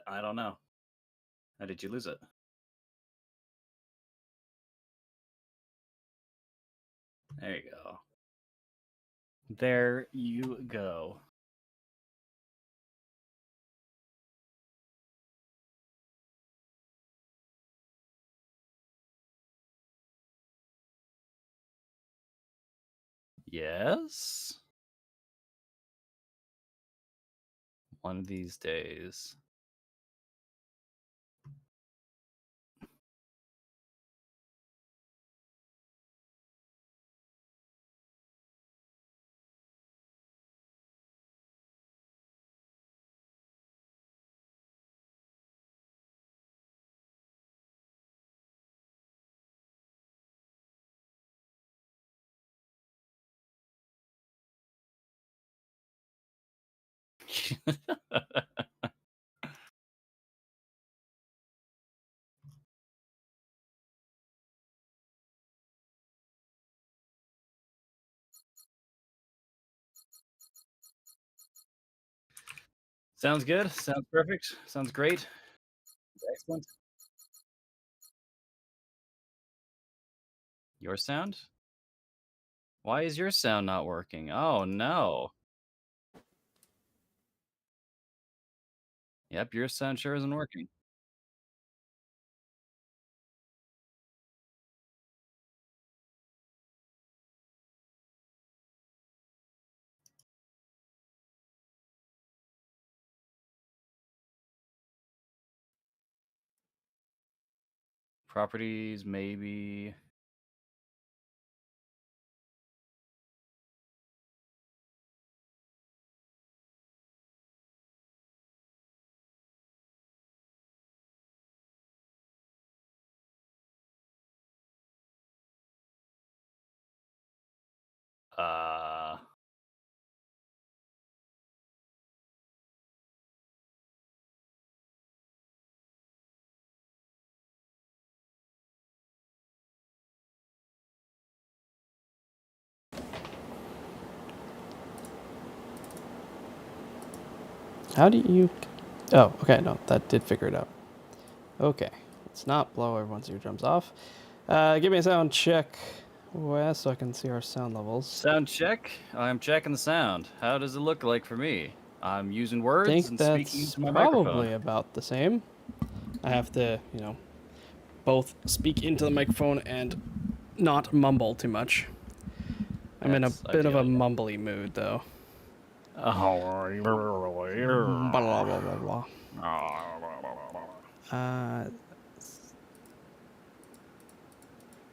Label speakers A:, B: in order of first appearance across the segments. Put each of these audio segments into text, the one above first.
A: I don't know. How did you lose it? There you go. There you go. Yes? One of these days. Sounds good. Sounds perfect. Sounds great. Excellent. Your sound? Why is your sound not working? Oh, no. Yep, your sound sure isn't working. Properties, maybe. Uh,
B: How do you... Oh, okay, no, that did figure it out. Okay, let's not blow everyone's eardrums off. Give me a sound check so I can see our sound levels.
A: sound check. I'm checking the sound. How does it look like for me? I'm using
B: I
A: words
B: think
A: and speaking
B: that's
A: into my
B: probably
A: microphone.
B: about the same. I have to, both speak into the microphone and not mumble too much. I'm in a
A: That's
B: bit of a
A: ideal.
B: mumbly mood, though.
A: Oh.
B: Blah, blah, blah, blah.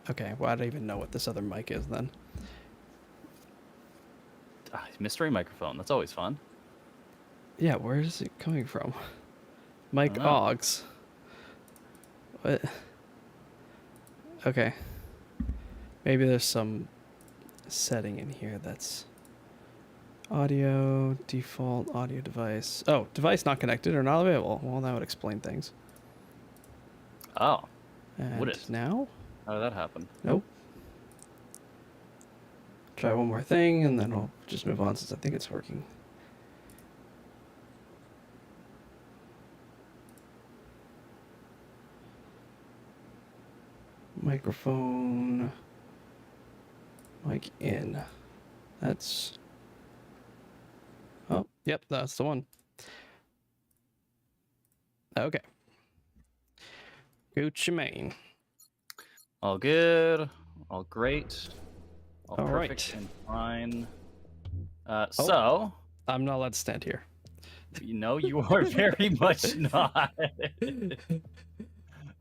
B: Okay, well, I don't even know what this other mic is then.
A: Mystery microphone. That's always fun.
B: Yeah, where is it coming from? Mike
A: know.
B: Oggs. What? Okay. Maybe there's some setting in here that's audio, default audio device. Oh, device not connected or not available. Well, that would explain things.
A: Oh,
B: And
A: would it?
B: now?
A: How did that happen?
B: Nope. Try one more thing and then I'll just move on since I think it's working. Microphone. Mic in. That's... Oh, yep, that's the one. Okay. Gucci Mane.
A: All good. All great. All
B: All
A: perfect
B: right.
A: and fine. So,
B: I'm not allowed to stand here.
A: you know, you are very much not.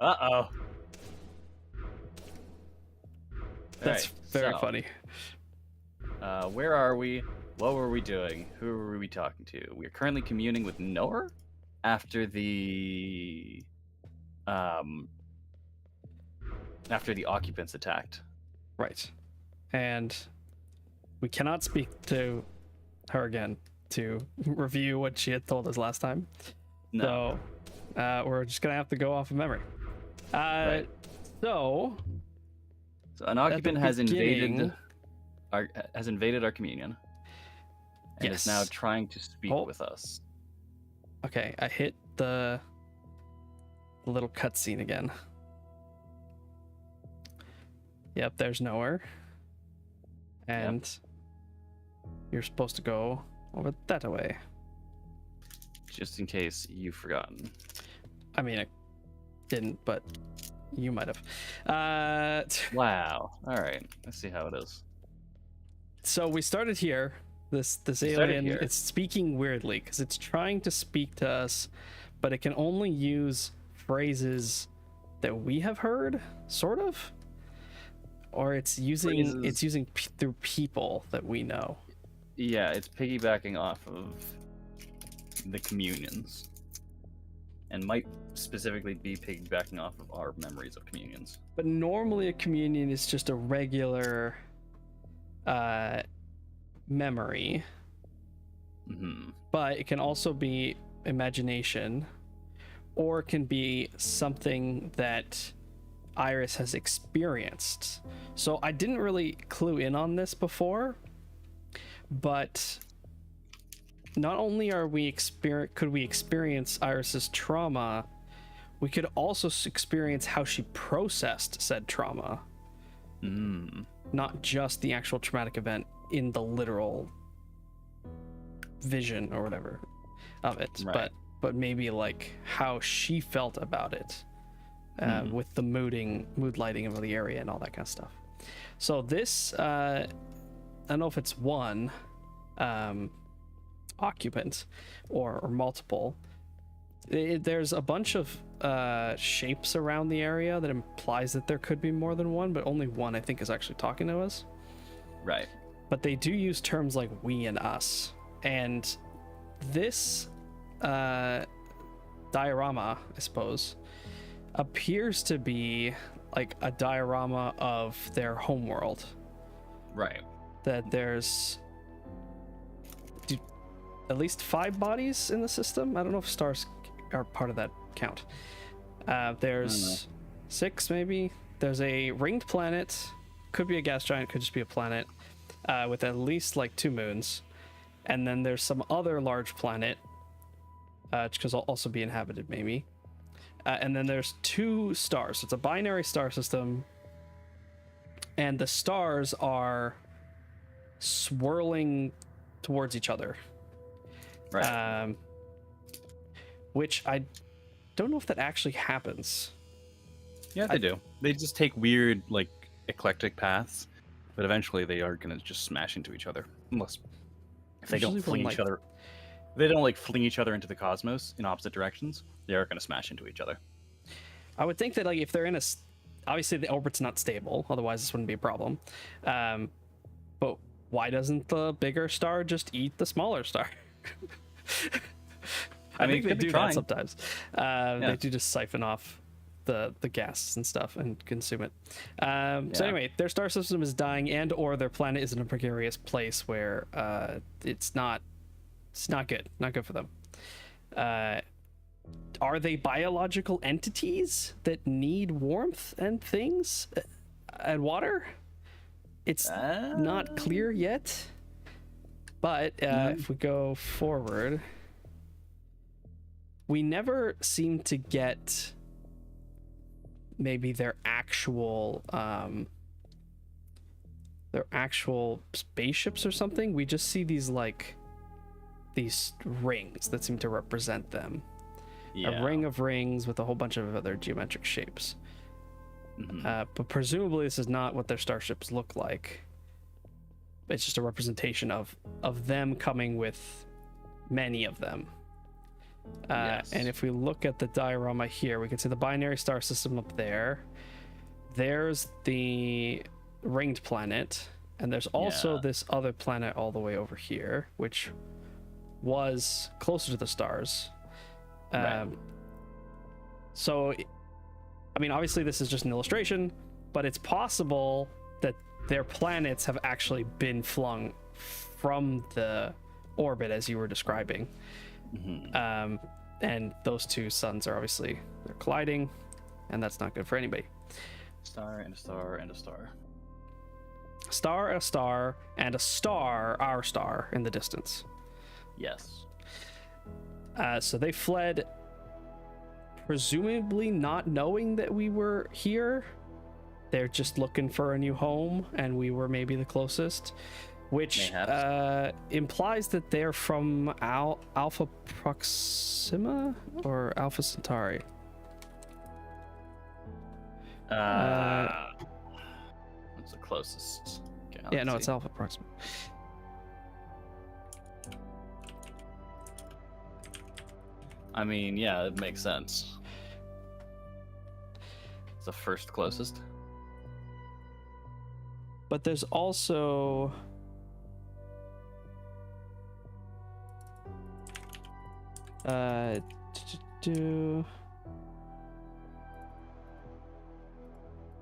A: Uh-oh.
B: That's very funny.
A: Where are we? What were we doing? Who were we talking to? We are currently communing with Noah after the occupants attacked.
B: Right. And we cannot speak to her again to review what she had told us last time.
A: No.
B: So we're just going to have to go off of memory.
A: Right.
B: So
A: an occupant has
B: beginning...
A: invaded our communion and is now trying to speak with us.
B: Okay, I hit the little cutscene again. Yep, there's nowhere. And you're supposed to go over that way.
A: Just in case you've forgotten.
B: I mean, I didn't, but you might have.
A: Wow. All right. Let's see how it is.
B: So we started here. This alien, it's speaking weirdly because it's trying to speak to us, but it can only use phrases that we have heard, sort of, or it's using through people that we know.
A: Yeah, it's piggybacking off of the communions, and might specifically be piggybacking off of our memories of communions.
B: But normally a communion is just a regular memory. But it can also be imagination, or it can be something that Iris has experienced. So I didn't really clue in on this before, but not only are could we experience Iris's trauma, we could also experience how she processed said trauma. Not just the actual traumatic event in the literal vision or whatever of it,
A: right.
B: but maybe like how she felt about it, with the mood lighting of the area and all that kind of stuff. So this, I don't know if it's one occupant or multiple. There's a bunch of shapes around the area that implies that there could be more than one, but only one I think is actually talking to us.
A: Right.
B: But they do use terms like we and us, and this diorama, I suppose, appears to be like a diorama of their homeworld.
A: Right.
B: That there's at least 5 bodies in the system. I don't know if stars are part of that count. There's 6 maybe. There's a ringed planet, could be a gas giant, could just be a planet, with at least like 2 moons. And then there's some other large planet, which could also be inhabited maybe. And then there's 2 stars. So it's a binary star system, and the stars are swirling towards each other.
A: Right.
B: Which I don't know if that actually happens.
A: Yeah, they do. They just take weird, like, eclectic paths, but eventually they are gonna just smash into each other. Unless if they don't fling each other, if they don't like fling each other into the cosmos in opposite directions, they are gonna smash into each other.
B: I would think that like if they're in obviously the orbit's not stable, otherwise this wouldn't be a problem. But why doesn't the bigger star just eat the smaller star? I think they do that sometimes. They do just siphon off the gases and stuff and consume it. So anyway, their star system is dying, and or their planet is in a precarious place where it's not good for them. Are they biological entities that need warmth and things and water? It's not clear yet, but if we go forward, we never seem to get maybe their actual spaceships or something. We just see these rings that seem to represent them. A ring of rings with a whole bunch of other geometric shapes. But presumably this is not what their starships look like. It's just a representation of them coming with many of them. And if we look at the diorama here, we can see the binary star system up there. There's the ringed planet, and there's also this other planet all the way over here, which was closer to the stars. So, I mean, obviously this is just an illustration, but it's possible that their planets have actually been flung from the orbit as you were describing. And those 2 suns are obviously, they're colliding, and that's not good for anybody.
A: Star and a star and a star.
B: Star, a star, and a star, our star, in the distance.
A: Yes.
B: So they fled presumably not knowing that we were here. They're just looking for a new home, and we were maybe the closest, which implies that they're from Alpha Proxima or Alpha Centauri.
A: What's the closest galaxy?
B: Yeah, no, it's Alpha Proxima.
A: I mean, yeah, it makes sense. It's the first closest.
B: But there's also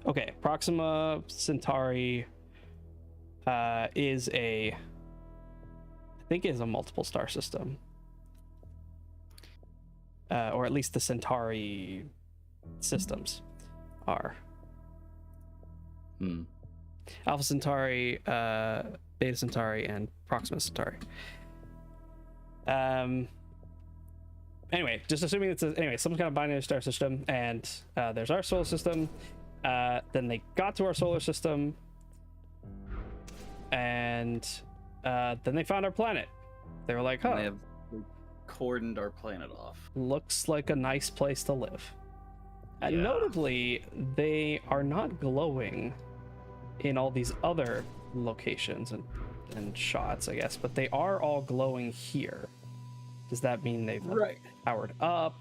B: okay, Proxima Centauri is I think is a multiple star system. Or at least the Centauri systems are. Alpha Centauri, Beta Centauri, and Proxima Centauri. Anyway, just assuming it's some kind of binary star system, and there's our solar system. Then they got to our solar system, and then they found our planet. They were like, "Huh,
A: they have cordoned our planet off.
B: Looks like a nice place to live."
A: Yeah.
B: And notably, they are not glowing in all these other locations and shots, I guess, but they are all glowing here. Does that mean they've powered up?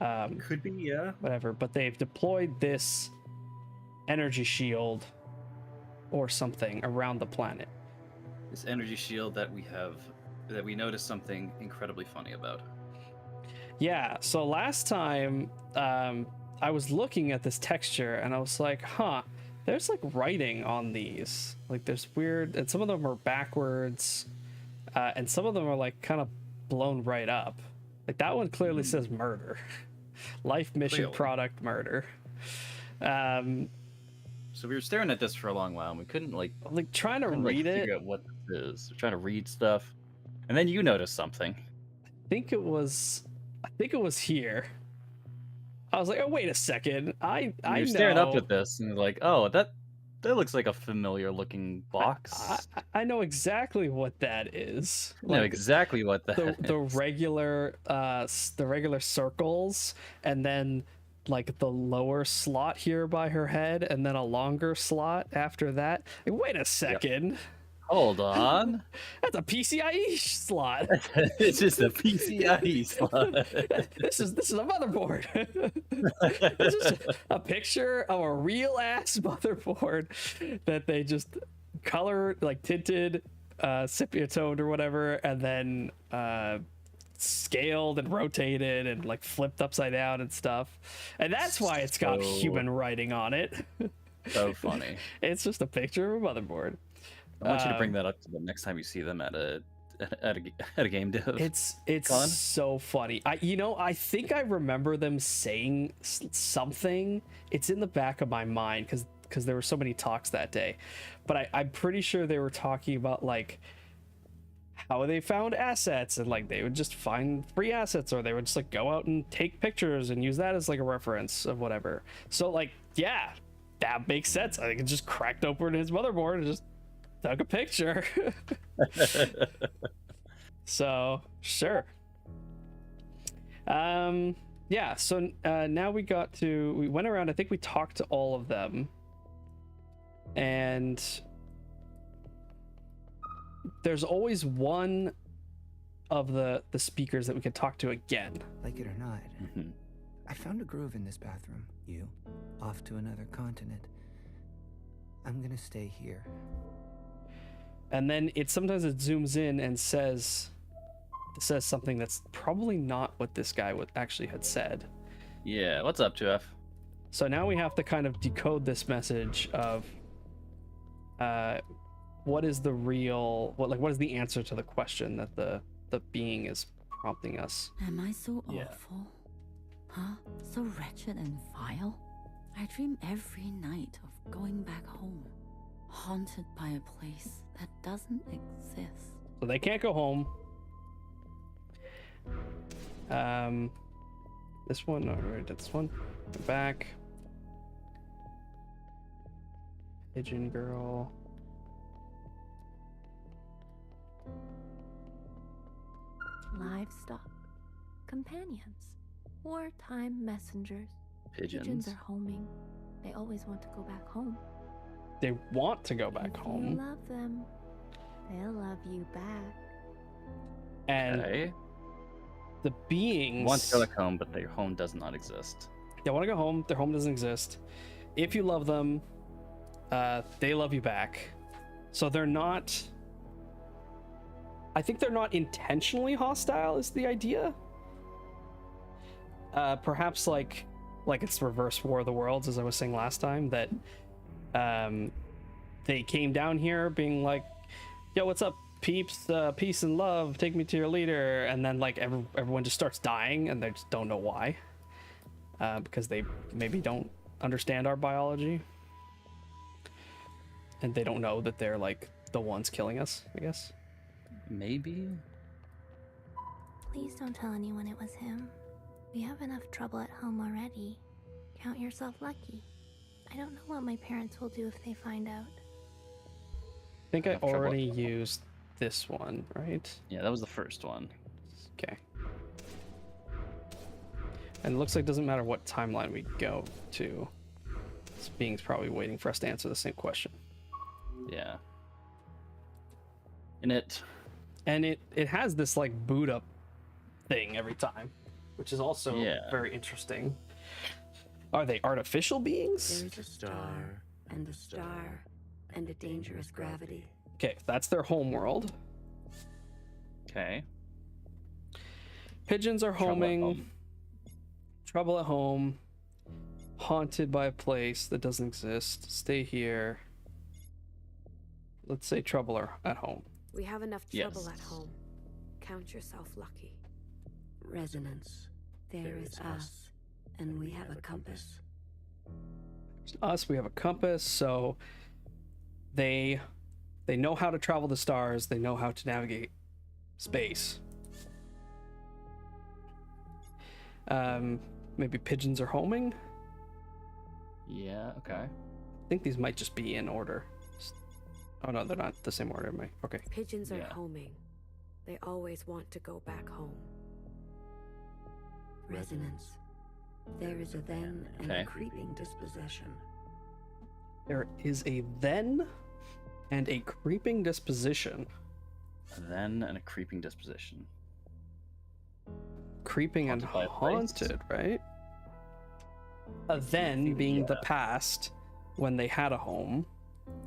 A: Could be, yeah.
B: Whatever, but they've deployed this energy shield or something around the planet.
A: This energy shield that we noticed something incredibly funny about.
B: Yeah, so last time I was looking at this texture and I was like, huh, there's like writing on these. Like there's weird, and some of them are backwards, and some of them are like kind of blown right up. Like that one clearly says murder. Life mission product murder.
A: So we were staring at this for a long while and we couldn't like
B: trying to read it.
A: Figure out what this is. We're trying to read stuff. And then you noticed something.
B: I think it was here. I was like, oh wait a second. I
A: You're staring up at this and you're like, oh, that looks like a familiar looking box.
B: I know exactly what that is.
A: I know exactly what that is.
B: The regular circles, and then like the lower slot here by her head, and then a longer slot after that. Like, wait a second.
A: Yep. Hold on.
B: That's a PCIe slot.
A: It's just a PCIe slot.
B: This is a motherboard. This is a picture of a real ass motherboard that they just colored, like tinted, sepia toned or whatever, and then scaled and rotated and like flipped upside down and stuff. And that's why it's got human writing on it.
A: So funny.
B: It's just a picture of a motherboard.
A: I want you to bring that up to the next time you see them at a game dev.
B: It's so funny. I think I remember them saying something. It's in the back of my mind because there were so many talks that day. But I'm pretty sure they were talking about like how they found assets, and like they would just find free assets, or they would just like go out and take pictures and use that as like a reference of whatever. So like, yeah, that makes sense. I think it just cracked open his motherboard and just took a picture. So sure. Yeah, so now we went around. I think we talked to all of them, and there's always one of the speakers that we could talk to again.
C: Like it or not, I found a groove in this bathroom. You off to another continent. I'm gonna stay here.
B: And then sometimes it zooms in and says something that's probably not what this guy actually had said.
A: Yeah, what's up, Jeff?
B: So now we have to kind of decode this message of what is the answer to the question that the being is prompting us.
D: Am I so awful? Huh? So wretched and vile? I dream every night of going back home, haunted by a place that doesn't exist.
B: So they can't go home. This one, all right, this one. Back. Pigeon girl.
E: Livestock, companions, wartime messengers.
A: Pigeons.
E: are homing. They always want to go back home.
B: They want to go back
E: If
B: home.
E: you love them, they'll love you back.
B: And
A: Okay.
B: the beings
A: Want to go back home, but their home does not exist.
B: they want to go home. Their home doesn't exist. If you love them, they love you back. So they're not. I think they're not intentionally hostile. Is the idea? Perhaps like it's reverse War of the Worlds, as I was saying last time. That they came down here being like, "Yo, what's up, peeps? Peace and love. Take me to your leader." And then like everyone just starts dying, and they just don't know why. Because they maybe don't understand our biology, and they don't know that they're like the ones killing us, I guess.
A: Maybe.
E: Please don't tell anyone it was him. We have enough trouble at home already. Count yourself lucky. I don't know what my parents will do if they find out.
B: I think I
A: Enough trouble.
B: already used this one, right?
A: Yeah, that was the first one.
B: Okay. And it looks like it doesn't matter what timeline we go to. This being's probably waiting for us to answer the same question.
A: Yeah.
B: And it has this like boot up thing every time, which is also very interesting. Are they artificial beings?
F: There's a star, and a star, and a dangerous gravity.
B: Okay, that's their home world.
A: Okay.
B: Pigeons are
A: Trouble at
B: homing.
A: home.
B: Trouble at home. Haunted by a place that doesn't exist. Stay here. Let's say trouble at home.
G: We have enough
A: Yes.
G: trouble at home. Count yourself lucky.
F: Resonance. There is us, and we have a compass.
B: Us, we have a compass, so they know how to travel the stars. They know how to navigate space. Maybe pigeons are homing.
A: Yeah, okay.
B: I think these might just be in order. Oh no, they're not the same order. Am I? Okay.
G: Pigeons are
A: Yeah.
G: homing. They always want to go back home.
F: Resonance. There is a then and
A: Okay.
F: a creeping dispossession.
B: There is a then and a creeping disposition.
A: Then and a creeping disposition.
B: Creeping and
A: Haunted by a place.
B: haunted, right? A then being the past when they had a home.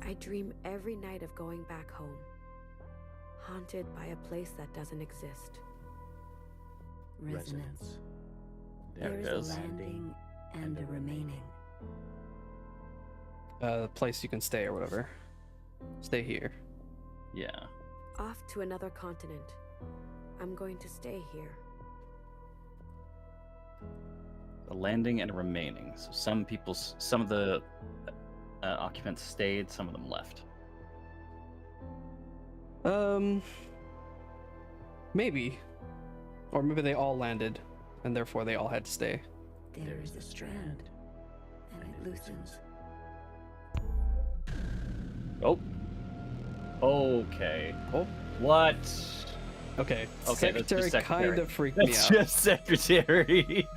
G: I dream every night of going back home. Haunted by a place that doesn't exist.
F: Resonance.
A: There
F: There
A: it
F: is
A: is.
F: a landing and a remaining.
B: The place you can stay or whatever. Stay here.
A: Yeah.
G: Off to another continent. I'm going to stay here.
A: A landing and a remaining. So some of the occupants stayed, some of them left.
B: Maybe. Or maybe they all landed and therefore they all had to stay.
F: There is a strand, and it loosens.
A: Oh. Okay.
B: Oh.
A: What?
B: Okay.
A: Okay, that's
B: Secretary
A: just secretary.
B: kind of freaked me
A: That's
B: out.
A: just secretary.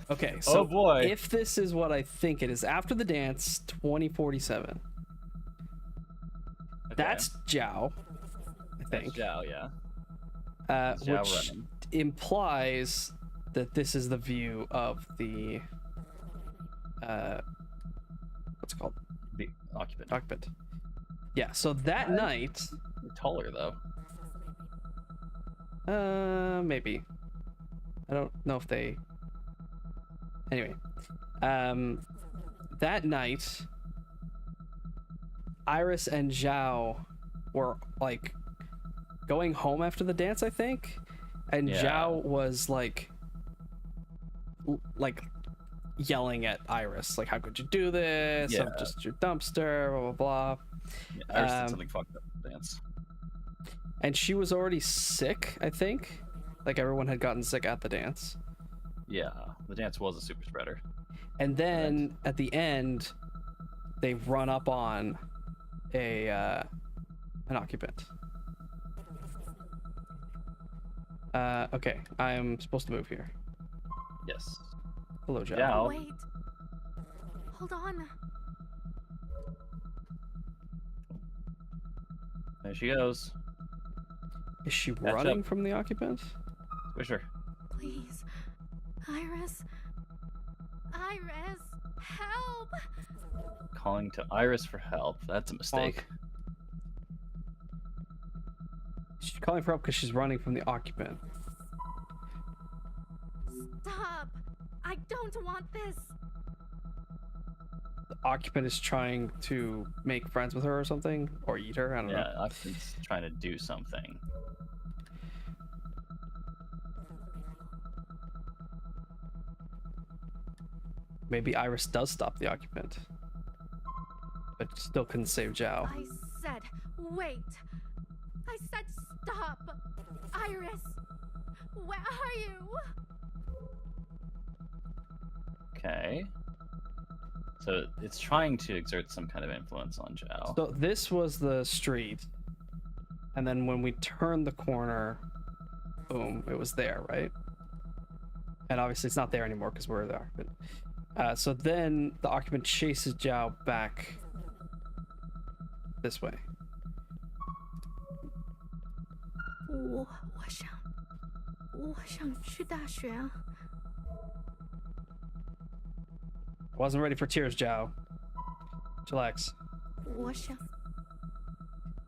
B: Okay, so
A: Oh, boy.
B: if this is what I think it is, after the dance, 2047.
A: Okay.
B: That's Zhao, I think.
A: Zhao, yeah. Zhao
B: Which
A: running.
B: implies that this is the view of the what's it called?
A: The occupant.
B: Occupant. Yeah, so that night,
A: Taller though.
B: maybe. I don't know if they. Anyway, that night, Iris and Zhao were like going home after the dance, I think, and
A: Yeah.
B: Zhao was like yelling at Iris, like, "How could you do this? I'm
A: Yeah.
B: just your dumpster." Blah blah blah.
A: Yeah, Iris did something fucked up in the dance.
B: And she was already sick, I think. Like everyone had gotten sick at the dance.
A: Yeah, the dance was a super spreader.
B: And then at the end, they run up on an occupant. Okay, I'm supposed to move here.
A: Yes.
B: Hello, Zhao.
A: Yeah,
E: Wait. Hold on.
A: there she goes.
B: Is she
A: Catch
B: running
A: up.
B: from the occupant?
A: Squish her.
E: Please. Iris. Iris. Help.
A: Calling to Iris for help. That's a mistake.
B: She's calling for help because she's running from the occupant.
E: Stop. I don't want this.
B: The occupant is trying to make friends with her or something, or eat her. I don't know.
A: Yeah, Occupant's trying to do something.
B: Maybe Iris does stop the occupant, but still couldn't save Zhao.
E: I said, wait. I said, stop. Iris. Where are you?
A: Okay. So it's trying to exert some kind of influence on Zhao.
B: So this was the street, and then when we turned the corner, boom, it was there, right? And obviously it's not there anymore because we're the occupant. So then the occupant chases Zhao back this way.
E: 我想去大学啊。
B: Wasn't ready for tears, Zhao. Chillax.
E: 我想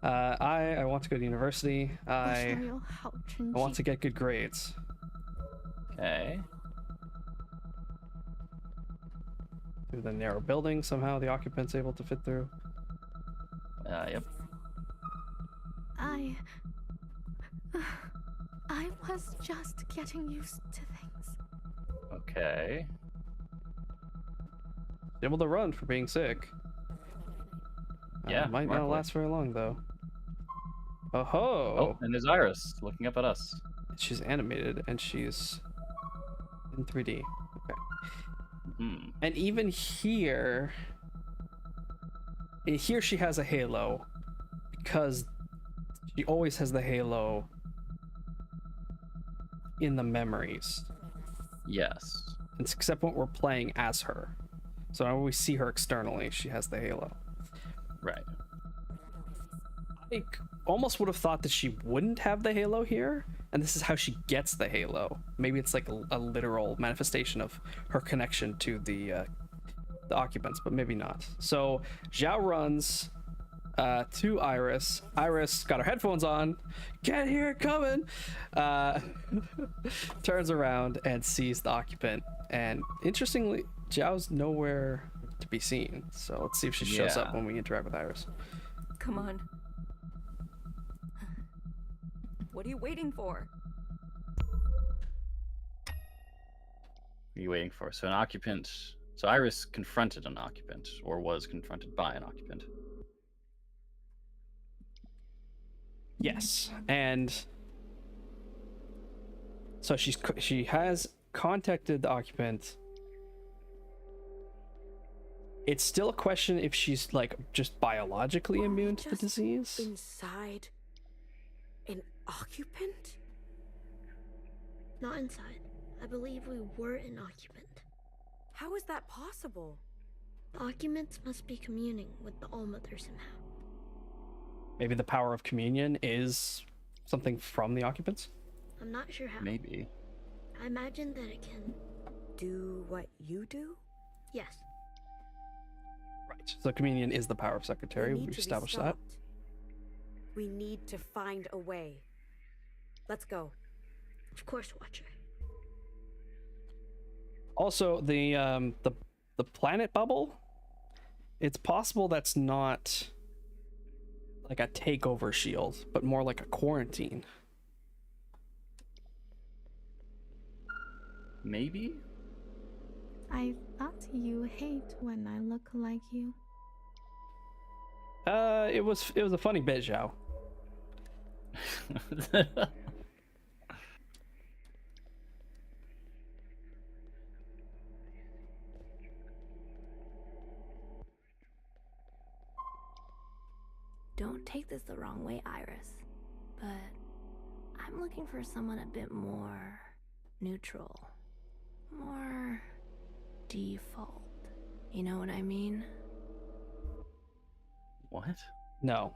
B: I want to go to university.
E: 我
B: I
E: 想有好成
B: want
E: 绩。
B: to get good grades.
A: Okay.
B: Through the narrow building, somehow the occupant's able to fit through.
A: Yep.
E: I was just getting used to things.
A: Okay.
B: Able to run for being sick.
A: Yeah,
B: Might not
A: remarkably.
B: last very long though. Oh ho!
A: Oh, and there's Iris looking up at us.
B: She's animated and she's in 3D. Okay.
A: Hmm.
B: And even here, she has a halo because she always has the halo in the memories.
A: Yes.
B: It's except when we're playing as her. So when we see her externally, she has the halo.
A: Right.
B: I almost would have thought that she wouldn't have the halo here, and this is how she gets the halo. Maybe it's like a literal manifestation of her connection to the occupants, but maybe not. So Zhao runs to Iris. Iris got her headphones on. Can't hear it coming. Turns around and sees the occupant. And interestingly, Zhao's nowhere to be seen. So let's see if she shows up
A: Yeah.
B: when we interact with Iris.
F: Come on. What are you waiting for?
A: What are you waiting for? So an occupant. So Iris confronted an occupant, or was confronted by an occupant.
B: Yes, and so she has contacted the occupant. It's still a question if she's like just biologically immune to the
G: Just
B: disease.
G: Inside an occupant?
E: Not inside. I believe we were an occupant.
G: How is that possible?
E: Occupants must be communing with the All-Mother somehow.
B: Maybe the power of communion is something from the occupants.
E: I'm not sure how.
A: Maybe.
E: I imagine that it can.
G: Do what you do?
E: Yes.
B: Right. So communion is the power of secretary.
G: We need
B: We've
G: to be
B: established that.
G: stopped. We need to find a way. Let's go.
E: Of course, Watcher.
B: Also, the planet bubble. It's possible that's not like a takeover shield, but more like a quarantine.
A: Maybe?
E: I thought you hate when I look like you.
B: It was a funny bit, Zhao.
E: don't take this the wrong way, Iris, but I'm looking for someone a bit more neutral. More default. You know what I mean?
A: What?
B: No.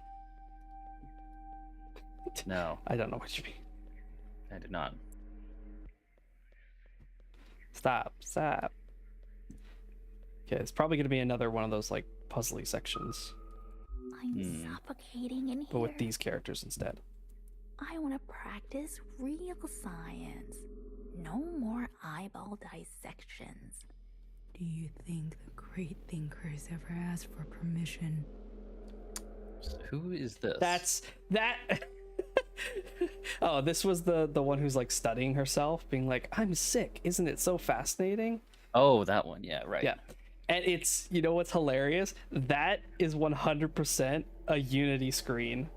A: No.
B: I don't know what you mean.
A: I did not.
B: Stop. Okay, it's probably going to be another one of those like puzzly sections.
E: I'm suffocating in here.
B: But with these characters instead.
D: I want to practice real science. No more eyeball dissections.
F: Do you think the great thinkers ever asked for permission?
A: Who is this?
B: That. Oh, this was the one who's like studying herself, being like, I'm sick. Isn't it so fascinating?
A: Oh, that one. Yeah, right.
B: Yeah. And it's, you know what's hilarious? That is 100% a Unity screen.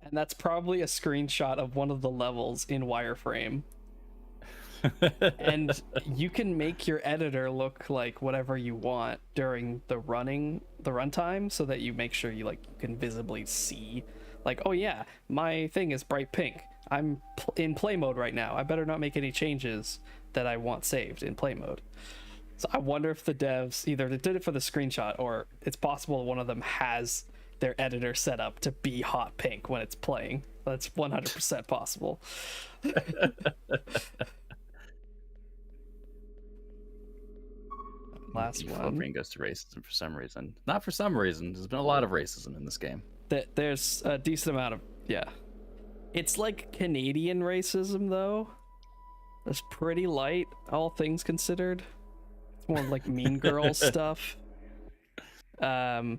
B: And that's probably a screenshot of one of the levels in Wireframe. And you can make your editor look like whatever you want during the runtime, so that you make sure you can visibly see, like, oh yeah, my thing is bright pink. I'm in play mode right now. I better not make any changes that I want saved in play mode. So I wonder if the devs either did it for the screenshot, or it's possible one of them has their editor set up to be hot pink when it's playing. That's 100% possible. Last one.
A: Brain goes to racism for some reason. Not for some reason. There's been a lot of racism in this game.
B: There's a decent amount of, yeah. It's like Canadian racism, though. It's pretty light, all things considered. It's more like Mean Girls stuff. I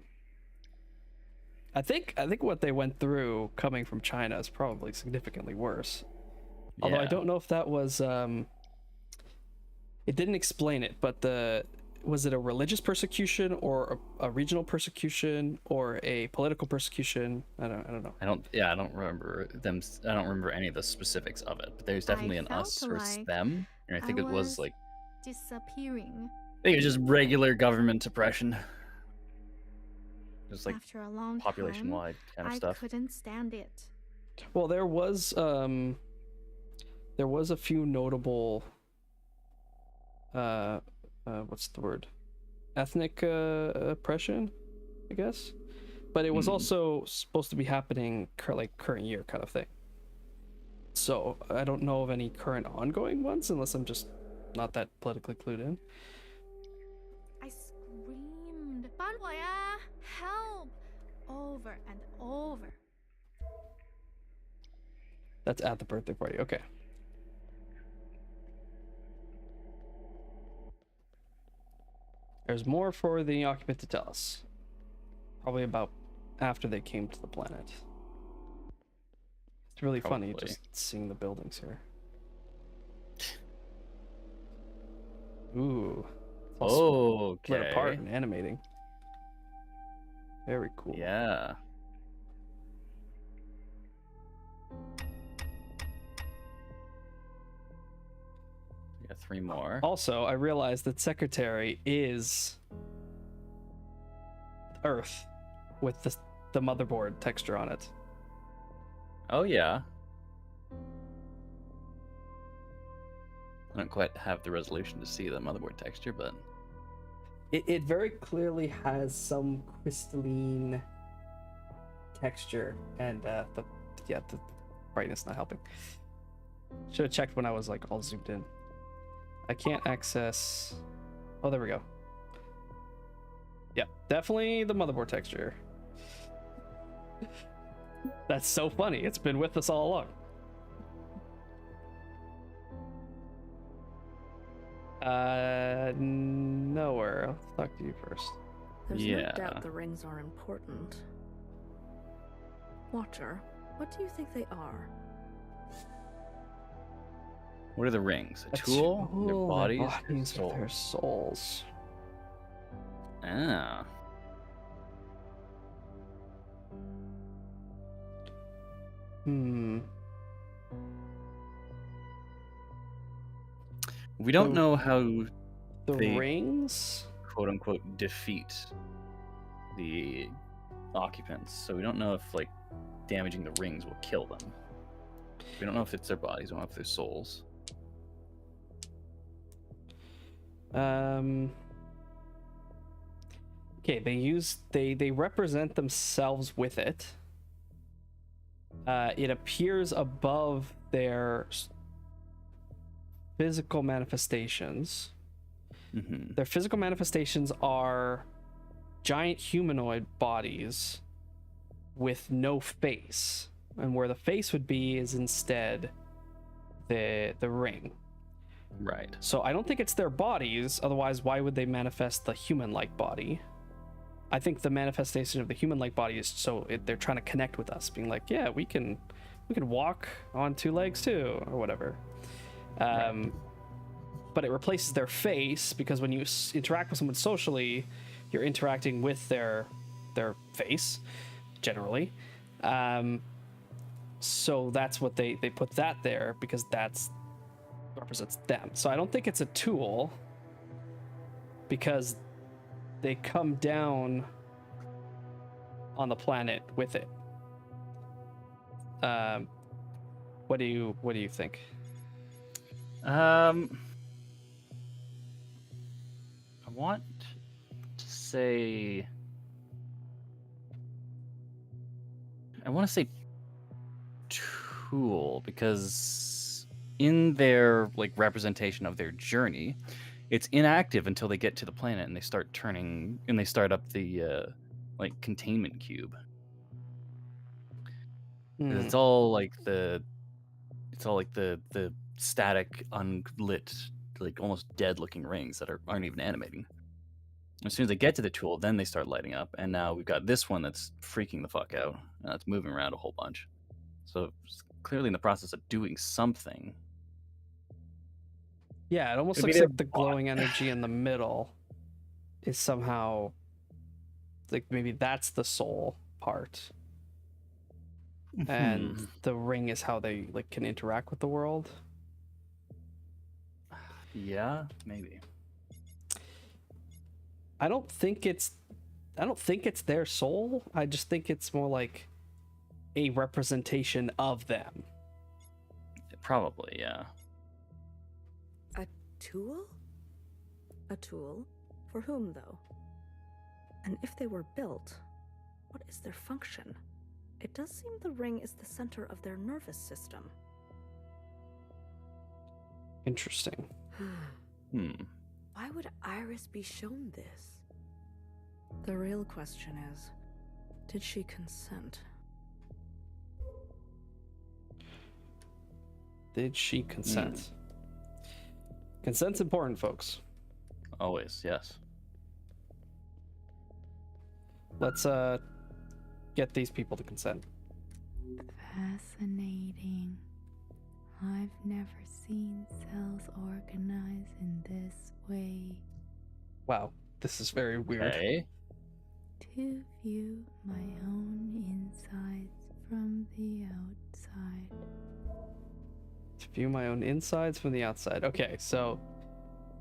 B: think what they went through coming from China is probably significantly worse. Although I don't know if that was it didn't explain it, but was it a religious persecution or a regional persecution or a political persecution? I don't know.
A: I don't remember them. I don't remember any of the specifics of it, but there's definitely an us versus them, and I think it was like
H: disappearing.
A: I think it was just regular government oppression. Just like
H: after a long
A: population-wide kind of stuff.
H: I couldn't stand it.
B: Well, there was a few notable what's the word? Ethnic oppression, I guess. But it was also supposed to be happening current year kind of thing. So I don't know of any current ongoing ones, unless I'm just not that politically clued in.
H: I screamed, 帮我呀, help, over and over.
B: That's at the birthday party. Okay. There's more for the occupant to tell us. Probably about after they came to the planet. It's really funny just seeing the buildings here. Ooh.
A: Oh,
B: split apart and animating. Very cool.
A: Yeah. We got 3 more.
B: Also, I realized that Secretary is Earth with the motherboard texture on it.
A: Oh yeah. I don't quite have the resolution to see the motherboard texture, but
B: it very clearly has some crystalline texture, and the brightness not helping. Should have checked when I was all zoomed in. I can't access. Oh, there we go. Yeah, definitely the motherboard texture. That's so funny. It's been with us all along. Nowhere. Let's talk to you first.
G: There's no doubt the rings are important. Watcher, what do you think they are?
A: What are the rings? A tool? Their bodies?
B: Their souls.
A: Ah. We don't know how
B: the rings,
A: quote unquote, defeat the occupants, so we don't know if like damaging the rings will kill them. We don't know if it's their bodies. We don't know if they're souls.
B: Okay, they represent themselves with it. It appears above their physical manifestations.
A: Mm-hmm.
B: Their physical manifestations are giant humanoid bodies with no face, and where the face would be is instead the ring.
A: Right.
B: So I don't think it's their bodies, otherwise why would they manifest the human-like body? I think the manifestation of the human-like body is they're trying to connect with us, being like, yeah, we can walk on two legs too, or whatever.
A: Right.
B: But it replaces their face, because when you interact with someone socially, you're interacting with their face, generally. So that's what they put that there, because that's represents them. So I don't think it's a tool, because they come down on the planet with it. What do you think?
A: I want to say tool, because in their like representation of their journey, it's inactive until they get to the planet and they start up the like containment cube. It's all like the static, unlit, like almost dead looking rings that aren't even animating. As soon as they get to the tool, then they start lighting up, and now we've got this one that's freaking the fuck out, and it's moving around a whole bunch. So it's clearly in the process of doing something.
B: Yeah, it almost looks like the glowing energy in the middle is somehow like maybe that's the soul part. And the ring is how they like can interact with the world.
A: Yeah, maybe.
B: I don't think it's their soul. I just think it's more like a representation of them.
A: Probably, yeah.
G: A tool? A tool? For whom, though? And if they were built, what is their function? It does seem the ring is the center of their nervous system.
B: Interesting.
G: Why would Iris be shown this? The real question is, did she consent?
B: Did she consent? Consent's important, folks.
A: Always, yes.
B: Let's get these people to consent.
I: Fascinating. I've never seen cells organized in this way.
B: Wow, this is very weird.
A: Okay.
I: To view my own insides from the outside.
B: To view my own insides from the outside. Okay, so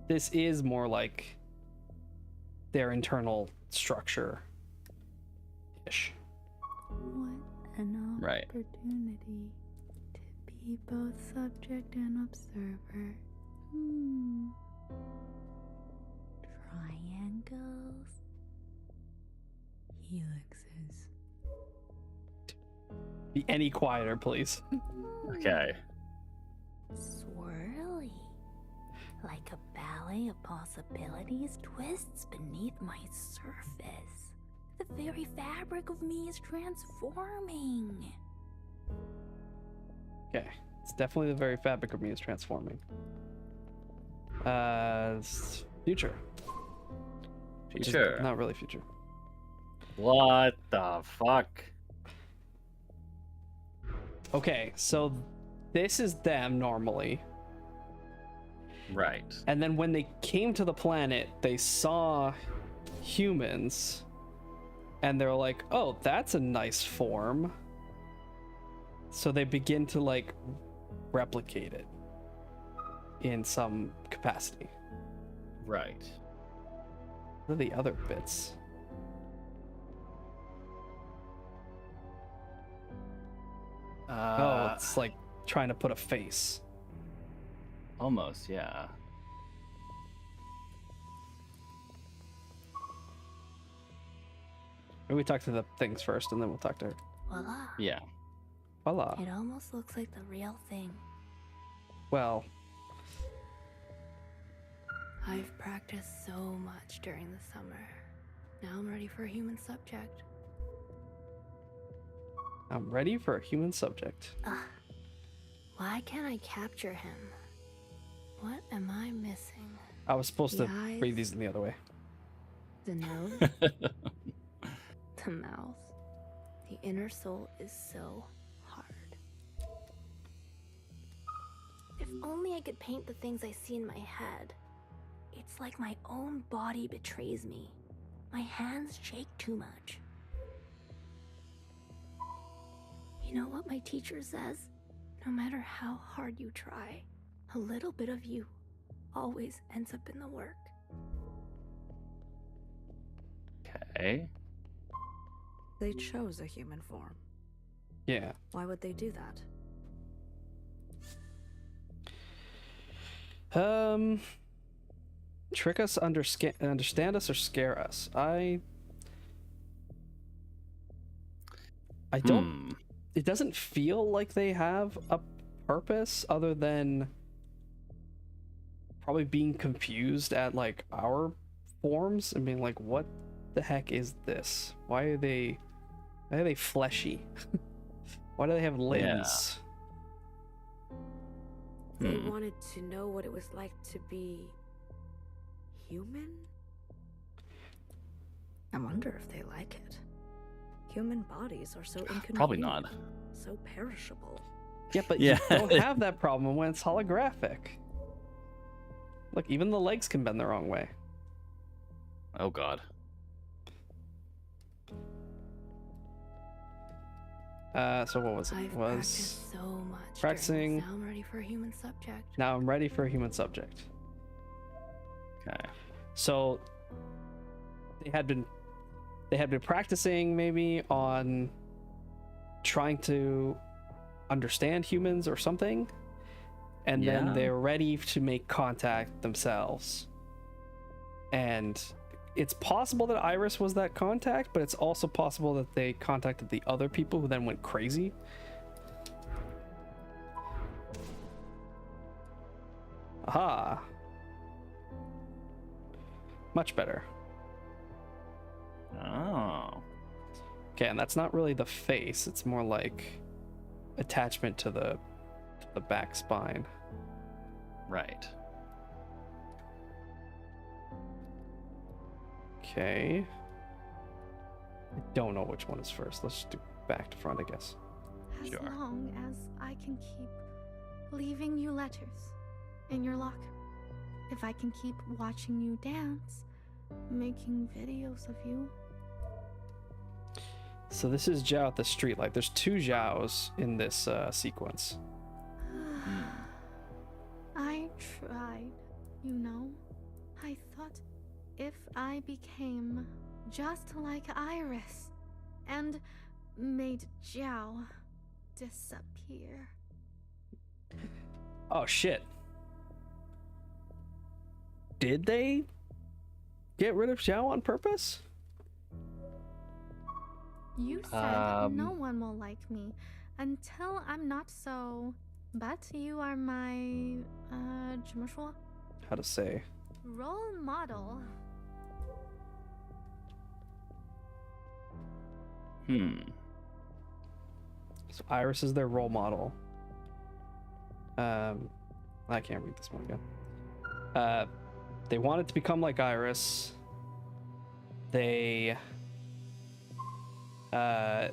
B: this is more like their internal structure-ish.
I: What an opportunity to be both subject and observer. Triangles. Helixes.
B: Be any quieter, please.
A: Okay.
D: Swirly. Like a ballet of possibilities twists beneath my surface. The very fabric of me is transforming.
B: Okay, it's definitely the very fabric of me is transforming. Future.
A: Future.
B: Not really future.
A: What the fuck?
B: Okay, so this is them normally.
A: Right.
B: And then when they came to the planet, they saw humans. And they're like, oh, that's a nice form. So they begin to like replicate it in some capacity.
A: Right.
B: What are the other bits? Oh, it's like trying to put a face.
A: Almost, yeah.
B: Maybe we talk to the things first, and then we'll talk to her.
E: Voila.
A: Yeah.
B: Voila.
E: It almost looks like the real thing.
B: Well,
E: I've practiced so much during the summer. Now I'm ready for a human subject.
B: I'm ready for a human subject.
E: Why can't I capture him? What am I missing?
B: I was supposed
E: The
B: to
E: eyes,
B: read these in the other way.
E: the nose, the mouth. The inner soul is so hard. If only I could paint the things I see in my head. It's like my own body betrays me. My hands shake too much. You know what my teacher says? No matter how hard you try, a little bit of you always ends up in the work.
A: Okay.
G: They chose a human form.
B: Yeah.
G: Why would they do that?
B: Trick us, understand us, or scare us. I don't. It doesn't feel like they have a purpose other than probably being confused at like our forms and being like, "What the heck is this? Why are they fleshy? Why do they have limbs?"
G: They wanted to know what it was like to be human? I wonder if they like it. Human bodies are so inconvenient.
A: Probably not.
G: So perishable.
B: Yeah, but you don't have that problem when it's holographic. Look, even the legs can bend the wrong way.
A: Oh god.
B: So what was it?
E: I've
B: was
E: practiced so much.
B: practicing.
E: Now I'm ready for a human subject.
B: Now I'm ready for a human subject.
A: Okay.
B: So they had been practicing maybe on trying to understand humans or something, and then they're ready to make contact themselves. And it's possible that Iris was that contact, but it's also possible that they contacted the other people who then went crazy. Aha. Much better.
A: Oh.
B: Okay, and that's not really the face, it's more like attachment to the back spine.
A: Right.
B: Okay. I don't know which one is first. Let's do back to front, I guess.
H: As
A: Sure.
H: long as I can keep leaving you letters in your locker. If I can keep watching you dance, making videos of you.
B: So this is Zhao at the streetlight. There's two Zhaos in this sequence.
H: I tried, you know. I thought if I became just like Iris and made Zhao disappear.
B: Oh shit. Did they get rid of Zhao on purpose?
H: You said no one will like me until I'm not so. But you are my, 怎么说?
B: How to say?
H: Role model.
B: So Iris is their role model. I can't read this one again. They wanted to become like Iris. They got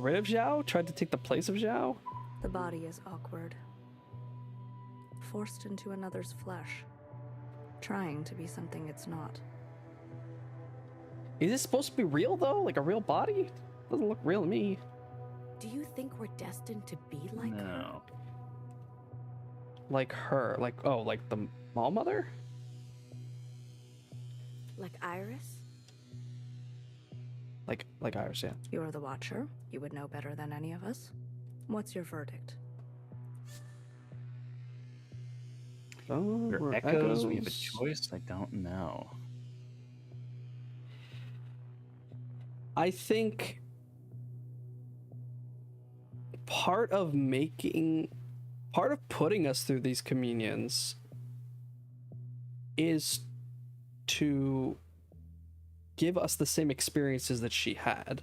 B: rid of Zhao, tried to take the place of Zhao.
G: The body is awkward. Forced into another's flesh. Trying to be something it's not.
B: Is this supposed to be real though? Like a real body? Doesn't look real to me.
G: Do you think we're destined to be like her?
A: No.
B: Like her, like the Mall Mother?
G: Like Iris?
B: Like Iris, yeah.
G: You're the Watcher. You would know better than any of us. What's your verdict?
A: We're echoes. We have a choice. I don't know.
B: I think part of putting us through these communions is to give us the same experiences that she had.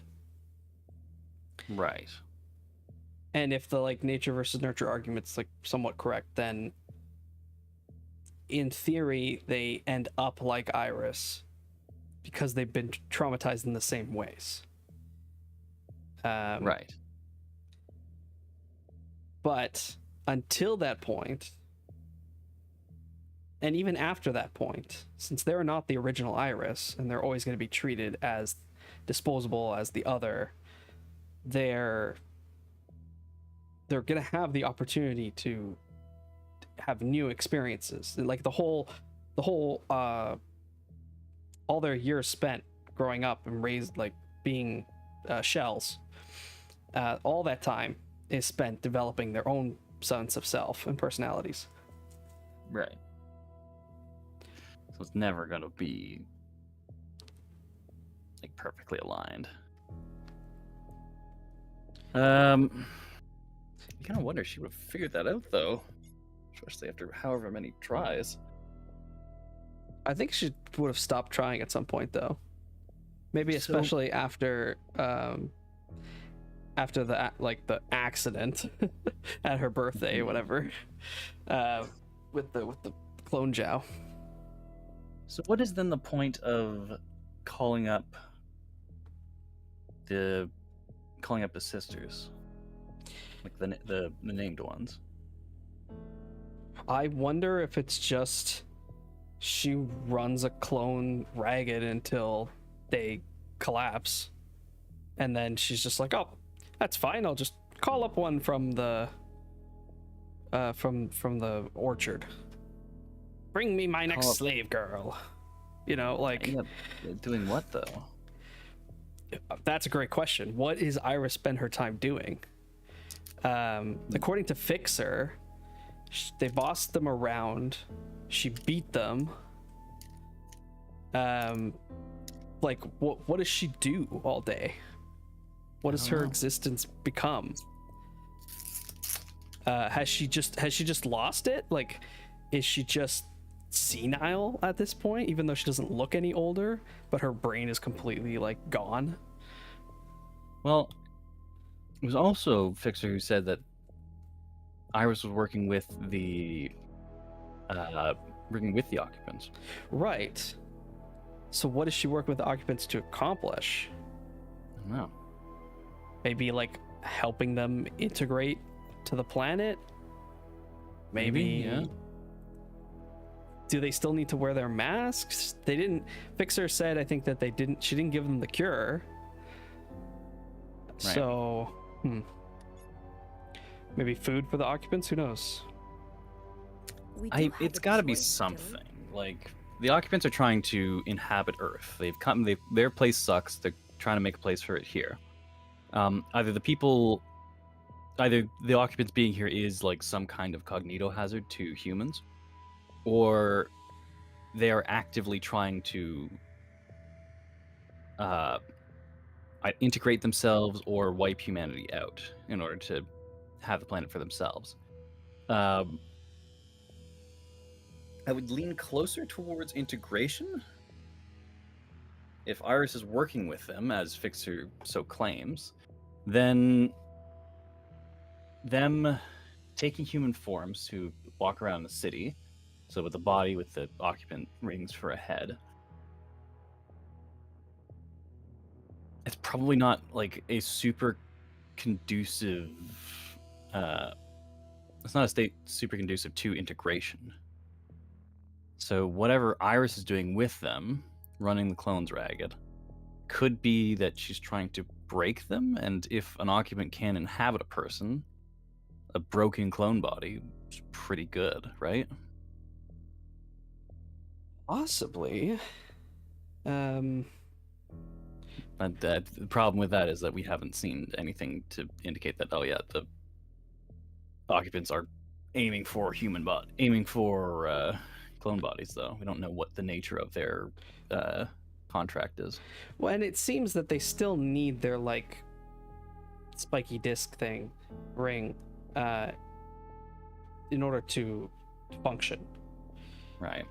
A: Right.
B: And if the like nature versus nurture argument's like somewhat correct, then in theory they end up like Iris because they've been traumatized in the same ways.
A: Right.
B: But until that point, and even after that point, since they're not the original Iris and they're always going to be treated as disposable as the other, they're going to have the opportunity to have new experiences. Like the whole all their years spent growing up and raised, like being shells, all that time is spent developing their own sense of self and personalities.
A: Right. So it's never gonna be like perfectly aligned. You kind of wonder if she would have figured that out, though, especially after however many tries.
B: I think she would have stopped trying at some point, though. Maybe especially after the accident at her birthday, whatever, with the clone Zhao.
A: So what is then the point of calling up the sisters, like the named ones?
B: I wonder if it's just she runs a clone ragged until they collapse, and then she's just like, oh, that's fine, I'll just call up one from the orchard. Bring me my next slave girl. You know, like,
A: doing what though?
B: That's a great question. What is Iris spend her time doing? According to Fixer, they bossed them around. She beat them. Like, what does she do all day? What does her existence become? Has she just lost it? Like, is she just senile at this point, even though she doesn't look any older, but her brain is completely like gone?
A: Well, it was also Fixer who said that Iris was working with the occupants.
B: Right. So what does she work with the occupants to accomplish?
A: I don't know.
B: Maybe like helping them integrate to the planet? Maybe,
A: yeah.
B: Do they still need to wear their masks? They didn't. Fixer said, I think that she didn't give them the cure. Right. So, maybe food for the occupants? Who knows?
A: It's got to be something. Like, the occupants are trying to inhabit Earth. Their place sucks. They're trying to make a place for it here. Either the occupants being here is like some kind of cognito hazard to humans, or they are actively trying to integrate themselves or wipe humanity out in order to have the planet for themselves. I would lean closer towards integration. If Iris is working with them, as Fixer so claims, then them taking human forms to walk around the city, so with the body with the occupant rings for a head, it's probably not like a super conducive it's not a state super conducive to integration. So whatever Iris is doing with them, running the clones ragged, could be that she's trying to break them, and if an occupant can inhabit a person, a broken clone body is pretty good, right?
B: Possibly.
A: But the problem with that is that we haven't seen anything to indicate that, oh yeah, the occupants are aiming for clone bodies, though. We don't know what the nature of their contract is.
B: Well, and it seems that they still need their like spiky disc ring in order to function.
A: Right.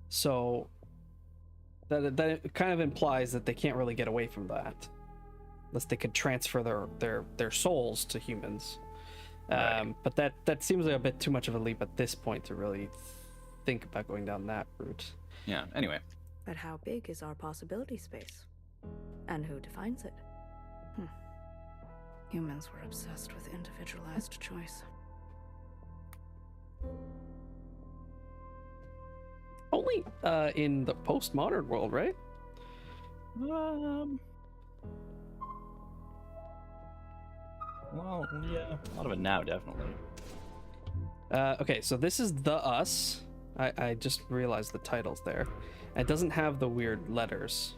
B: So that kind of implies that they can't really get away from that unless they could transfer their souls to humans.
A: Right.
B: But that seems like a bit too much of a leap at this point to really think about going down that route.
A: Yeah, anyway.
G: But how big is our possibility space? And who defines it? Humans were obsessed with individualized choice.
B: Only in the postmodern world, right?
A: Well, yeah, a lot of it now, definitely.
B: Okay, so this is The Us. I just realized the title's there. It doesn't have the weird letters.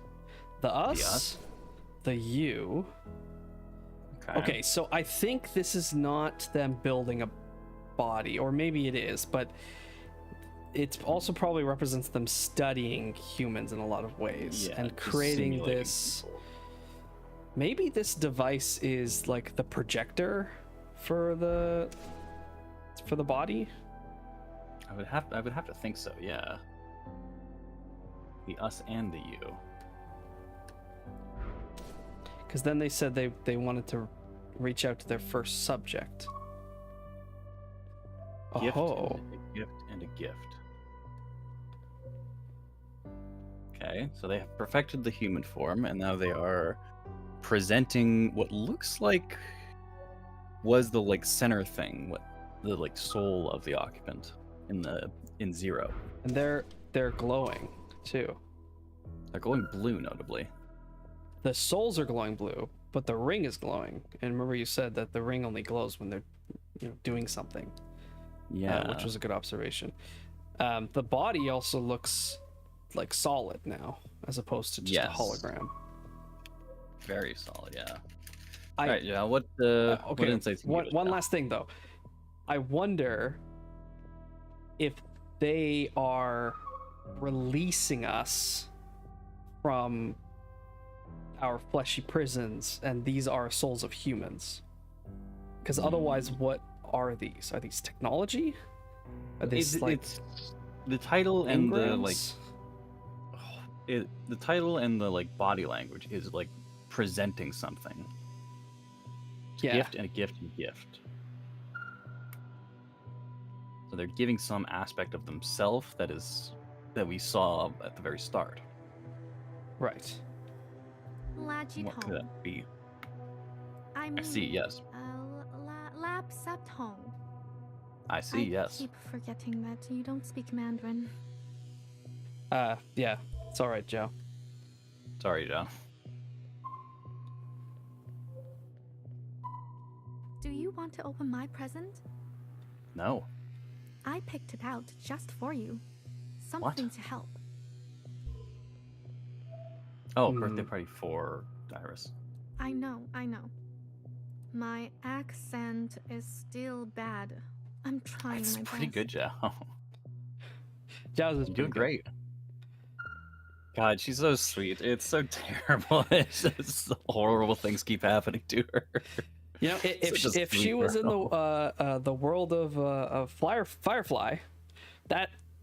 B: The Us, the You. Okay, so I think this is not them building a body, or maybe it is, but it also probably represents them studying humans in a lot of ways and creating this. Maybe this device is like the projector for the body.
A: I would have to think so. Yeah. The Us and the You.
B: Because then they said they wanted to reach out to their first subject.
A: A gift and a gift. Okay, so they have perfected the human form, and now they are presenting what looks like was the like center thing, what the like soul of the occupant in Zero.
B: And they're glowing too.
A: They're glowing blue, notably.
B: The souls are glowing blue, but the ring is glowing. And remember, you said that the ring only glows when they're, doing something.
A: Yeah,
B: which was a good observation. The body also looks like solid now, as opposed to just a hologram.
A: Very solid, yeah. All right, yeah. What insights?
B: One last thing though, I wonder if they are releasing us from our fleshy prisons, and these are souls of humans. Because otherwise, what are these? Are these technology? Are these
A: it's the title and
B: engrams?
A: the title and the like body language is like presenting something.
B: Yeah.
A: Gift and a gift and gift. So they're giving some aspect of themselves that we saw at the very start.
B: Right.
A: What could that be? I see, yes.
H: Lapsaptong.
A: I see, yes.
H: I keep forgetting that you don't speak Mandarin.
B: Yeah. It's all right, Joe.
A: Sorry, Joe.
H: Do you want to open my present?
A: No.
H: I picked it out just for you. Something to help.
A: Oh, birthday party for Iris.
H: I know. My accent is still bad. I'm trying my best.
A: It's pretty good, Joe.
B: Joe's is
A: doing great. God, she's so sweet. It's so terrible. It's just horrible things keep happening to her.
B: If she was in the world of Firefly,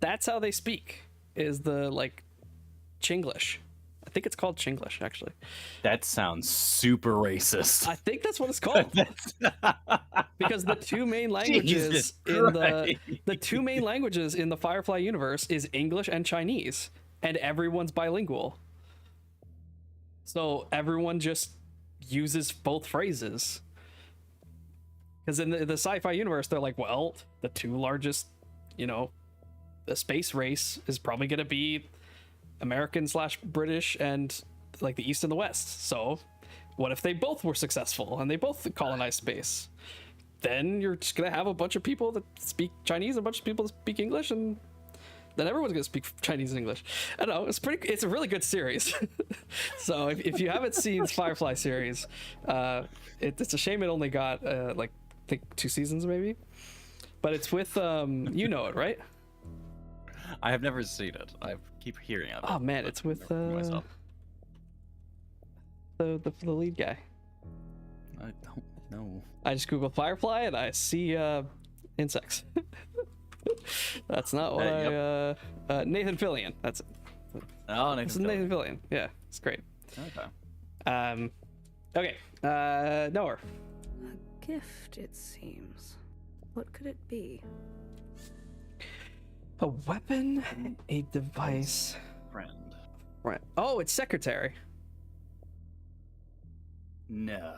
B: that's how they speak, is the like Chinglish. I think it's called Chinglish, actually.
A: That sounds super racist.
B: I think that's what it's called. Because the two main languages in the Firefly universe is English and Chinese, and everyone's bilingual. So everyone just uses both phrases. Because in the sci-fi universe, they're like, well, the two largest, the space race is probably going to be American/British and like the East and the West. So what if they both were successful and they both colonized space? Then you're just going to have a bunch of people that speak Chinese and a bunch of people that speak English, and then everyone's gonna speak Chinese and English. I don't know. It's a really good series. So if you haven't seen the Firefly series, it's a shame it only got like I think 2 seasons maybe. But it's with you know it, right?
A: I have never seen it. I keep hearing of it.
B: Oh man, it's with the lead guy.
A: I don't know.
B: I just Googled Firefly and I see insects. That's not what Nathan Fillion. That's it.
A: Oh,
B: Nathan Fillion. Yeah, it's great.
A: Okay.
B: Okay. Noah.
G: A gift, it seems. What could it be?
B: A weapon, a device.
A: Friend.
B: Right. Oh, it's secretary.
A: No.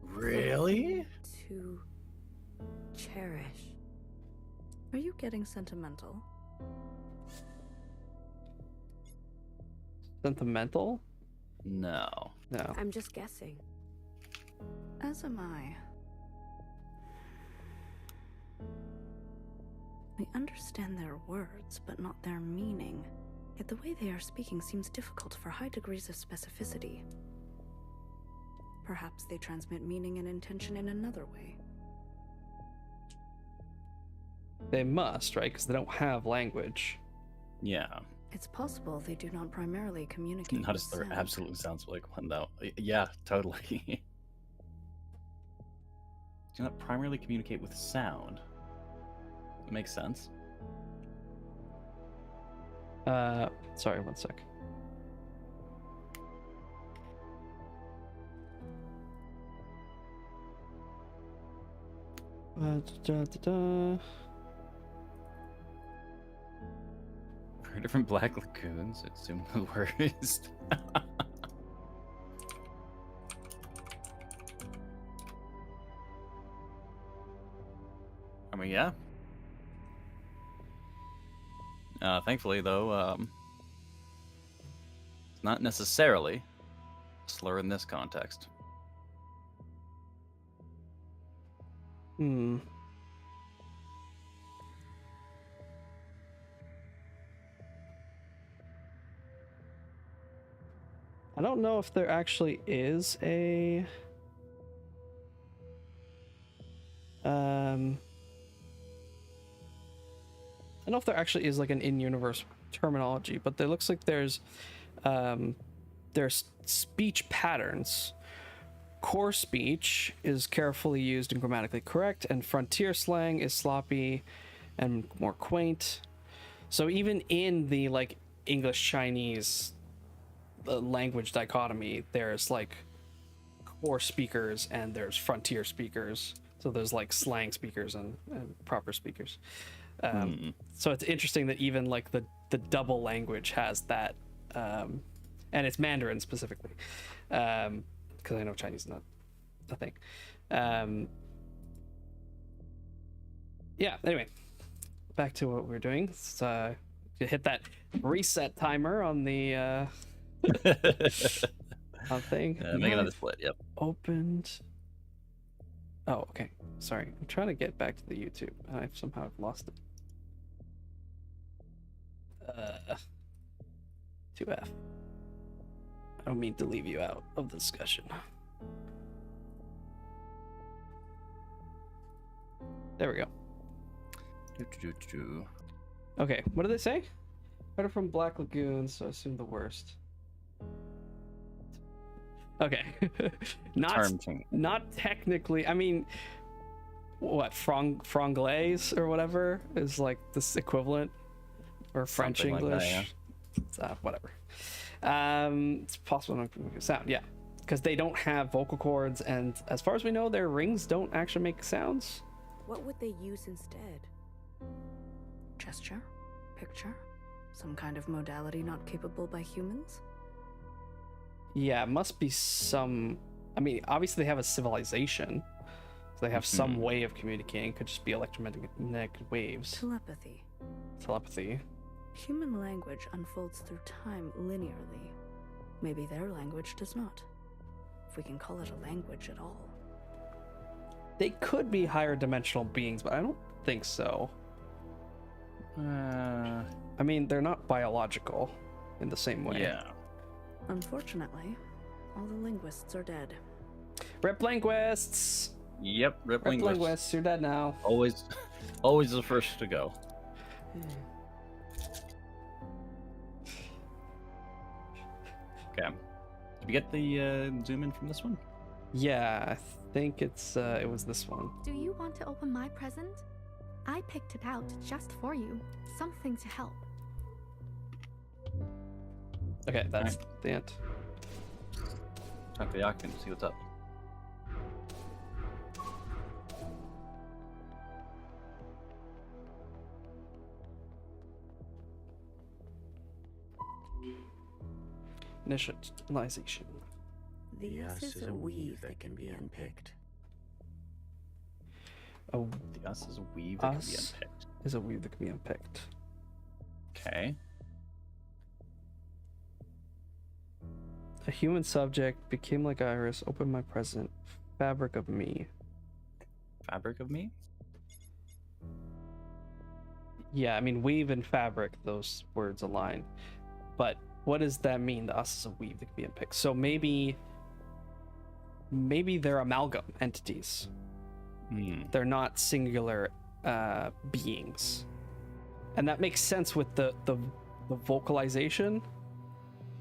A: Really?
G: To cherish. Are you getting sentimental?
B: Sentimental?
A: No.
B: No.
F: I'm just guessing.
G: As am I. We understand their words, but not their meaning. Yet the way they are speaking seems difficult for high degrees of specificity. Perhaps they transmit meaning and intention in another way.
B: They must, right? Because they don't have language.
A: Yeah.
G: It's possible they do not primarily communicate.
A: Not as there
G: sound.
A: absolutely sounds like one, though. Yeah, totally. Do not primarily communicate with sound. That makes sense.
B: Sorry, one sec.
A: For different black lagoons, assume the worst. I mean, yeah. Thankfully, though, it's not necessarily a slur in this context.
B: Hmm. I don't know if there actually is a I don't know if there actually is like an in-universe terminology, but there looks like there's speech patterns. Core speech is carefully used and grammatically correct, and frontier slang is sloppy and more quaint. So even in the like English Chinese language dichotomy, there's like core speakers and there's frontier speakers. So there's like slang speakers and proper speakers. So it's interesting that even like the double language has that, and it's Mandarin specifically, because I know Chinese is not a thing. Yeah. Anyway, back to what we're doing. Let's hit that reset timer on the on thing.
A: Make another split. Yep.
B: Opened. Oh, okay. Sorry, I'm trying to get back to the YouTube. I somehow lost it. 2F. I don't mean to leave you out of the discussion. There we go. Okay, what did they say? Better from Black Lagoon, so I assume the worst. Okay. Not technically. I mean, what, franglais or whatever is like this equivalent, or French
A: Something
B: English,
A: like that, yeah.
B: Whatever. It's possible not to make a sound, yeah, because they don't have vocal cords, and as far as we know, their rings don't actually make sounds.
F: What would they use instead?
G: Gesture? Picture? Some kind of modality not capable by humans?
B: Yeah, it must be some. I mean, obviously they have a civilization, so they have some way of communicating. Could just be electromagnetic waves. Telepathy.
G: Human language unfolds through time linearly. Maybe their language does not. If we can call it a language at all.
B: They could be higher dimensional beings, but I don't think so. I mean, they're not biological in the same way.
A: Yeah.
G: Unfortunately, all the linguists are dead.
B: Rip linguists!
A: Yep, rip linguists.
B: You're dead now.
A: Always the first to go. Okay. Did we get the zoom in from this one?
B: Yeah, I think it was this one.
H: Do you want to open my present? I picked it out just for you. Something to help.
B: Okay, that's the end.
A: Talk to the occupant to see what's up.
B: Initialization.
F: The us is a weave that can be unpicked.
B: Oh,
A: the us is a weave that can be unpicked.
B: Is a weave that can be unpicked.
A: Okay.
B: A human subject became like Iris. Open my present. Fabric of me.
A: Fabric of me?
B: Yeah, I mean, weave and fabric, those words align. But what does that mean? The us is a weave that can be unpicked. So maybe they're amalgam entities. They're not singular beings. And that makes sense with the vocalization.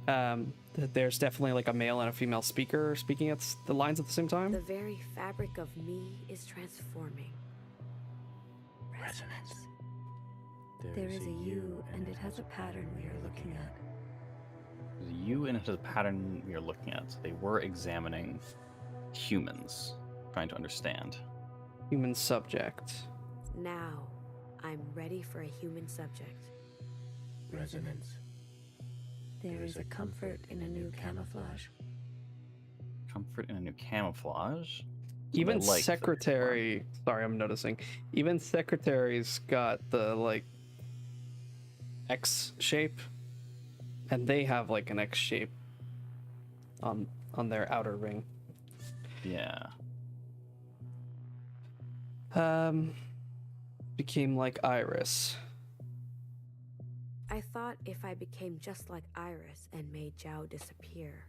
B: There's definitely like a male and a female speaker speaking at the lines at the same time.
F: The very fabric of me is transforming. Resonance. There is a you, and it has a pattern we are looking at.
A: There's a you, and it has a pattern we are looking at. So they were examining humans, trying to understand.
B: Human subject.
F: Now, I'm ready for a human subject. Resonance. There is a comfort in a new camouflage.
A: Comfort in a new camouflage?
B: Even secretary, sorry, I'm noticing. Even secretary's got the like X shape, and they have like an X shape on their outer ring.
A: Yeah.
B: Became like Iris.
F: I thought if I became just like Iris and made Zhao disappear.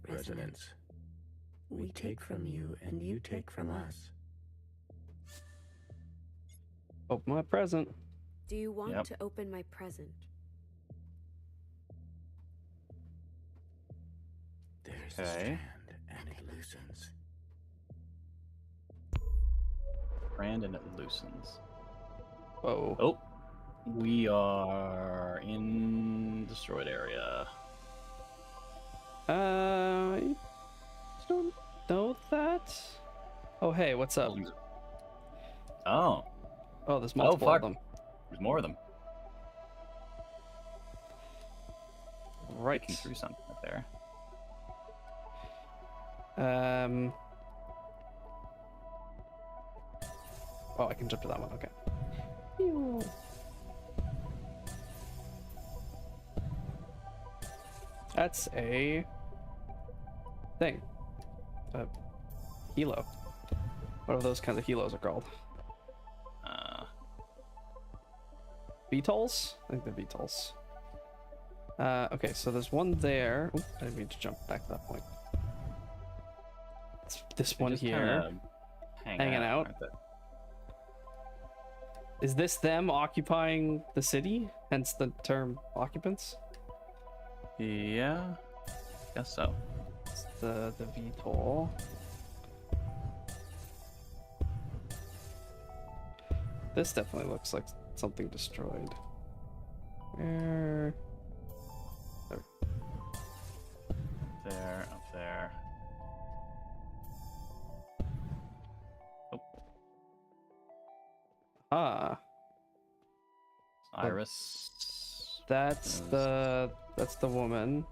F: Resonance. We take from you and you take from us.
B: Open my present.
F: Do you want to open my present? There's a strand and it loosens.
A: Strand and it loosens.
B: Whoa.
A: Oh. We are in destroyed area.
B: I don't know that. Oh, hey, what's up?
A: Oh.
B: Oh, there's multiple of them.
A: There's more of them.
B: Right.
A: Looking through something up there.
B: Oh, I can jump to that one. Okay. That's a thing. A helo. What are those kinds of helos are called? VTOLs? I think they're VTOLs. Okay, so there's one there. Ooh, I didn't mean to jump back to that point. It's this one here. Hanging out. Is this them occupying the city? Hence the term occupants?
A: Yeah, guess so.
B: It's the VTOL. This definitely looks like something destroyed. Where?
A: There, up there. Oh.
B: Ah.
A: Iris.
B: That's the woman.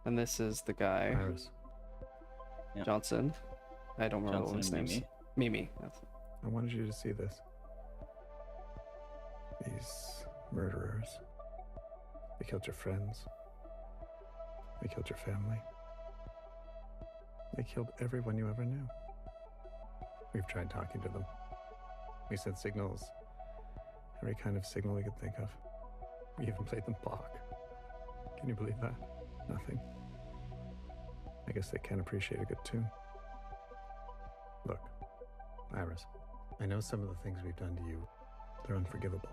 B: And this is the guy.
J: Iris.
A: Yep.
B: Johnson. I don't remember what his name's. Mimi. That's it.
J: I wanted you to see this. These murderers. They killed your friends. They killed your family. They killed everyone you ever knew. We've tried talking to them. We sent signals Every kind of signal we could think of. We even played them Bach. Can you believe that? Nothing. I guess they can appreciate a good tune. Look, Iris, I know some of the things we've done to you, they're unforgivable.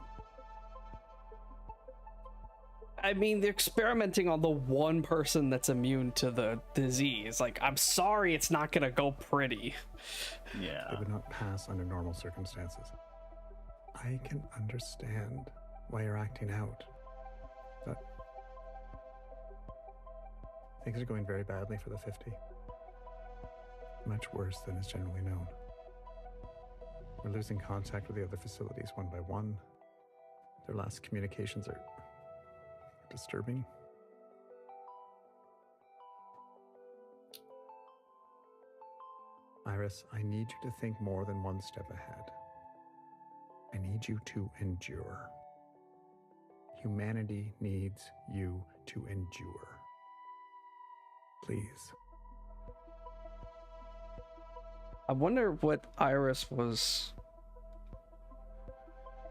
B: I mean, they're experimenting on the one person that's immune to the disease. Like, I'm sorry, it's not gonna go pretty.
A: Yeah.
J: It would not pass under normal circumstances. I can understand why you're acting out, but things are going very badly for the 50. Much worse than is generally known. We're losing contact with the other facilities one by one. Their last communications are disturbing. Iris, I need you to think more than one step ahead. I need you to endure. Humanity needs you to endure. Please.
B: I wonder what Iris was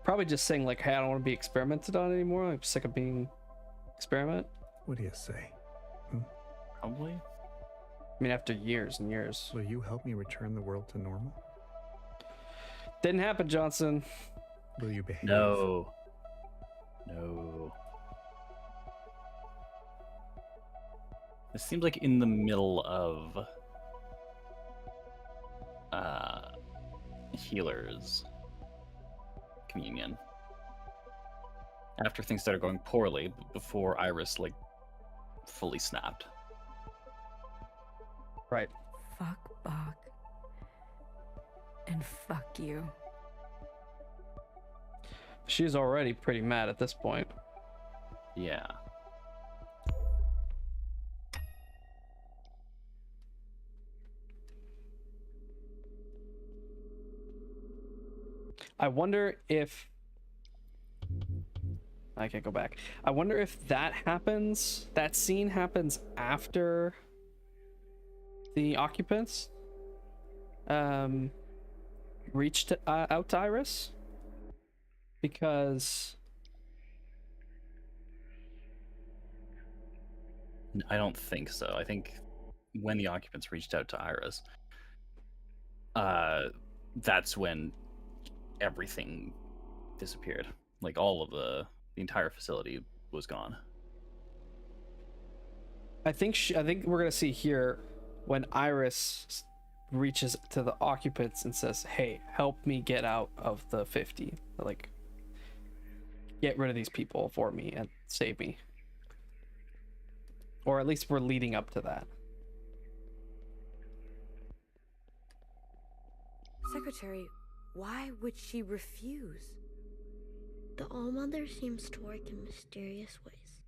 B: probably just saying, like, hey, I don't want to be experimented on anymore. I'm sick of being experiment.
J: What do you say?
A: Probably.
B: I mean, after years and years.
J: Will you help me return the world to normal?
B: Didn't happen, Johnson.
J: Will you behave?
A: No. No. This seems like in the middle of healer's communion. After things started going poorly, before Iris, like, fully snapped.
B: Right.
D: Fuck Bach. And fuck you.
B: She's already pretty mad at this point.
A: Yeah.
B: I wonder if I can't go back. I wonder if that happens, that scene happens after the occupants reached out to Iris, because
A: I don't think so. I think when the occupants reached out to Iris, that's when everything disappeared. Like, all of the entire facility was gone.
B: I think we're gonna see here when Iris reaches to the occupants and says, hey, help me get out of the 50, like, get rid of these people for me and save me. Or at least we're leading up to that.
F: Secretary, why would she refuse?
I: The All-Mother seems to work in mysterious ways.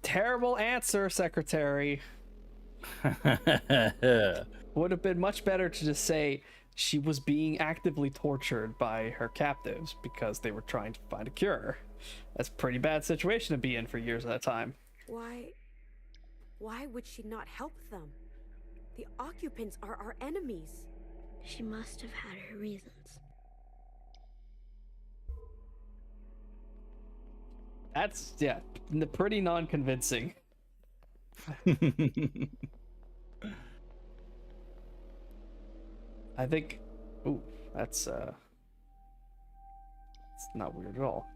B: Terrible answer, Secretary. Would have been much better to just say she was being actively tortured by her captives because they were trying to find a cure. That's a pretty bad situation to be in for years at a time.
F: Why would she not help them? The occupants are our enemies.
I: She must have had her reasons.
B: That's, yeah, pretty non-convincing. I think, ooh, that's it's not weird at all.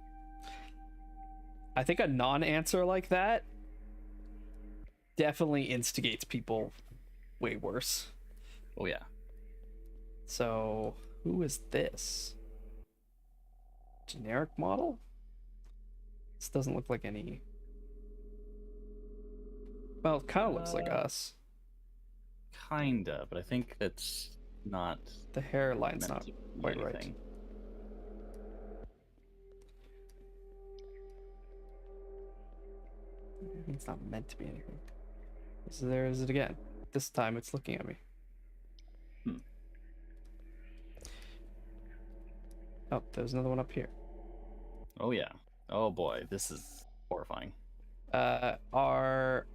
B: I think a non-answer like that definitely instigates people way worse.
A: Oh yeah.
B: So, who is this? Generic model? This doesn't look like any. Well, it kind of looks like us.
A: Kinda, but I think it's not.
B: The hairline's not quite right. It's not meant to be anything. So there is it again. This time it's looking at me. Oh, there's another one up here.
A: Oh yeah. Oh boy, this is horrifying.
B: Are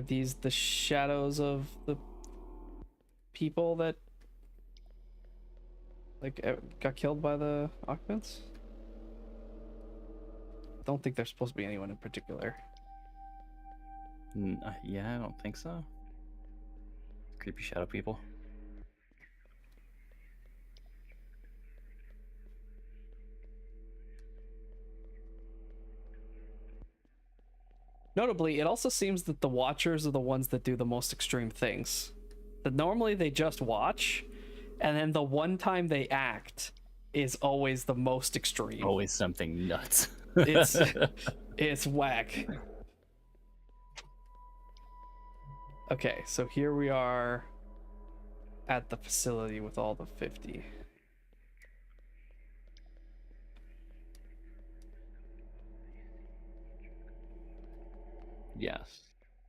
B: these the shadows of the people that like got killed by the occupants? don't think there's supposed to be anyone in particular.
A: Yeah, I don't think so. Creepy shadow people.
B: Notably, it also seems that the watchers are the ones that do the most extreme things. That normally they just watch, and then the one time they act is always the most extreme.
A: Always something nuts.
B: It's whack. Okay, so here we are at the facility with all the 50.
A: Yes.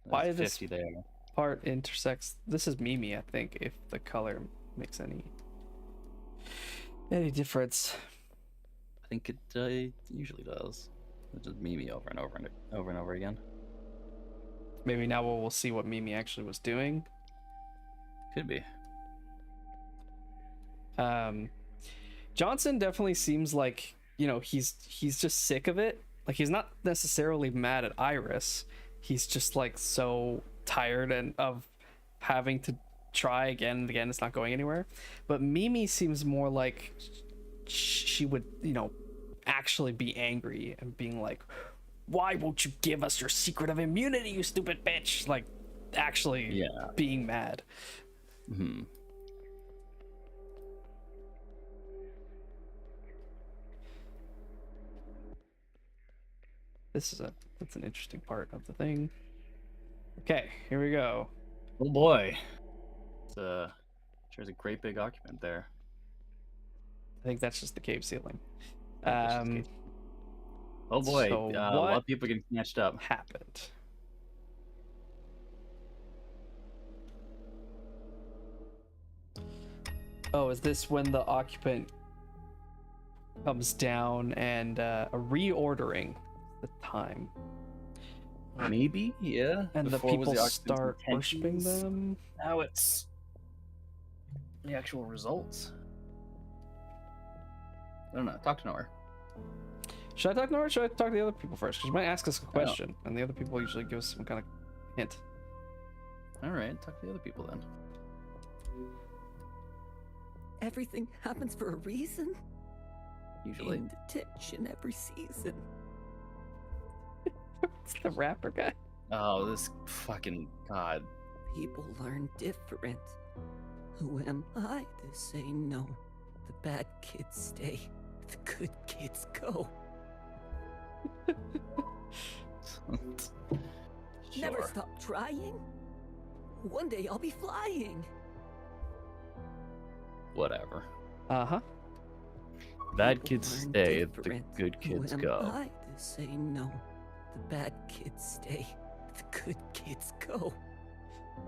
B: Why is
A: 50
B: this
A: there?
B: part intersects? This is Mimi, I think, if the color makes any difference.
A: I think it usually does. It's just Mimi over and over and over again.
B: Maybe now we'll see what Mimi actually was doing.
A: Could be.
B: Johnson definitely seems like, you know, he's just sick of it. Like, he's not necessarily mad at Iris. He's just like so tired and of having to try again and again. It's not going anywhere. But Mimi seems more like she would, you know, actually be angry and being like, why won't you give us your secret of immunity, you stupid bitch? Like, actually being mad.
A: Mm-hmm.
B: That's an interesting part of the thing. Okay, here we go.
A: Oh boy. There's a great big occupant there.
B: I think that's just the cave ceiling.
A: Oh boy,
B: so
A: a lot of people getting snatched up.
B: Happened. Oh, is this when the occupant comes down and a reordering the time?
A: Maybe, yeah.
B: And
A: Before
B: the people start worshiping them.
A: Now it's the actual results. I don't know. Talk to Nora.
B: Should I talk to Nora or should I talk to the other people first? Because she might ask us a question, and the other people usually give us some kind of hint.
A: All right, talk to the other people then.
K: Everything happens for a reason.
A: Usually.
K: In detention every season.
B: It's the rapper guy.
A: Oh, this fucking god.
K: People learn different. Who am I to say no? The bad kids stay. The good kids go. Never stop trying. One day I'll be flying.
A: Whatever.
B: Uh-huh.
A: Bad kids stay, the good kids go.
K: Who am I to say no? The bad kids stay. The good kids go.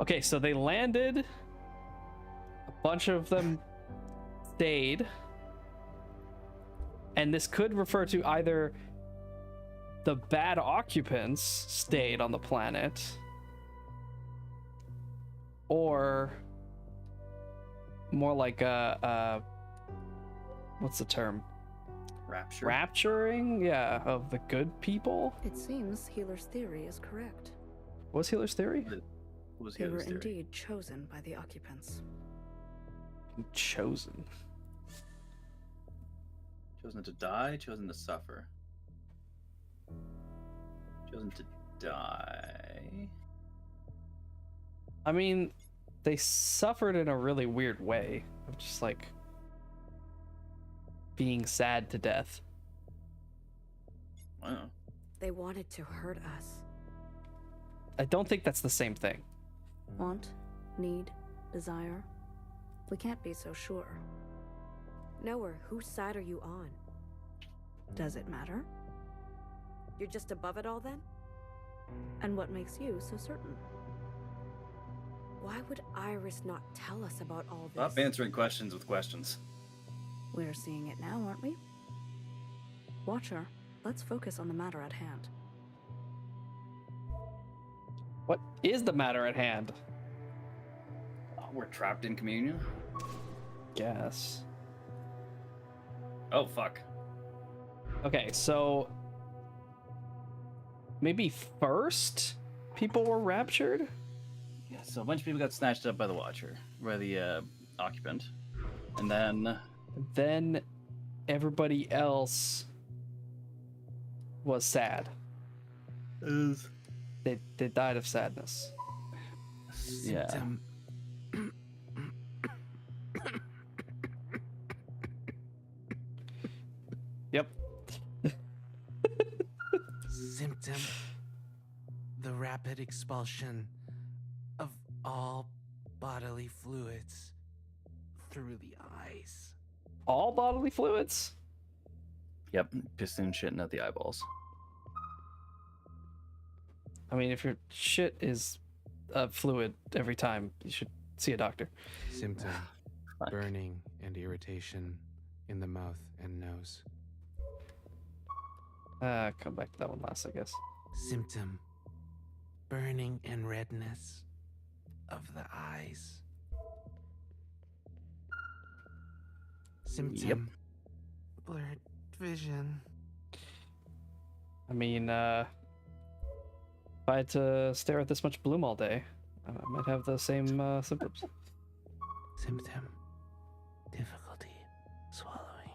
B: Okay, so they landed. A bunch of them stayed. And this could refer to either the bad occupants stayed on the planet, or more like what's the term?
A: Rapture.
B: Rapturing, yeah, of the good people.
G: It seems Healer's theory is correct.
B: What was Healer's theory?
A: What was
G: They were
A: Healer's theory?
G: indeed chosen by the occupants.
B: Chosen.
A: Chosen to die, chosen to suffer. Chosen to die.
B: I mean, they suffered in a really weird way of just like being sad to death.
A: Wow.
G: They wanted to hurt us.
B: I don't think that's the same thing.
G: Want, need, desire. We can't be so sure.
F: Knower, whose side are you on?
G: Does it matter?
F: You're just above it all then?
G: And what makes you so certain?
F: Why would Iris not tell us about all this?
A: Stop answering questions with questions.
G: We're seeing it now, aren't we? Watcher, let's focus on the matter at hand.
B: What is the matter at hand?
A: Oh, we're trapped in communion?
B: Guess.
A: Oh, fuck.
B: Okay, so maybe first people were raptured.
A: Yeah, so a bunch of people got snatched up by the Watcher, by the occupant, and
B: then everybody else was sad. They died of sadness.
A: Yeah.
B: Yep.
L: Symptom: the rapid expulsion of all bodily fluids through the eyes.
B: All bodily fluids?
A: Yep, piston shitting at the eyeballs.
B: I mean, if your shit is fluid every time, you should see a doctor.
L: Symptom: burning and irritation in the mouth and nose.
B: Come back to that one last, I guess.
L: Symptom: burning and redness of the eyes. Symptom: blurred vision.
B: I mean, if I had to stare at this much bloom all day, I might have the same symptoms.
L: Symptom: difficulty swallowing.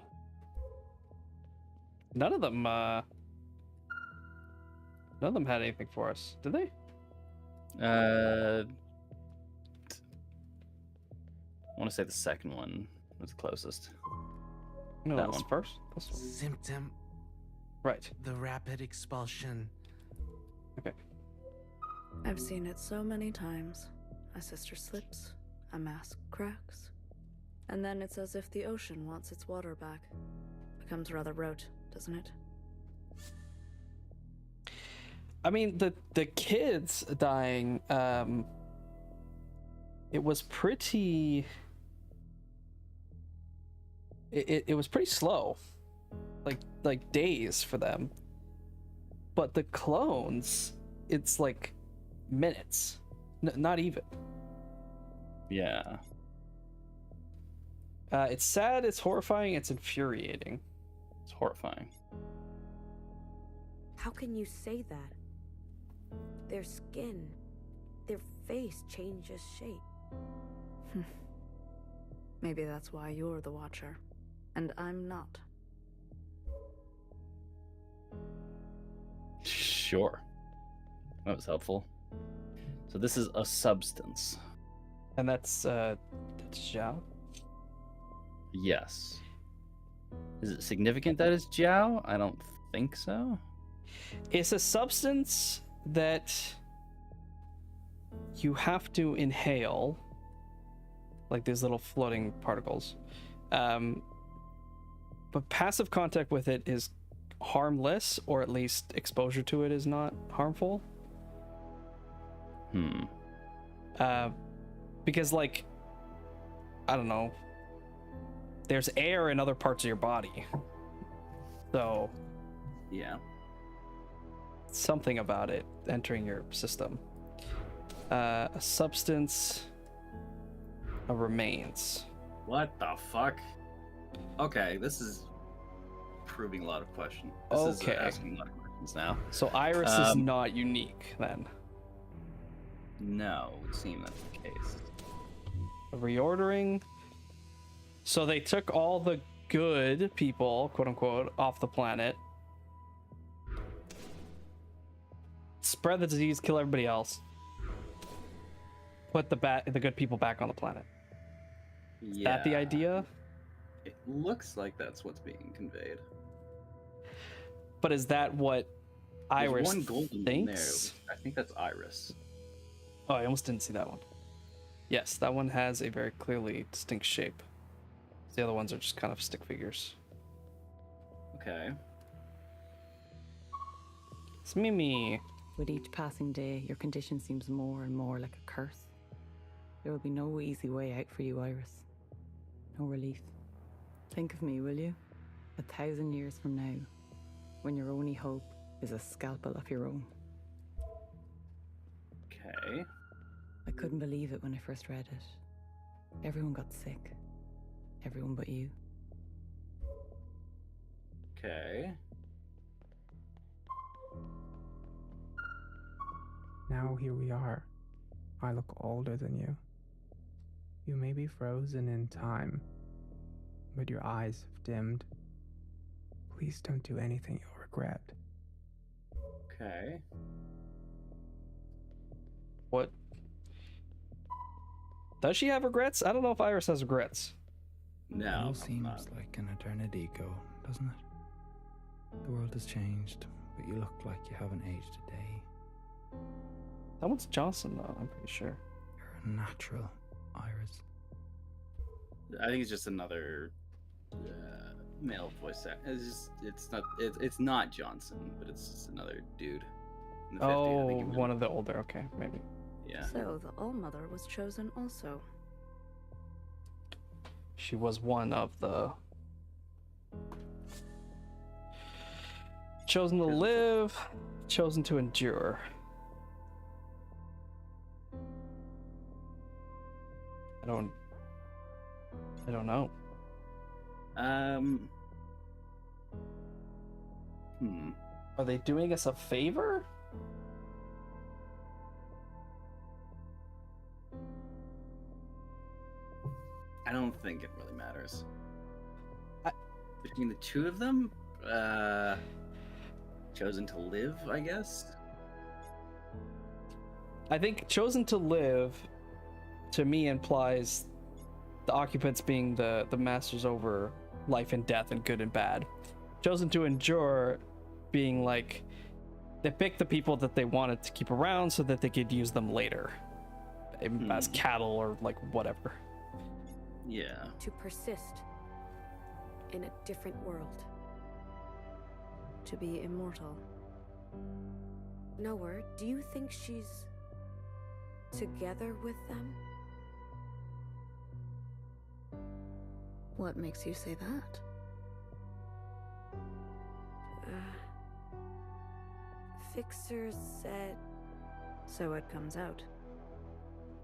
B: None of them had anything for us, did they?
A: I want to say the second one was the closest.
B: No,
A: that
B: it was
A: one.
B: first. This one.
L: Symptom:
B: Right.
L: the rapid expulsion.
B: Okay.
G: I've seen it so many times. A sister slips, a mask cracks, and then it's as if the ocean wants its water back. Becomes rather rote, doesn't it?
B: I mean, the kids dying, it was pretty... It was pretty slow. Like days for them. But the clones, it's like minutes. Not even.
A: Yeah.
B: It's sad, it's horrifying, it's infuriating.
A: It's horrifying.
F: How can you say that? Their skin, their face changes shape.
G: Maybe that's why you're the Watcher, and I'm not.
A: Sure. That was helpful. So this is a substance.
B: And that's Zhao?
A: Yes. Is it significant that it's Jiao? I don't think so.
B: It's a substance that you have to inhale, like these little floating particles. But passive contact with it is harmless, or at least exposure to it is not harmful. Because, like, I don't know, there's air in other parts of your body. So,
A: yeah.
B: Something about it entering your system. A substance, a remains.
A: What the fuck? Okay, this is proving a lot of questions. This is asking a lot of questions now.
B: So Iris is not unique then.
A: No, it would seem that's the case.
B: A reordering. So they took all the good people, quote unquote, off the planet. Spread the disease, kill everybody else. Put the good people back on the planet. Is that the idea?
A: It looks like that's what's being conveyed.
B: But is that what Iris
A: There's one golden
B: thinks?
A: in there. I think that's Iris.
B: Oh, I almost didn't see that one. Yes, that one has a very clearly distinct shape. The other ones are just kind of stick figures.
A: Okay.
B: It's Mimi.
M: With each passing day, your condition seems more and more like a curse. There will be no easy way out for you, Iris. No relief. Think of me, will you? 1,000 years from now, when your only hope is a scalpel of your own.
A: Okay.
M: I couldn't believe it when I first read it. Everyone got sick. Everyone but you.
A: Okay.
N: now here we are. I look older than you. You may be frozen in time, but your eyes have dimmed. Please don't do anything you'll regret.
A: Okay.
B: What? Does she have regrets? I don't know if Iris has regrets.
C: No. It all seems like an eternity ago, doesn't it? The world has changed, but you look like you haven't aged a day.
B: That one's Johnson, though, I'm pretty sure.
C: You're a natural, Iris.
A: I think it's just another male voice actor. It's not Johnson, but it's just another dude. In the 50s, I think
B: one of the older. Okay, maybe.
A: Yeah.
G: So the All-Mother was chosen also.
B: She was one of the chosen to live, chosen to endure. I don't know. Are they doing us a favor?
A: I don't think it really matters. Between the two of them, chosen to live, I guess.
B: I think chosen to live, to me, implies the occupants being the masters over life and death and good and bad. Chosen to endure being like they picked the people that they wanted to keep around so that they could use them later as cattle or like whatever.
A: Yeah.
F: To persist in a different world.
G: To be immortal.
F: Nowhere, do you think she's together with them?
G: What makes you say that?
F: Fixer said...
G: So it comes out.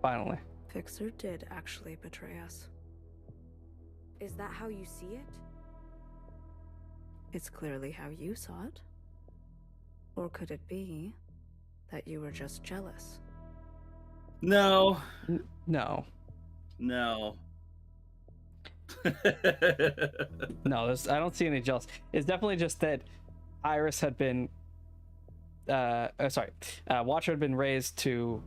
B: Finally.
G: Fixer did actually betray us.
F: Is that how you see it?
G: It's clearly how you saw it. Or could it be that you were just jealous?
A: No.
B: No.
A: No.
B: No, I don't see any jealousy. It's definitely just that Iris had been Watcher had been raised to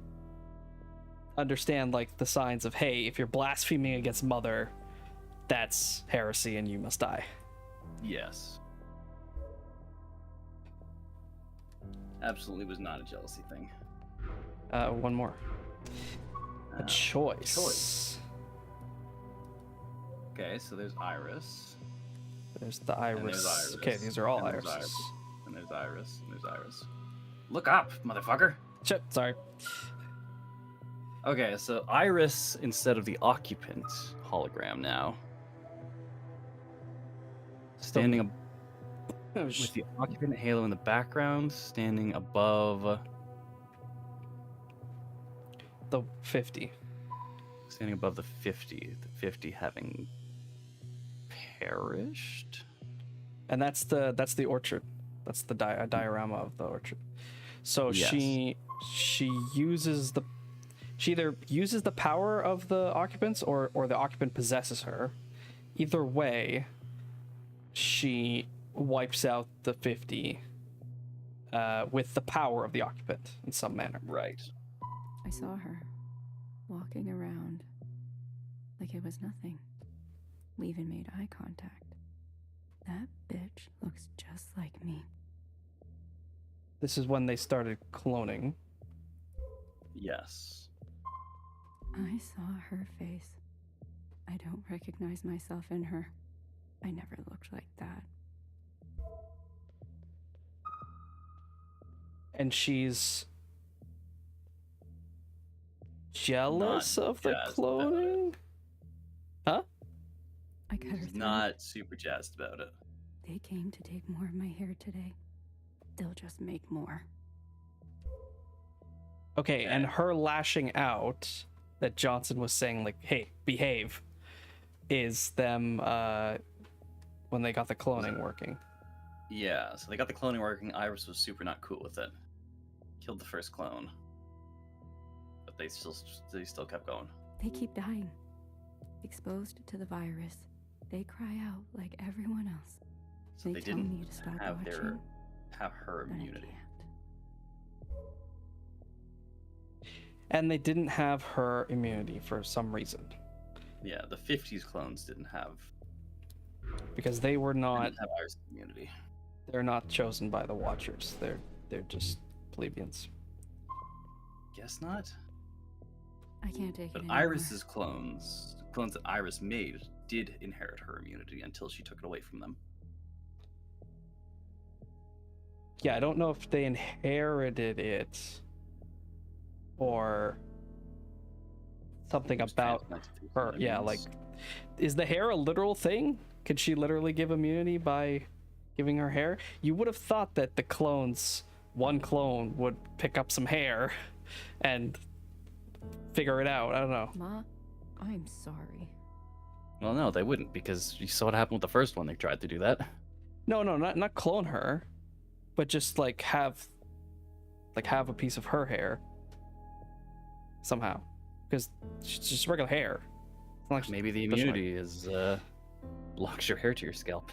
B: understand like the signs of, hey, if you're blaspheming against Mother, that's heresy and you must die.
A: Yes. Absolutely was not a jealousy thing.
B: One more. A choice.
A: Okay, so there's Iris.
B: There's the Iris.
A: And there's Iris.
B: Okay, these are all
A: and there's
B: Irises.
A: And there's Iris. And there's Iris. Look up, motherfucker.
B: Shit, sorry.
A: Okay, so Iris instead of the occupant hologram now. Standing with the occupant halo in the background, standing above
B: the 50.
A: Standing above the 50. The 50 having perished.
B: And that's the orchard. That's the diorama of the orchard. So
A: yes.
B: she either uses the power of the occupants or the occupant possesses her. Either way, she wipes out the 50 with the power of the occupant in some manner.
A: Right.
D: I saw her walking around like it was nothing. We even made eye contact. That bitch looks just like me.
B: This is when they started cloning.
A: Yes.
D: I saw her face. I don't recognize myself in her. I never looked like that.
B: And she's jealous of the cloning? Huh?
D: I cut her throat.
A: Not super jazzed about it.
D: They came to take more of my hair today. They'll just make more.
B: Okay, and her lashing out that Johnson was saying, like, hey, behave, is them when they got the cloning working.
A: Yeah, so they got the cloning working. Iris was super not cool with it. Killed the first clone. but they still kept going.
D: They keep dying. Exposed to the virus. They cry out like everyone else.
A: So they
D: tell me
A: didn't
D: to stop
A: have
D: watching,
A: her
D: but I
A: immunity.
B: And they didn't have her immunity for some reason.
A: Yeah, the 50s clones didn't have.
B: Because they were not.
A: Didn't have Iris immunity.
B: They're not chosen by the Watchers. They're just plebeians.
A: Guess not.
D: I can't take
A: But
D: it anymore.
A: Iris's clones that Iris made, did inherit her immunity until she took it away from them.
B: Yeah, I don't know if they inherited it or something about her. Yeah, like, is the hair a literal thing? Could she literally give immunity by giving her hair? You would have thought that the clones, one clone would pick up some hair and figure it out. I don't know.
D: Ma, I'm sorry.
A: Well, no, they wouldn't, because you saw what happened with the first one. They tried to do that.
B: No, not clone her, but just like have a piece of her hair somehow, because she's just regular hair. It's not like
A: Maybe the immunity is locks your hair to your scalp.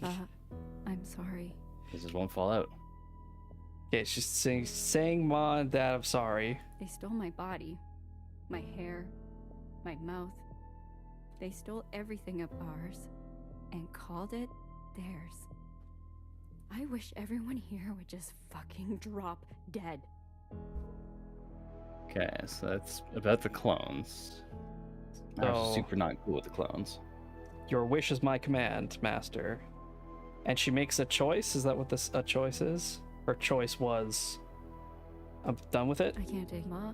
D: I'm sorry.
A: This just won't fall out.
B: Okay, she's saying Ma and Dad, I'm sorry.
D: They stole my body, my hair, my mouth. They stole everything of ours and called it theirs. I wish everyone here would just fucking drop dead.
A: Okay, so that's about the clones. I'm super not cool with the clones.
B: Your wish is my command, Master. And she makes a choice? Is that what a choice is? Her choice was, I'm done with it?
D: I can't take Ma.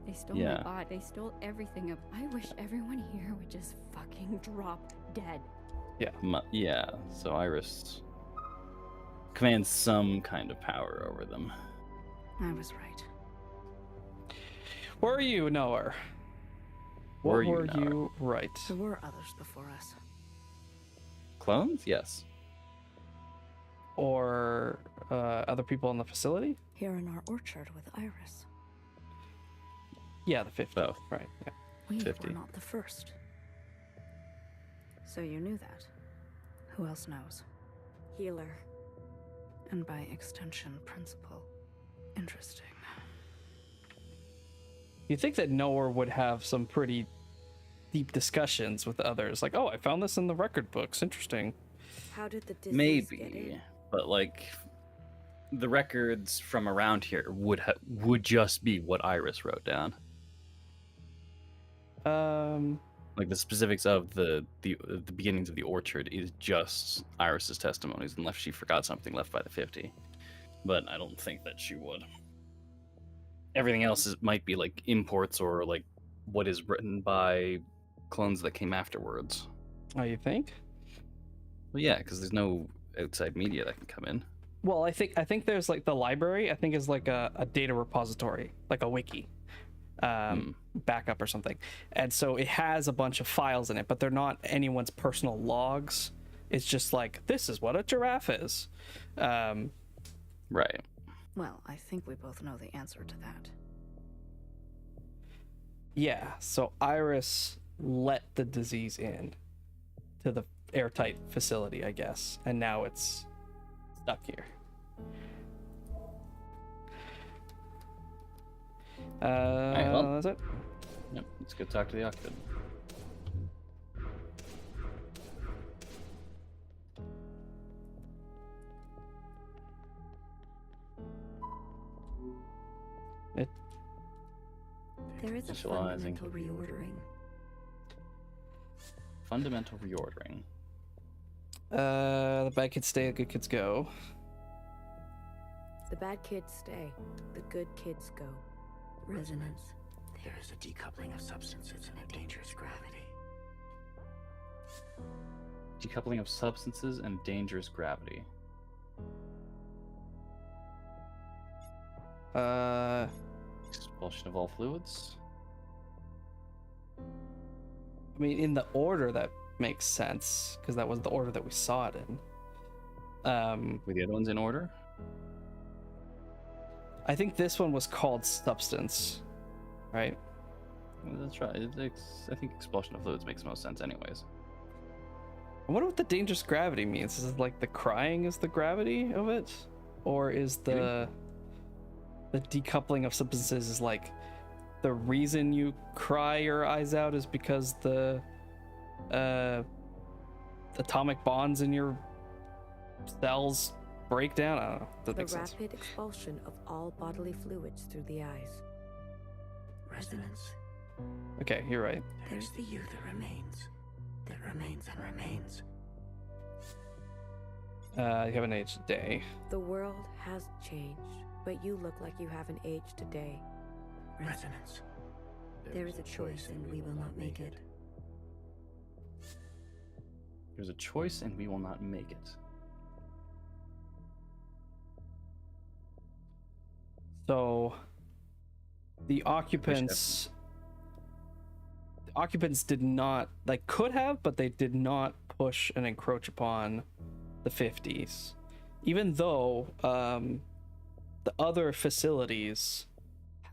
D: They stole my body. They stole everything of. I wish everyone here would just fucking drop dead.
A: Yeah, so Iris commands some kind of power over them.
G: I was right.
B: Were you, Noah? Were you right?
G: There were others before us.
A: Clones? Yes.
B: Or other people in the facility?
G: Here in our orchard with Iris.
B: Yeah, the 50.
A: Both.
B: Right, yeah.
G: We
A: 50.
G: were not the first. So you knew that. Who else knows?
F: Healer.
G: And by extension, principal. Interesting.
B: You think that Noah would have some pretty deep discussions with others, like, oh, I found this in the record books. Interesting.
F: How did the disease get
A: Maybe,
F: in?
A: but like the records from around here would just be what Iris wrote down. Like the specifics of the beginnings of the orchard is just Iris's testimonies, unless she forgot something left by the 50. But I don't think that she would. Everything else might be like imports or like what is written by clones that came afterwards.
B: Oh, you think?
A: Well, yeah, because there's no outside media that can come in.
B: Well, I think there's like the library. I think is like a data repository, like a wiki, backup or something. And so it has a bunch of files in it, but they're not anyone's personal logs. It's just like, this is what a giraffe is.
A: Right.
G: Well, I think we both know the answer to that.
B: Yeah, so Iris let the disease in to the airtight facility, I guess, and now it's stuck here.
A: Alright, well,
B: that's it.
A: Yep, let's go talk to the Octave.
D: There is a
A: Visualizing.
D: fundamental reordering.
A: Fundamental reordering.
B: The bad kids stay, the good kids go.
F: The bad kids stay, the good kids go.
D: Resonance.
O: There is a decoupling of substances and a dangerous gravity.
A: Decoupling of substances and dangerous gravity. Expulsion of all fluids.
B: I mean, in the order that makes sense, because that was the order that we saw it in.
A: Were the other ones in order?
B: I think this one was called Substance, right?
A: That's right. I think expulsion of fluids makes most sense anyways.
B: I wonder what the dangerous gravity means. Is it like the crying is the gravity of it? Or is the decoupling of substances is like the reason you cry your eyes out is because the atomic bonds in your cells break down? I don't know. That makes sense.
F: The rapid expulsion of all bodily fluids through the eyes.
O: Resonance.
B: Okay, you're right.
O: There's the you that remains and remains.
B: You haven't aged a day.
F: The world has changed, but you look like you haven't aged a day.
O: Resonance.
I: There is a choice and we will not make it.
A: There's a choice and we will not make it.
B: So the occupants did not, like, could have, but they did not push and encroach upon the 50s, even though the other facilities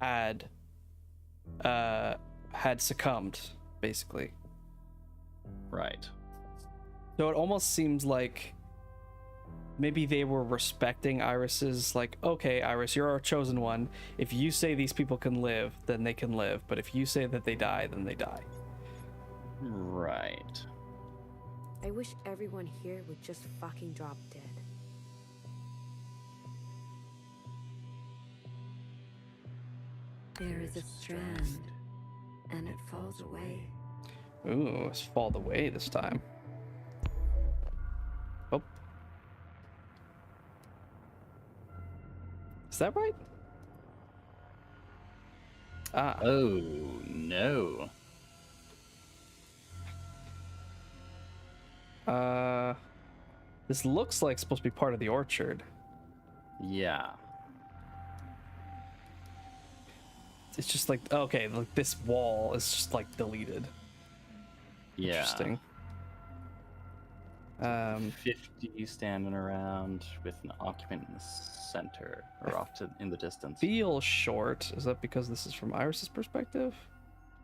B: had succumbed, basically.
A: Right.
B: So it almost seems like maybe they were respecting Iris's, like, okay, Iris, you're our chosen one. If you say these people can live, then they can live. But if you say that they die, then they die.
A: Right.
F: I wish everyone here would just fucking drop dead.
I: There is a strand, and it falls away.
B: Ooh, it's fall away this time. Oh. Is that right? Ah.
A: Oh, no.
B: This looks like supposed to be part of the orchard.
A: Yeah.
B: It's just like, okay, like this wall is just like deleted.
A: Yeah.
B: Interesting.
A: 50 standing around with an occupant in the center, or off to in the distance.
B: Feel short. Is that because this is from Iris's perspective?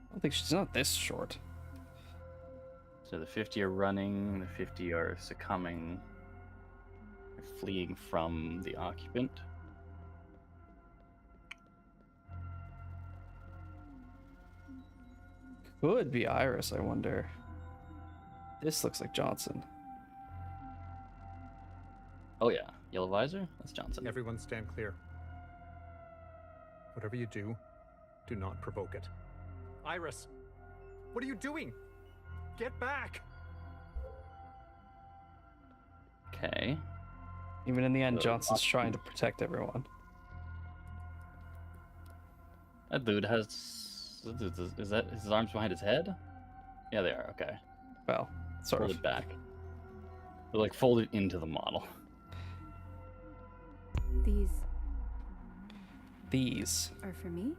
B: I don't think she's not this short.
A: So the 50 are running, the 50 are succumbing, they're fleeing from the occupant.
B: Could be Iris, I wonder. This looks like Johnson.
A: Oh yeah, yellow visor? That's Johnson.
J: Everyone stand clear. Whatever you do, do not provoke it. Iris, what are you doing? Get back!
A: Okay.
B: Even in the end, Johnson's trying to protect everyone.
A: That dude has... Is that his arms behind his head? Yeah, they are. Okay.
B: Well, sort
A: folded
B: of.
A: back. They're like folded into the model.
D: These are for me?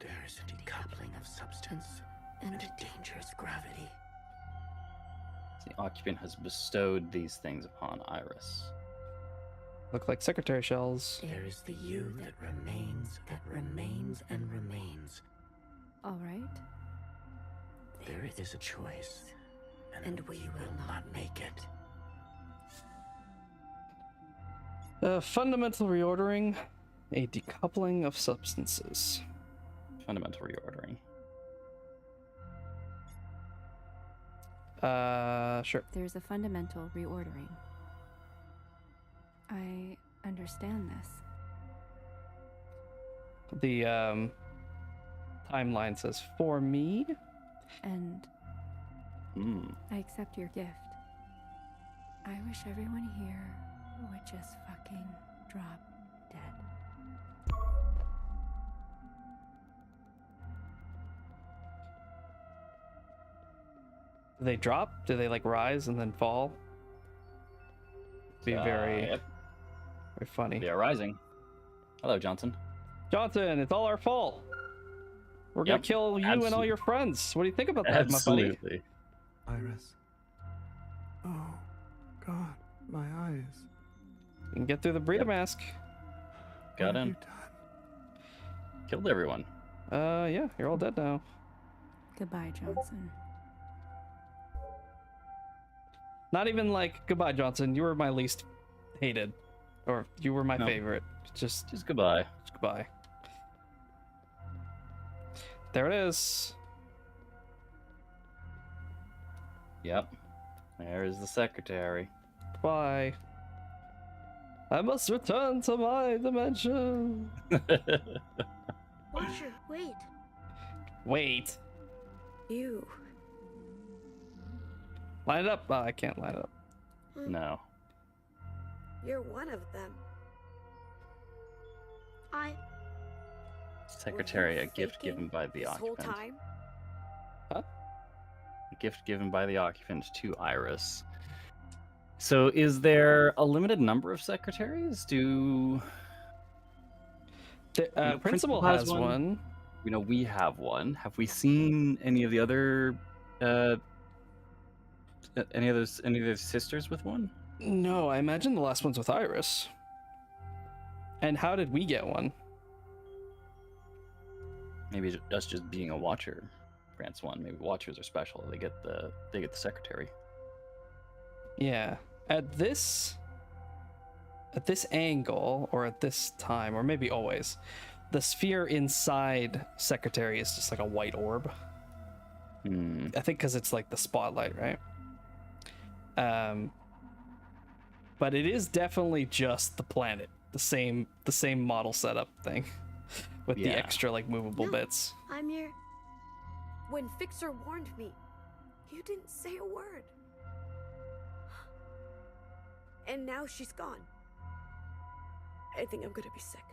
O: There is a decoupling of substance and a dangerous gravity.
A: The occupant has bestowed these things upon Iris.
B: Look like secretary shells.
O: There is the you that remains and remains.
D: All right.
O: There is a choice, and we will not make it.
B: Fundamental reordering, a decoupling of substances.
A: Fundamental reordering.
B: Sure.
D: There's a fundamental reordering. I understand this.
B: The timeline says for me.
D: And I accept your gift. I wish everyone here would just fucking drop dead.
B: Do they drop? Do they like rise and then fall? Be very,
A: yep.
B: very funny.
A: They are rising. Hello, Johnson.
B: Johnson, it's all our fault. We're gonna kill you and all your friends. What do you think about that, my buddy?
A: Absolutely.
J: Iris. Oh, God, my eyes.
B: You can get through the breather mask.
A: got in. Killed everyone.
B: Yeah, you're all dead now.
D: Goodbye, Johnson.
B: Not even like goodbye, Johnson. You were my least hated, or you were my favorite. Just
A: goodbye.
B: Just goodbye. There it is.
A: Yep. There is the secretary.
B: Bye. I must return to my dimension.
I: Watcher, wait.
B: Wait.
I: You.
B: Line it up. Oh, I can't line it up.
A: No.
I: You're one of them.
A: Secretary, a gift given by the
I: this whole
A: occupant.
I: time?
B: Huh?
A: A gift given by the occupant to Iris. So is there a limited number of secretaries? Do...
B: The principal has one.
A: You know, we have one. Have we seen any of the other... any of those sisters with one?
B: No, I imagine the last one's with Iris. And how did we get one?
A: Maybe us just being a watcher grants one. Maybe watchers are special. They get the secretary.
B: Yeah. At this angle, or at this time, or maybe always, the sphere inside secretary is just like a white orb. I think because it's like the spotlight, right? But it is definitely just the planet, the same model setup thing, with the extra like movable bits.
I: I'm your... When Fixer warned me, you didn't say a word. And now she's gone. I think I'm gonna be sick.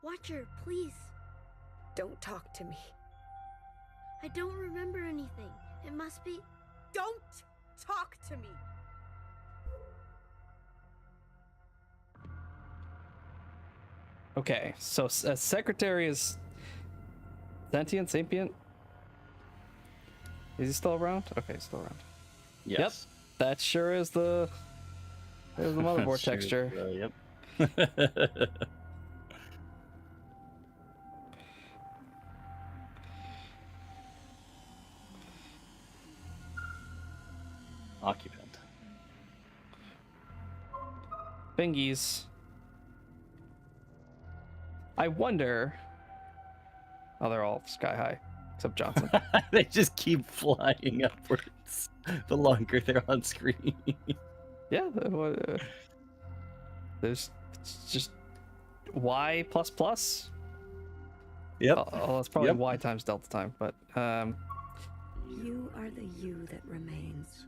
I: Watcher, please.
G: Don't talk to me.
I: I don't remember anything. It must be...
G: Don't talk to me!
B: Okay, so secretary is sentient, sapient? Is he still around? Okay, he's still around.
A: Yes.
B: Yep, that sure is there's the motherboard texture.
A: Yep. Occupant.
B: Bingies. I wonder. Oh, they're all sky high, except Johnson.
A: They just keep flying upwards the longer they're on screen.
B: Yeah, there's just y plus plus.
A: Yep.
B: Oh, that's probably y times delta time, but
G: You are the you that remains.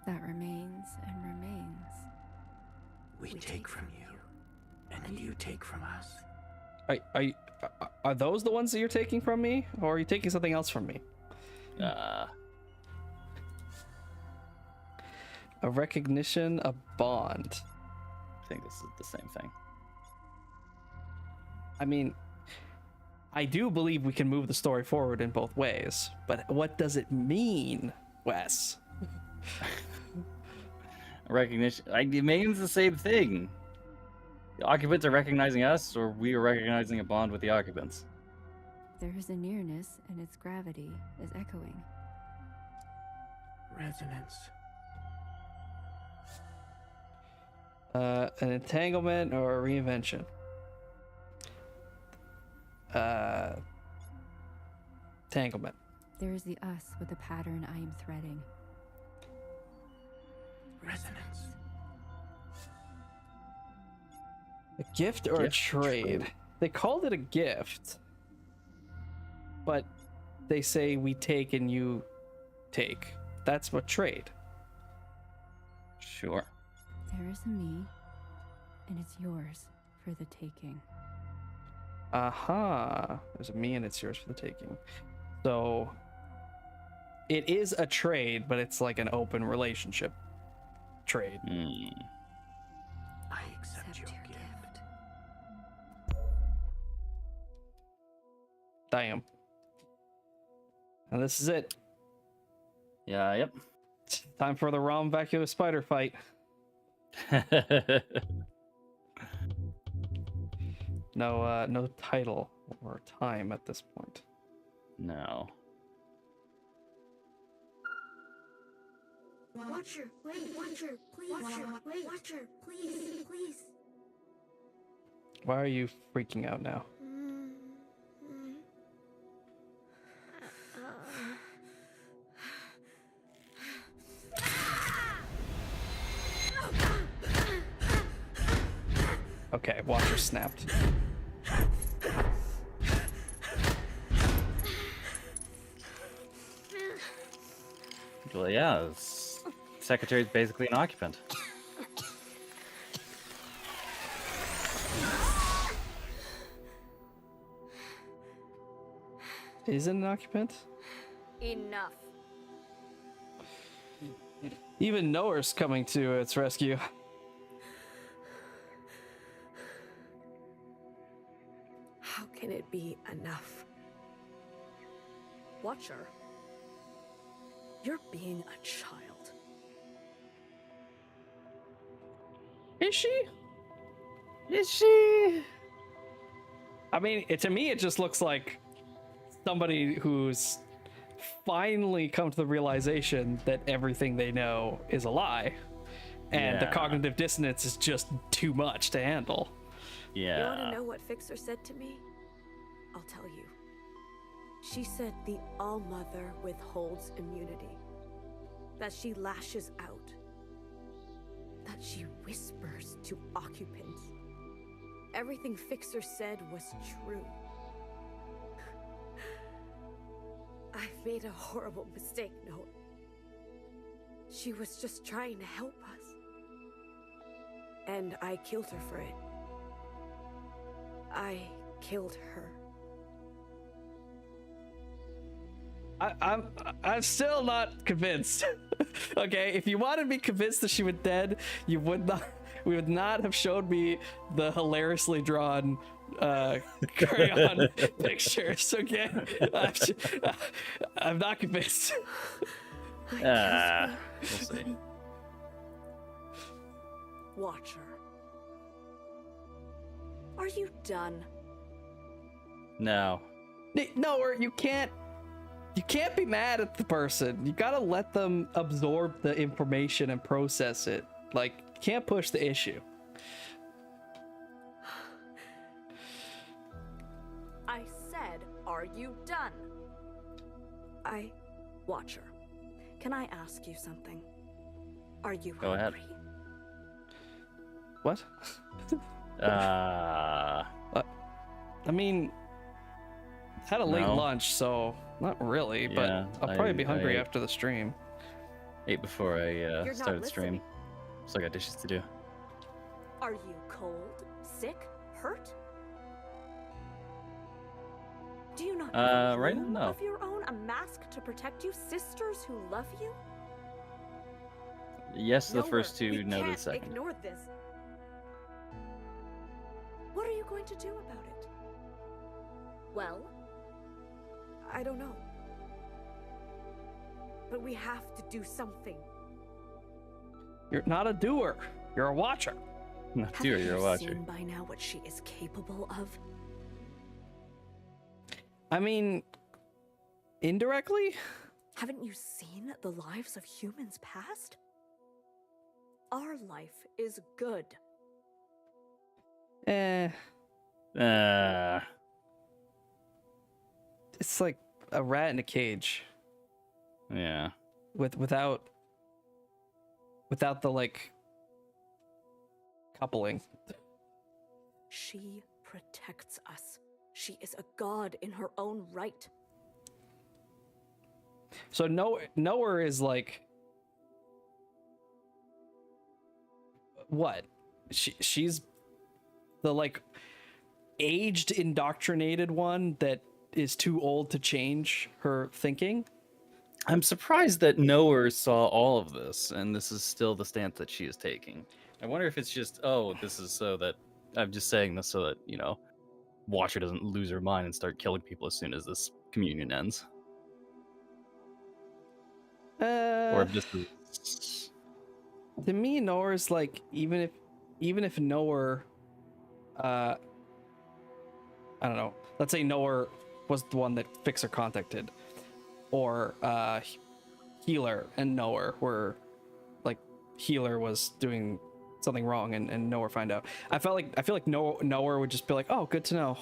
D: That remains and remains.
O: We take from you, and then you take from us.
B: Are those the ones that you're taking from me, or are you taking something else from me?
A: Uh,
B: A recognition, a bond.
A: I think this is the same thing.
B: I mean, I do believe we can move the story forward in both ways, but what does it mean, Wes?
A: Recognition. It means the same thing. The occupants are recognizing us, or we are recognizing a bond with the occupants.
D: There is a nearness, and its gravity is echoing.
O: Resonance.
B: An entanglement or a reinvention. Entanglement.
D: There is the us with the pattern I am threading.
O: Resonance.
B: A gift or a trade? They called it a gift, but they say we take and you take. That's what trade.
A: Sure.
D: There is a me, and it's yours for the taking.
B: Aha. There's a me and it's yours for the taking. So it is a trade, but it's like an open relationship trade.
O: I accept your gift.
B: Damn. And this is it.
A: Yeah, yep.
B: Time for the ROM vacuous spider fight. No title or time at this point.
A: No.
E: Watcher, wait, Watcher, please. Watcher, wait, Watcher, please, please.
B: Why are you freaking out now? Okay, Watcher snapped.
A: Well, yeah, secretary's basically an occupant.
B: Is it an occupant?
G: Enough.
B: Even Knower's coming to its rescue.
G: How can it be enough? Watcher, you're being a child.
B: Is she? Is she? I mean, to me, it just looks like somebody who's finally come to the realization that everything they know is a lie, and the cognitive dissonance is just too much to handle.
G: Yeah. You want to know what Fixer said to me? I'll tell you. She said the All-Mother withholds immunity. That she lashes out. That she whispers to occupants. Everything Fixer said was true. I've made a horrible mistake, Noah. She was just trying to help us. And I killed her for it. I killed her.
B: I'm still not convinced. Okay, if you wanted me convinced that she was dead, we would not have showed me the hilariously drawn crayon pictures. Okay, I'm not convinced.
A: We'll see.
G: Watcher, are you done?
A: No.
B: No, or you can't be mad at the person. You gotta let them absorb the information and process it. Like, you can't push the issue.
G: I said, are you done? Watcher, can I ask you something? Are you
A: Go ahead.
B: What?
A: What?
B: I mean, had a late lunch, so not really, but I'll probably be hungry after the stream.
A: Ate before I started the stream. So I got dishes to do.
G: Are you cold, sick, hurt? Do you not have a
A: right
G: room
A: now, no.
G: of your own, a mask to protect you, sisters who love you?
A: Yes, the first two, no to the
G: Can't
A: second.
G: ignore this. What are you going to do about it? Well, I don't know. But we have to do something.
B: You're not a doer. You're a watcher.
A: Not a doer, you're a watcher.
G: Seen by now what she is capable of?
B: I mean, indirectly?
G: Haven't you seen the lives of humans past? Our life is good.
B: It's like a rat in a cage.
A: Yeah.
B: Without the like coupling.
G: She protects us. She is a god in her own right.
B: So Knower is like what? She's the like aged indoctrinated one that is too old to change her thinking.
A: I'm surprised that Knower saw all of this, and this is still the stance that she is taking. I wonder if it's just, this is so that I'm just saying this so that, Watcher doesn't lose her mind and start killing people as soon as this communion ends. Or if this is...
B: To me, Nora's like, even if Nora, I don't know, let's say Nora was the one that Fixer contacted, or Healer and Nora were like, Healer was doing something wrong and Nora find out. I feel like Nora would just be like, oh, good to know,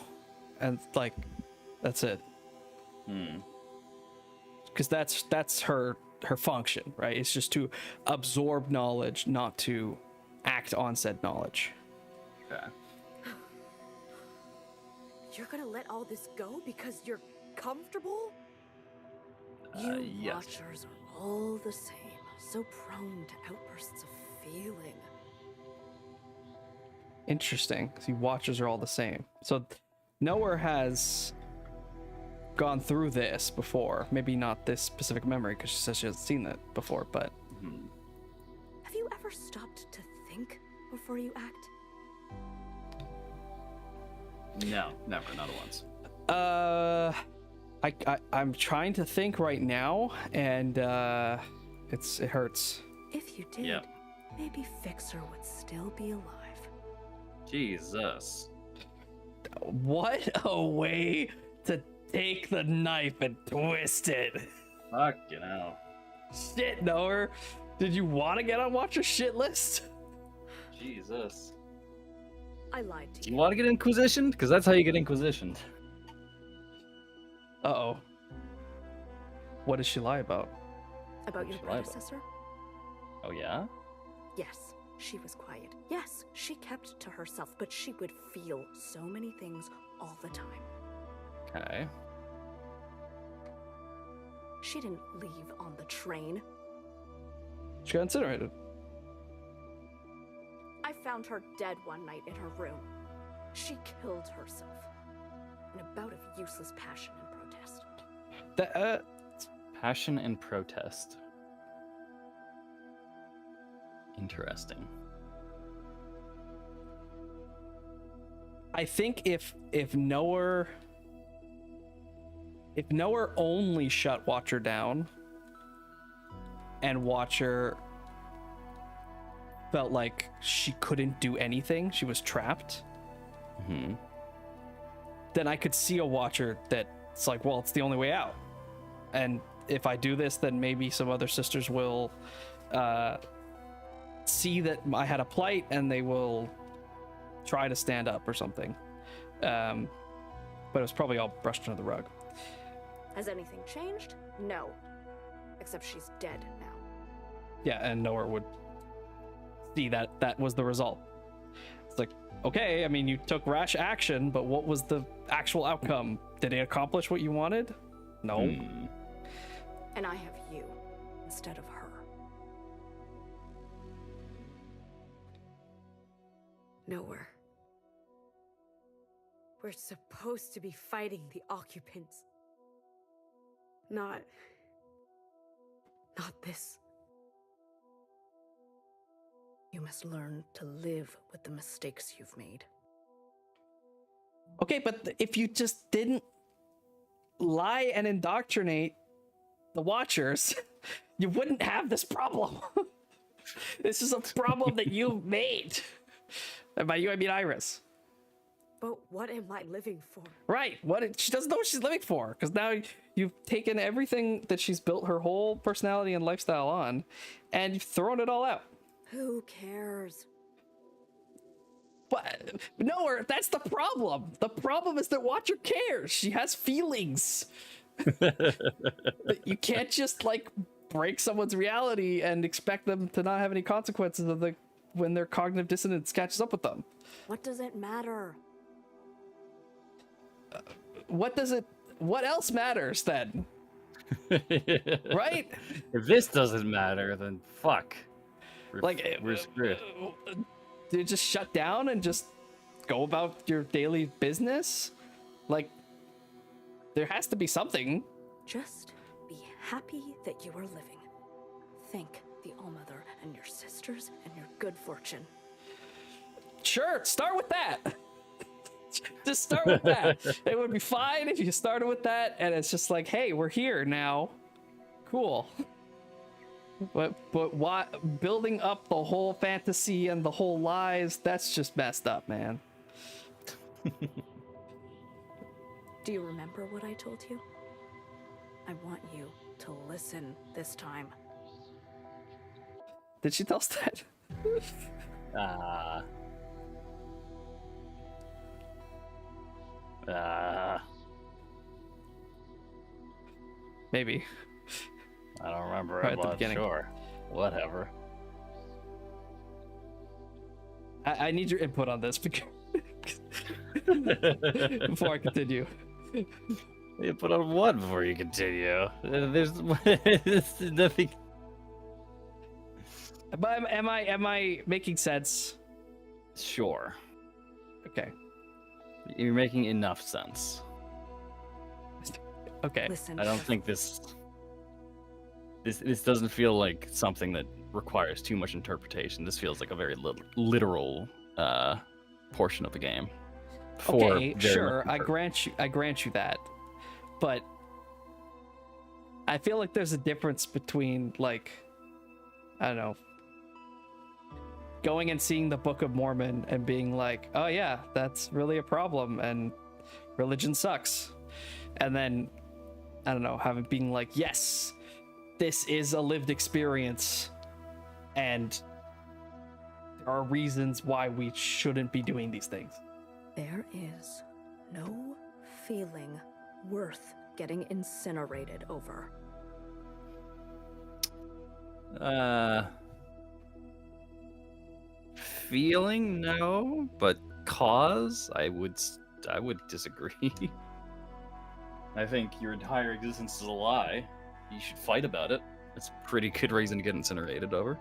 B: and like, that's it. Because that's her function, right? It's just to absorb knowledge, not to act on said knowledge.
A: Okay.
I: You're gonna let all this go because you're comfortable? You
A: yes.
I: Watchers are all the same, so prone to outbursts of feeling.
B: Interesting. See, Watchers are all the same. So Nowhere has gone through this before. Maybe not this specific memory, because she says she hasn't seen that before, but...
I: Have you ever stopped to think before you act?
A: No, never, not once.
B: I'm trying to think right now, and it hurts.
I: If you did, maybe Fixer would still be alive.
A: Jesus.
B: What a way to take the knife and twist it.
A: Fucking hell.
B: Shit, Noah. Did you want to get on Watcher's shit list?
A: Jesus.
I: I lied to you.
A: Do you want to get inquisitioned? Because that's how you get inquisitioned.
B: Uh-oh. What does she lie about?
I: About your predecessor?
A: Oh, yeah?
I: Yes, she was quiet. Yes, she kept to herself, but she would feel so many things all the time.
A: Okay.
I: She didn't leave on the train.
B: She got incinerated.
I: I found her dead one night in her room. She killed herself. In a bout of useless passion and protest.
A: Passion and protest. Interesting.
B: I think if Noah only shut Watcher down and Watcher felt like she couldn't do anything, she was trapped, then I could see a Watcher that's like, well, it's the only way out. And if I do this, then maybe some other sisters will see that I had a plight and they will try to stand up or something. But it was probably all brushed under the rug.
I: Has anything changed? No. Except she's dead now.
B: Yeah, and Noah would see that was the result. It's like, okay, I mean, you took rash action, but what was the actual outcome? Did it accomplish what you wanted? No.
I: And I have you instead of her. Nowhere. We're supposed to be fighting the occupants. Not this. You must learn to live with the mistakes you've made.
B: Okay, but if you just didn't lie and indoctrinate the Watchers, you wouldn't have this problem. This is a problem that you made. And by you, I mean Iris.
I: But what am I living for?
B: Right. She doesn't know what she's living for, because now you've taken everything that she's built her whole personality and lifestyle on, and you've thrown it all out.
I: Who cares?
B: But no, that's the problem. The problem is that Watcher cares. She has feelings. You can't just like break someone's reality and expect them to not have any consequences when their cognitive dissonance catches up with them.
I: What does it matter?
B: What else matters then? Right?
A: If this doesn't matter, then fuck. We're screwed.
B: Do you just shut down and just go about your daily business? Like, there has to be something.
I: Just be happy that you are living. Thank the All-Mother and your sisters and your good fortune.
B: Sure, start with that. Just start with that. It would be fine if you started with that, and it's just like, hey, we're here now. Cool. But why building up the whole fantasy and the whole lies? That's just messed up, man.
I: Do you remember what I told you? I want you to listen this time.
B: Did she tell us that? Maybe.
A: I don't remember
B: Right
A: it,
B: at the
A: but
B: beginning.
A: sure. Whatever.
B: I need your input on this because before I continue.
A: You put on what before you continue? There's nothing.
B: But am I making sense?
A: Sure.
B: Okay.
A: You're making enough sense.
B: Okay.
I: Listen,
A: I don't think this doesn't feel like something that requires too much interpretation. This feels like a very literal portion of the game.
B: Okay, sure. I grant you that. But I feel like there's a difference between, like, I don't know, going and seeing the Book of Mormon and being like, oh yeah, that's really a problem and religion sucks. And then, I don't know, being like, yes, this is a lived experience and there are reasons why we shouldn't be doing these things.
I: there is no feeling worth getting incinerated over.
A: Feeling no, but cause I would disagree. I think your entire existence is a lie. You should fight about it. That's a pretty good reason to get incinerated over.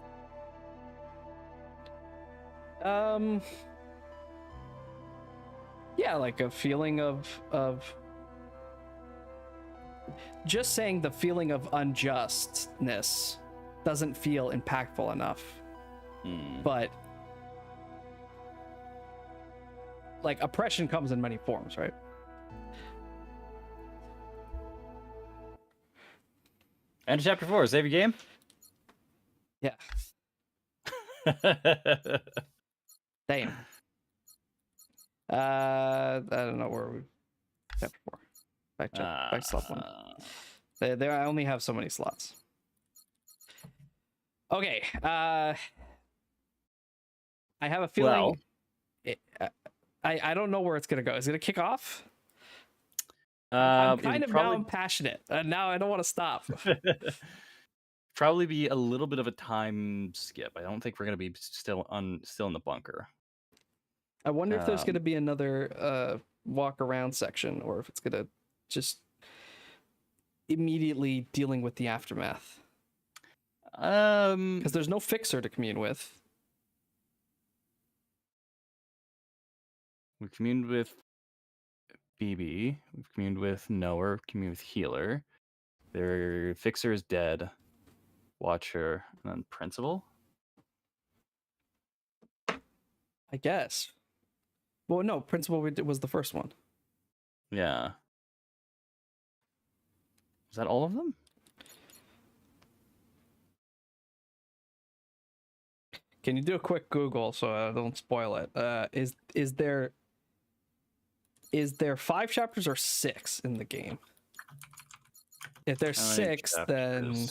B: Yeah, like a feeling of just saying the feeling of unjustness doesn't feel impactful enough. But like oppression comes in many forms, right?
A: End of chapter 4. Save your game.
B: Yeah. Damn. I don't know where we. Chapter 4. Back slot 1. There, I only have so many slots. Okay. I have a feeling. I don't know where it's gonna go. Is it gonna kick off? I'm kind of now I'm passionate. Now I don't want to stop.
A: Probably be a little bit of a time skip. I don't think we're gonna be still in the bunker.
B: I wonder if there's gonna be another walk around section, or if it's gonna just immediately dealing with the aftermath. Because there's no fixer to commune with.
A: We've communed with BB. We've communed with Knower. We've communed with Healer. Their fixer is dead. Watcher, and then Principal.
B: I guess. Well, no, Principal was the first one.
A: Yeah. Is that all of them?
B: Can you do a quick Google so I don't spoil it? Is there 5 chapters or 6 in the game? If there's 6, then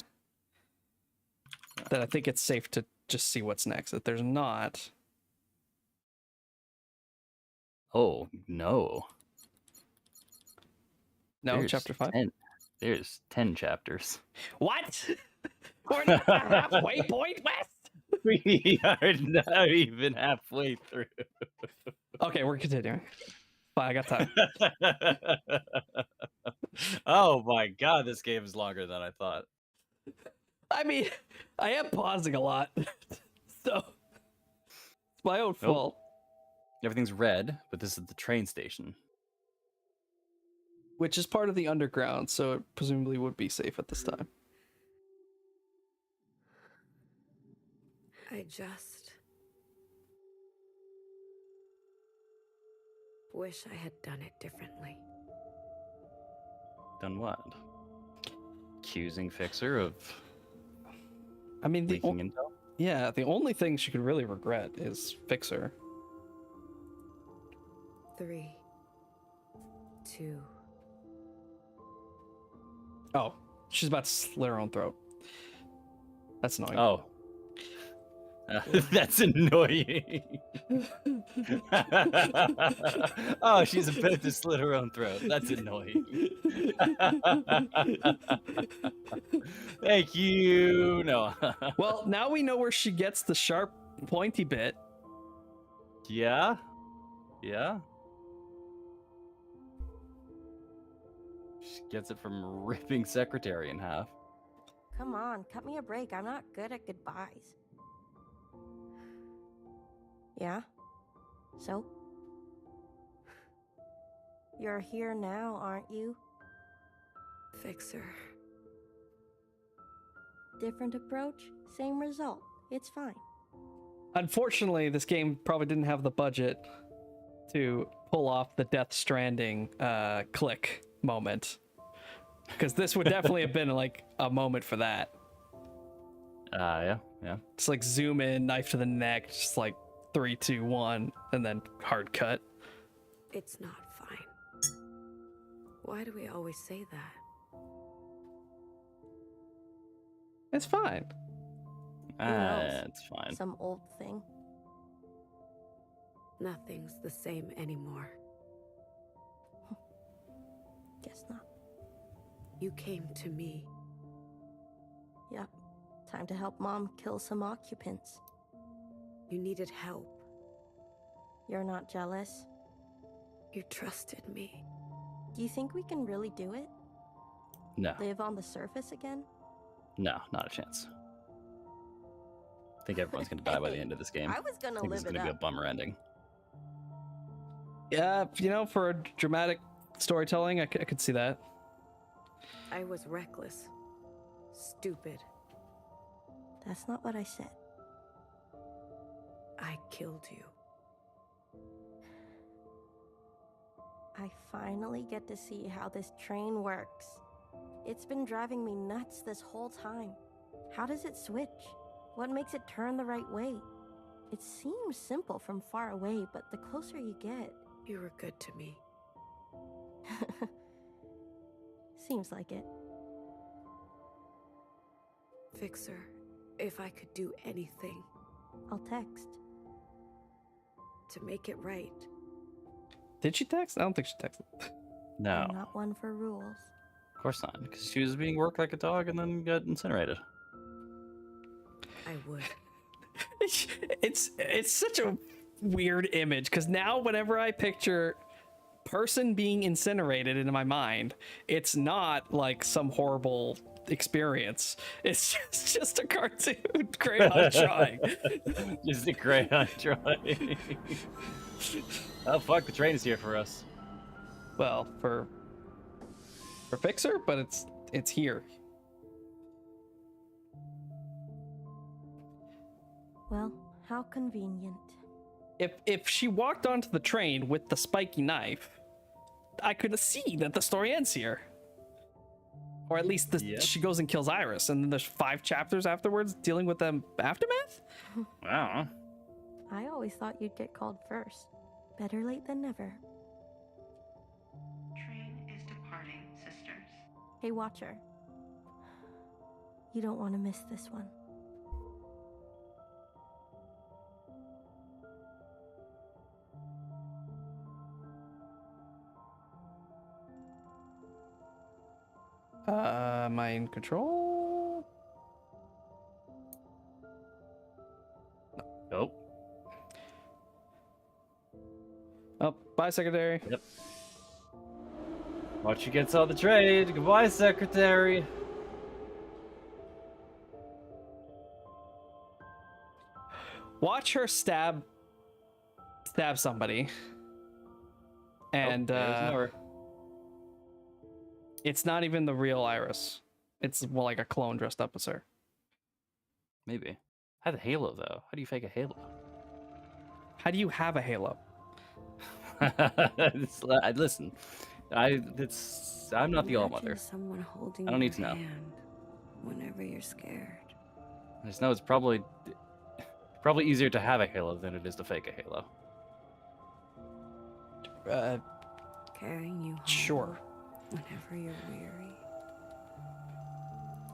B: I think it's safe to just see what's next. If there's not,
A: oh no.
B: No, there's chapter 5.
A: There's 10 chapters.
B: What? We're not at the halfway point, Wes.
A: We are not even halfway through.
B: Okay, we're continuing. Fine, I got time.
A: Oh my god, this game is longer than I thought.
B: I mean, I am pausing a lot, so it's my own fault.
A: Everything's red, but this is the train station.
B: Which is part of the underground, so it presumably would be safe at this time.
G: I just wish I had done it differently.
A: Done what? Accusing Fixer of
B: I mean,
A: leaking intel.
B: Yeah, the only thing she could really regret is Fixer.
F: 3, 2.
B: Oh, she's about to slit her own throat. That's annoying.
A: Oh. That's annoying. Oh, she's about to slit her own throat. That's annoying. Thank you. No.
B: Well, now we know where she gets the sharp, pointy bit.
A: Yeah. Yeah. She gets it from ripping Secretary in half.
P: Come on, cut me a break. I'm not good at goodbyes. Yeah? So? You're here now, aren't you?
F: Fixer.
P: Different approach, same result. It's fine.
B: Unfortunately, this game probably didn't have the budget to pull off the Death Stranding click moment. Because this would definitely have been like a moment for that.
A: Yeah.
B: Just like zoom in, knife to the neck, just like 3, 2, 1, and then hard cut.
F: It's not fine. Why do we always say that?
B: It's fine.
A: It's fine.
P: Some old thing.
F: Nothing's the same anymore.
P: Guess not.
F: You came to me.
P: Yep. Time to help Mom kill some occupants.
F: You needed help.
P: You're not jealous?
F: You trusted me.
P: Do you think we can really do it?
A: No.
P: Live on the surface again?
A: No, not a chance. I think everyone's gonna die by the end of this game.
P: I was gonna
A: think
P: live
A: it's gonna
P: it
A: be a
P: up.
A: bummer ending.
B: Yeah, you know, for a dramatic storytelling, I could see that.
F: I was reckless. Stupid.
P: That's not what I said.
F: I killed you.
P: I finally get to see how this train works. It's been driving me nuts this whole time. How does it switch? What makes it turn the right way? It seems simple from far away, but the closer you get...
F: You were good to me.
P: Seems like it.
F: Fixer, if I could do anything...
P: I'll text.
F: To make it right.
B: Did she text? I don't think she texted.
A: No.
P: I'm not one for rules.
A: Of course not, because she was being worked like a dog and then got incinerated.
F: I would.
B: It's such a weird image, because now whenever I picture person being incinerated in my mind, it's not like some horrible experience. It's just a cartoon crayon drawing.
A: Just a crayon drawing. Oh fuck, the train is here for us.
B: Well, for Fixer, but it's here.
P: Well, how convenient.
B: If she walked onto the train with the spiky knife, I could see that the story ends here. Or at least she goes and kills Iris, and then there's 5 chapters afterwards dealing with the aftermath?
A: Wow.
P: I always thought you'd get called first. Better late than never.
Q: Train is departing, sisters.
P: Hey, Watcher. You don't want to miss this one.
B: Am I in control?
A: Nope.
B: Oh, bye, Secretary.
A: Yep. Watch you gets on the trade. Goodbye, Secretary.
B: Watch her stab somebody. And it's not even the real Iris. It's more like a clone dressed up as her.
A: Maybe. Had a halo though. How do you fake a halo?
B: How do you have a halo?
A: Listen, I'm not the All Mother.
F: Someone holding
A: I don't need to
F: your
A: know.
F: hand whenever you're scared.
A: I just know it's probably easier to have a halo than it is to fake a halo.
F: Carrying you home
B: sure.
F: whenever you're weary.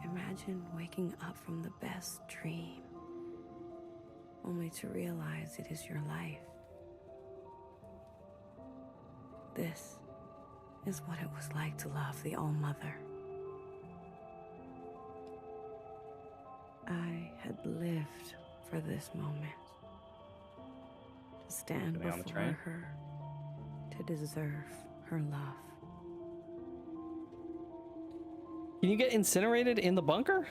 F: Imagine waking up from the best dream, only to realize it is your life. This is what it was like to love the All-Mother. I had lived for this moment. To stand before her, to deserve her love.
B: Can you get incinerated in the bunker?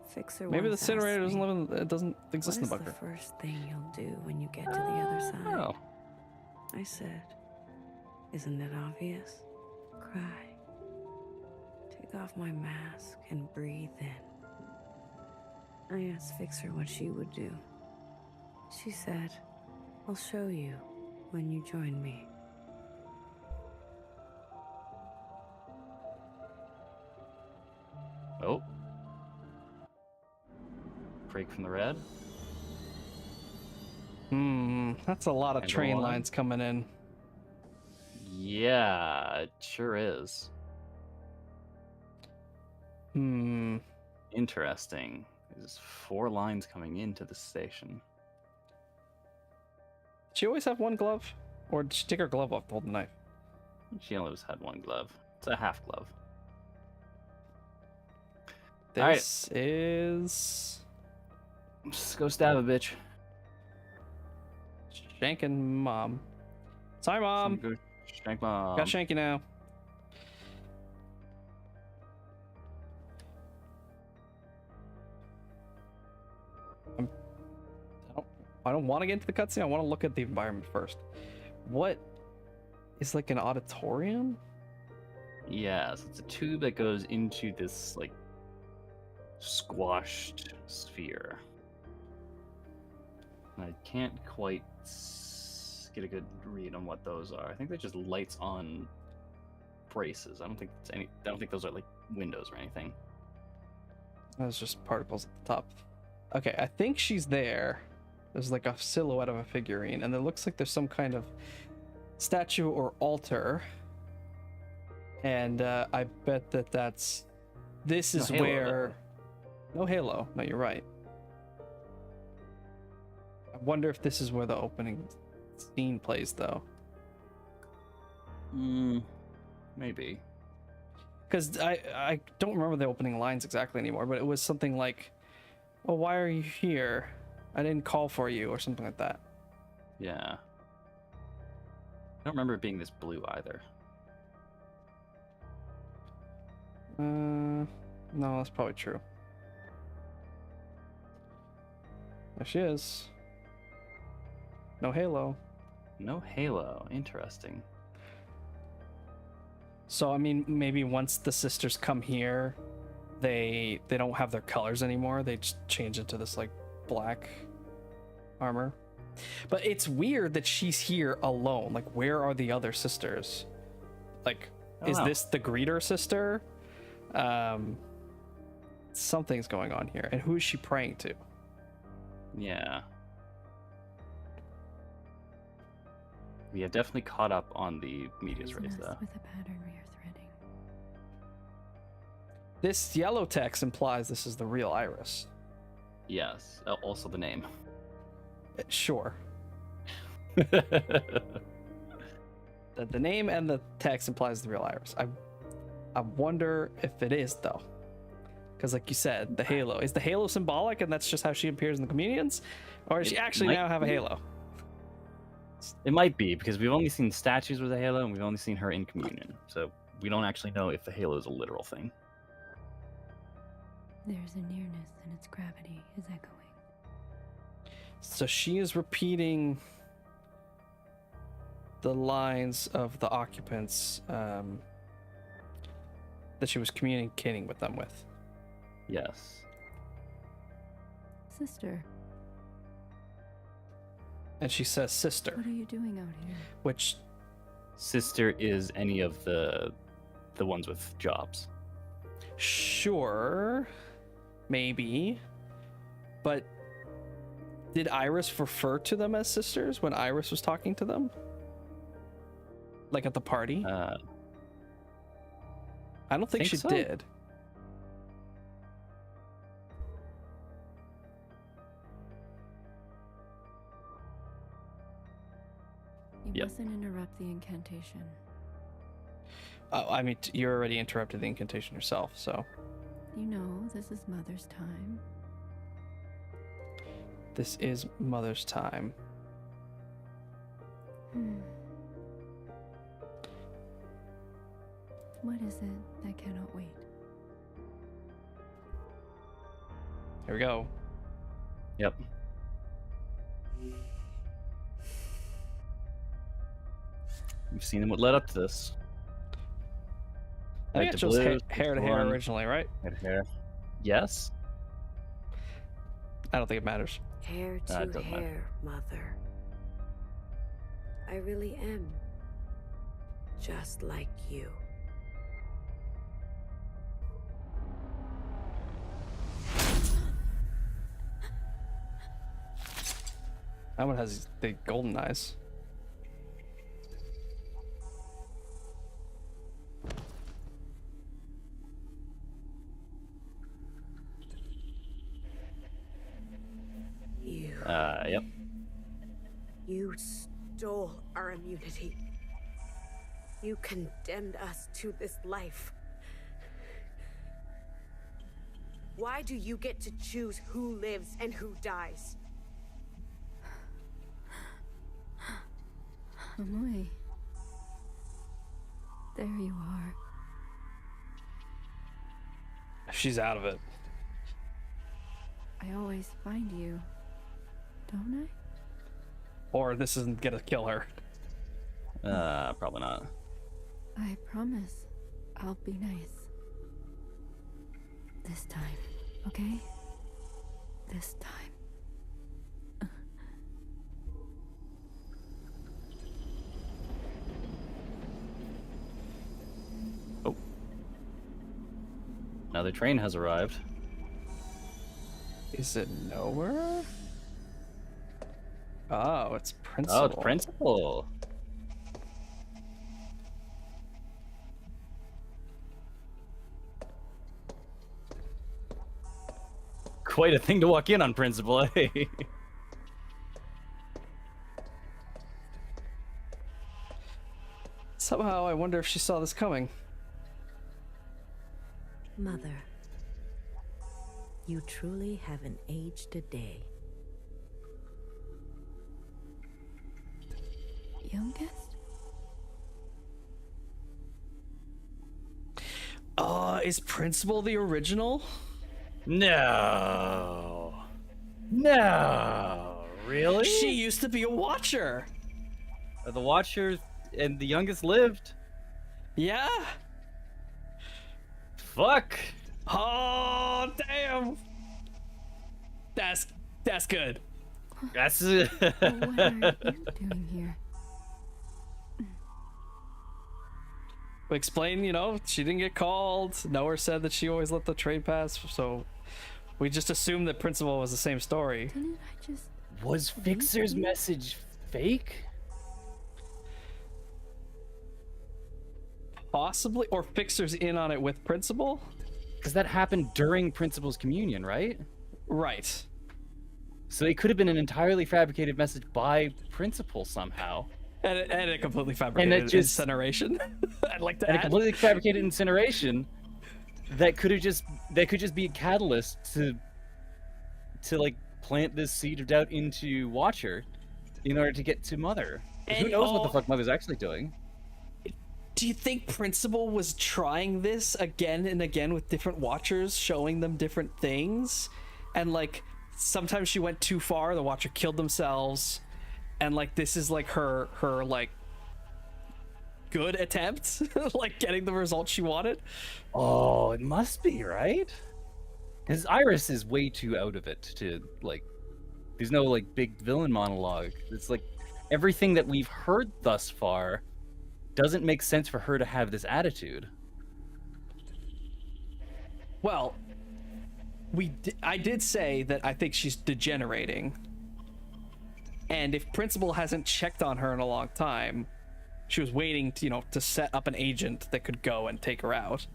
F: Fixer
B: Maybe the
F: once
B: incinerator
F: asked
B: doesn't
F: me,
B: doesn't exist in the
F: "What is
B: bunker.
F: the first thing you'll do when you get to the other side?"
B: Oh.
F: I said, "Isn't it obvious? Cry. Take off my mask and breathe in." I asked Fixer what she would do. She said, "I'll show you when you join me."
A: Oh. Break from the red.
B: That's a lot of
A: And
B: train
A: one.
B: lines coming in.
A: Yeah, it sure is. Interesting. There's 4 lines coming into the station.
B: She always have one glove? Or did she take her glove off to hold the knife?
A: She only had one glove. It's a half glove.
B: This is...
A: Let's go stab a bitch.
B: Shanking mom. Sorry, mom.
A: Go shank mom.
B: Got shanky now. I don't want to get into the cutscene. I want to look at the environment first. What is like an auditorium?
A: Yeah, so it's a tube that goes into this like squashed sphere. I can't quite get a good read on what those are. I think they're just lights on braces. I don't think those are like windows or anything.
B: That's just particles at the top. Okay, I think she's there. There's like a silhouette of a figurine, and it looks like there's some kind of statue or altar. And I bet this is
A: halo,
B: where... No halo. No, you're right. I wonder if this is where the opening scene plays, though.
A: Maybe.
B: Because I don't remember the opening lines exactly anymore, but it was something like, "Well, why are you here? I didn't call for you," or something like that.
A: Yeah. I don't remember it being this blue either.
B: No, that's probably true. There she is. No halo.
A: No halo. Interesting.
B: So, I mean, maybe once the sisters come here, they don't have their colors anymore. They just change into this, like, black armor. But it's weird that she's here alone. Like, where are the other sisters? Like, is this the greeter sister? Something's going on here. And who is she praying to?
A: Yeah. We have definitely caught up on the media's race, though.
D: With a pattern we are threading.
B: This yellow text implies this is the real Iris.
A: Yes. Also the name.
B: Sure. The name and the text implies the real Iris. I wonder if it is, though. Because like you said, the halo. Is the halo symbolic and that's just how she appears in the Communions? Or does she actually now have a halo?
A: It might be, because we've only seen statues with a halo and we've only seen her in communion. So we don't actually know if the halo is a literal thing.
D: There's a nearness and its gravity is echoing.
B: So she is repeating the lines of the occupants that she was communicating with them with.
A: Yes.
D: Sister.
B: And she says sister.
D: What are you doing out here?
B: Which
A: sister is any of the ones with jobs.
B: Sure. Maybe. But did Iris refer to them as sisters when Iris was talking to them? Like at the party? I don't think she did.
R: You mustn't interrupt the incantation.
B: Oh, I mean, you already interrupted the incantation yourself, so.
R: You know, this is Mother's time.
B: This is Mother's time.
R: What is it that cannot wait?
B: Here we go.
A: Yep. We've seen what led up to this.
B: I think it's just hair to hair originally, right?
A: Hair to hair. Yes.
B: I don't think it matters.
F: Hair to hair, Mother. I really am just like you.
B: That one has the golden eyes.
A: Yep.
F: You stole our immunity. You condemned us to this life. Why do you get to choose who lives and who dies?
R: Amoy. There you are.
B: She's out of it.
R: I always find you, don't I?
B: Or this isn't gonna kill her.
A: Probably not.
R: I promise I'll be nice. This time, okay? This time.
A: Oh. Now the train has arrived.
B: Is it nowhere? Oh, it's Principal.
A: Oh, it's Principal. Quite a thing to walk in on, Principal, eh?
B: Somehow I wonder if she saw this coming.
G: Mother, you truly haven't aged a day.
R: Youngest?
B: Is Principal the original?
A: No. No. Really?
B: She used to be a Watcher.
A: The Watcher and the youngest lived.
B: Yeah.
A: Fuck.
B: Oh, damn. That's good.
A: That's
R: What are you doing here?
B: Explain, she didn't get called. Noah said that she always let the train pass, so we just assumed that Principal was the same story.
R: Didn't I just...
A: Was Fixer's message fake?
B: Possibly, or Fixer's in on it with Principal?
A: Because that happened during Principal's communion, right?
B: Right.
A: So it could have been an entirely fabricated message by Principal somehow.
B: And a completely fabricated incineration. I'd like to add.
A: A completely fabricated incineration that could just be a catalyst to like plant this seed of doubt into Watcher in order to get to Mother. Who knows what the fuck Mother's actually doing?
B: Do you think Principal was trying this again and again with different Watchers, showing them different things? And like sometimes she went too far, the Watcher killed themselves. And like this is like her like good attempt, like getting the result she wanted.
A: Oh, it must be, right? Because Iris is way too out of it to like. There's no like big villain monologue. It's like everything that we've heard thus far doesn't make sense for her to have this attitude.
B: Well, I did say that I think she's degenerating. And if Principal hasn't checked on her in a long time, she was waiting to, to set up an agent that could go and take her out.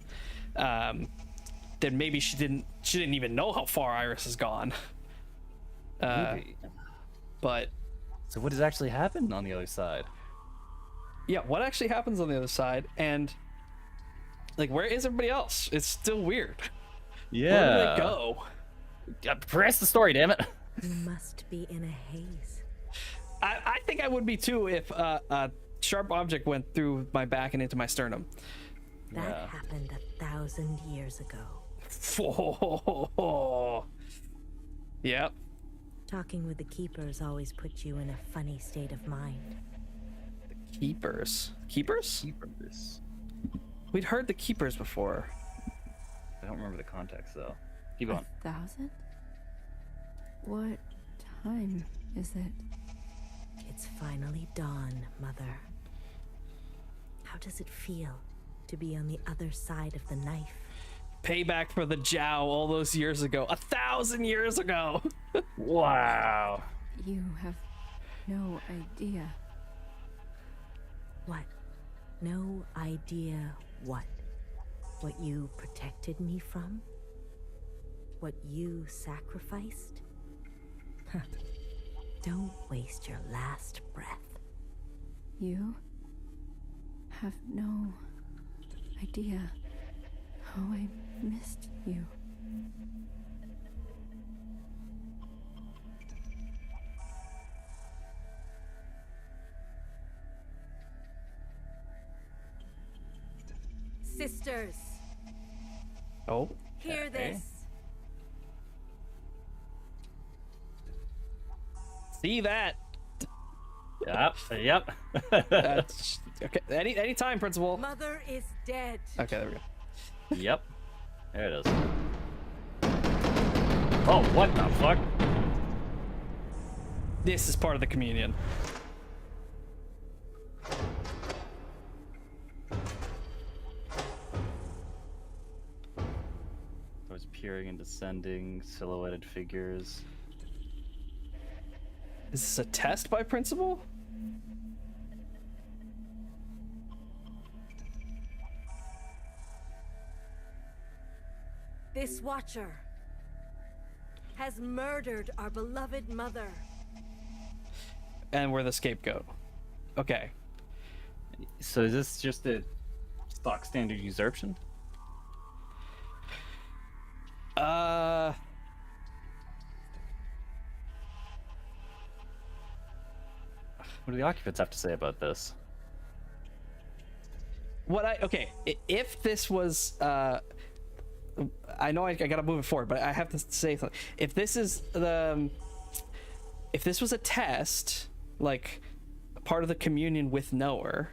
B: Then maybe she didn't even know how far Iris has gone.
A: Maybe.
B: But
A: so what has actually happened on the other side?
B: Yeah, what actually happens on the other side, and like, where is everybody else? It's still weird.
A: Yeah.
B: Where do they go?
A: Press the story, damn it.
G: You must be in a haze.
B: I think I would be too if a sharp object went through my back and into my sternum.
G: That happened 1,000 years ago.
B: Yep.
G: Talking with the keepers always puts you in a funny state of mind.
B: The keepers? Keepers?
A: Keepers.
B: We'd heard the keepers before.
A: I don't remember the context though. Keep going.
R: 1,000? What time is it?
G: It's finally dawn, Mother. How does it feel to be on the other side of the knife?
B: Payback for the Jow all those years ago. 1,000 years ago.
A: Wow.
R: You have no idea.
G: What? No idea what? What you protected me from? What you sacrificed? Don't waste your last breath.
R: You have no idea how I missed you.
G: Sisters,
B: Oh.
G: hear this.
B: See that?
A: Yep.
B: That's okay. Any time, Principal.
G: Mother is dead.
B: Okay, there we go.
A: Yep. There it is. Oh, what the fuck?
B: This is part of the communion.
A: There's peering and descending, silhouetted figures.
B: Is this a test by Principal?
G: This Watcher has murdered our beloved mother.
B: And we're the scapegoat. Okay.
A: So is this just a stock standard usurpation? What do the occupants have to say about this?
B: If this was I know I gotta move it forward, but I have to say something. If this was a test, like part of the communion with Knower,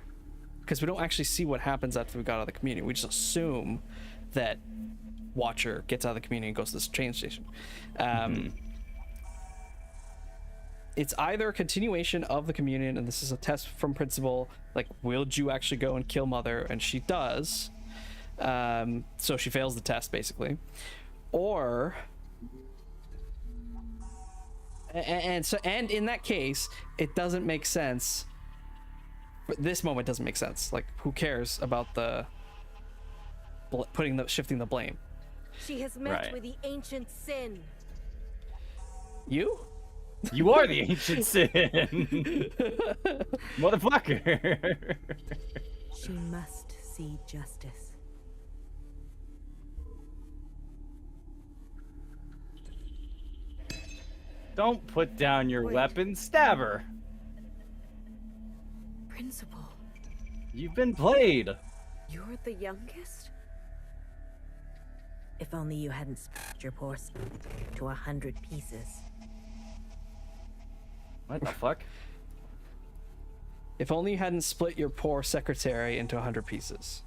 B: because we don't actually see what happens after we got out of the communion, we just assume that Watcher gets out of the communion and goes to this train station. It's either a continuation of the communion, and this is a test from Principal, like, will Ju actually go and kill Mother? And she does. So she fails the test, basically. Or... And in that case, it doesn't make sense. But this moment doesn't make sense. Like, who cares about the... shifting the blame?
G: She has met with the ancient sin.
B: You?
A: You are the ancient sin. Motherfucker.
G: She must see justice.
A: Don't put down your weapon, stab her.
G: Principal.
A: You've been played.
G: You're the youngest? If only you hadn't split your poor to 100 pieces.
A: What the fuck?
B: If only you hadn't split your poor secretary into 100 pieces.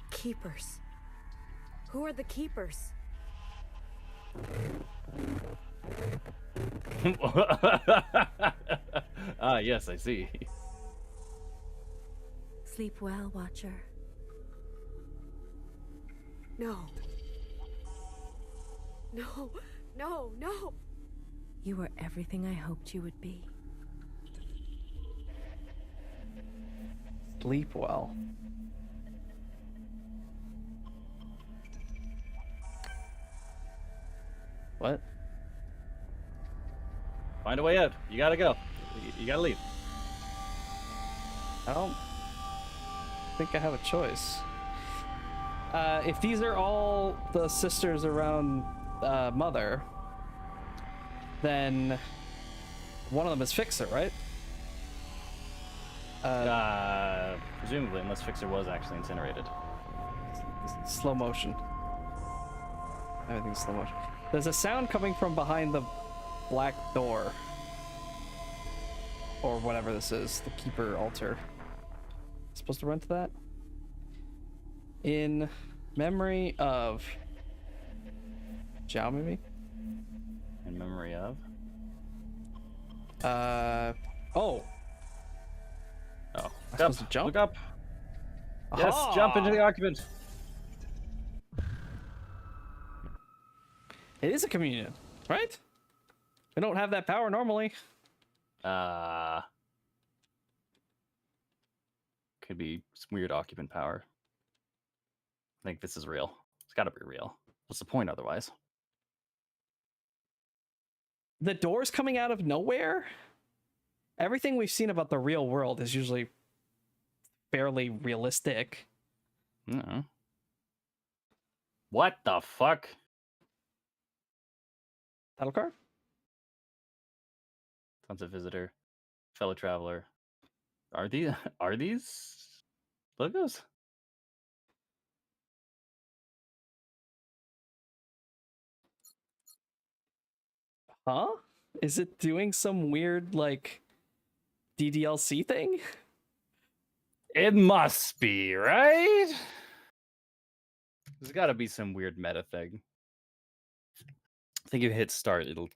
G: Keepers. Who are the keepers?
A: Yes, I see.
G: Sleep well, Watcher. No.
E: No, no, no.
G: You were everything I hoped you would be.
B: Sleep well. What?
A: Find a way out. You gotta go. You gotta leave.
B: I don't think I have a choice. If these are all the sisters around Mother, then one of them is Fixer, right?
A: Presumably, unless Fixer was actually incinerated.
B: Slow motion. Everything's slow motion. There's a sound coming from behind the black door. Or whatever this is, the Keeper altar. Supposed to run to that? In memory of Zhao, maybe?
A: In memory of?
B: Oh.
A: Oh.
B: I'm supposed to jump?
A: Look up. Yes, jump into the occupant.
B: It is a communion, right? We don't have that power normally.
A: Could be some weird occupant power. I think this is real. It's gotta be real. What's the point otherwise?
B: The door's coming out of nowhere? Everything we've seen about the real world is usually fairly realistic.
A: What the fuck?
B: Title card?
A: Tons of visitor. Fellow traveler. Are these logos?
B: Huh? Is it doing some weird, like, DDLC thing?
A: It must be, right? There's gotta be some weird meta thing. I think if you hit start, it'll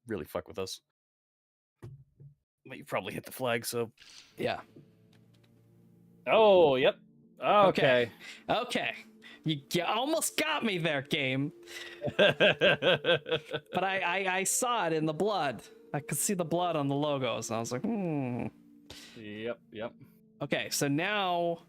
A: really fuck with us. But you probably hit the flag, so...
B: Yeah.
A: Oh, yep. Okay.
B: Okay. You almost got me there, game. But I saw it in the blood. I could see the blood on the logos, and I was like,
A: Yep.
B: Okay, so now...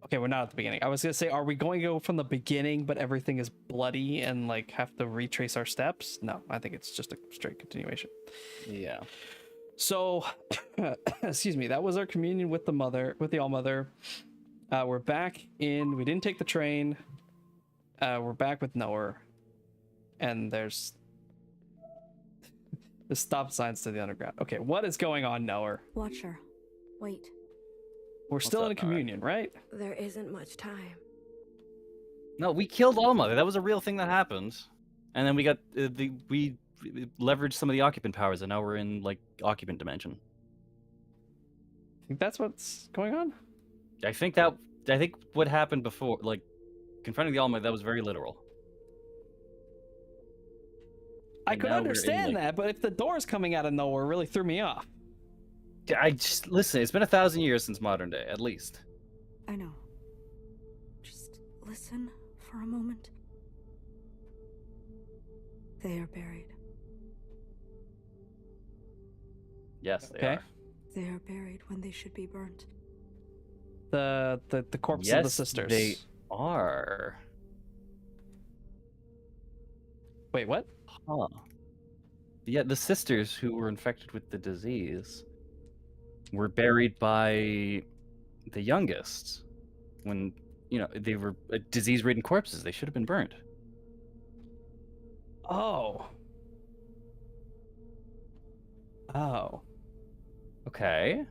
B: Okay, we're not at the beginning. I was gonna say, are we going to go from the beginning, but everything is bloody and, like, have to retrace our steps? No, I think it's just a straight continuation.
A: Yeah.
B: So, excuse me, that was our communion with the All-Mother. We're back in, we didn't take the train. We're back with Noah. And there's the stop signs to the underground. Okay, what is going on, Noah?
G: Watcher, wait.
B: We're still in a communion, right?
G: There isn't much time.
A: No, we killed All-Mother. That was a real thing that happened. And then we got we leveraged some of the occupant powers, and now we're in like occupant dimension.
B: Think that's what's going on?
A: I think what happened before, like confronting the All-Mother, that was very literal.
B: I could understand that, but if the door's coming out of nowhere, it really threw me off.
A: I just listen. It's been 1,000 years since modern day, at least.
G: I know. Just listen for a moment. They are buried.
A: Yes, they are.
G: They are buried when they should be burnt.
B: The corpses of the sisters.
A: They are.
B: Wait, what?
A: Huh. Yeah, the sisters who were infected with the disease were buried by the youngest when, they were disease-ridden corpses. They should have been burned.
B: Oh.
A: Okay.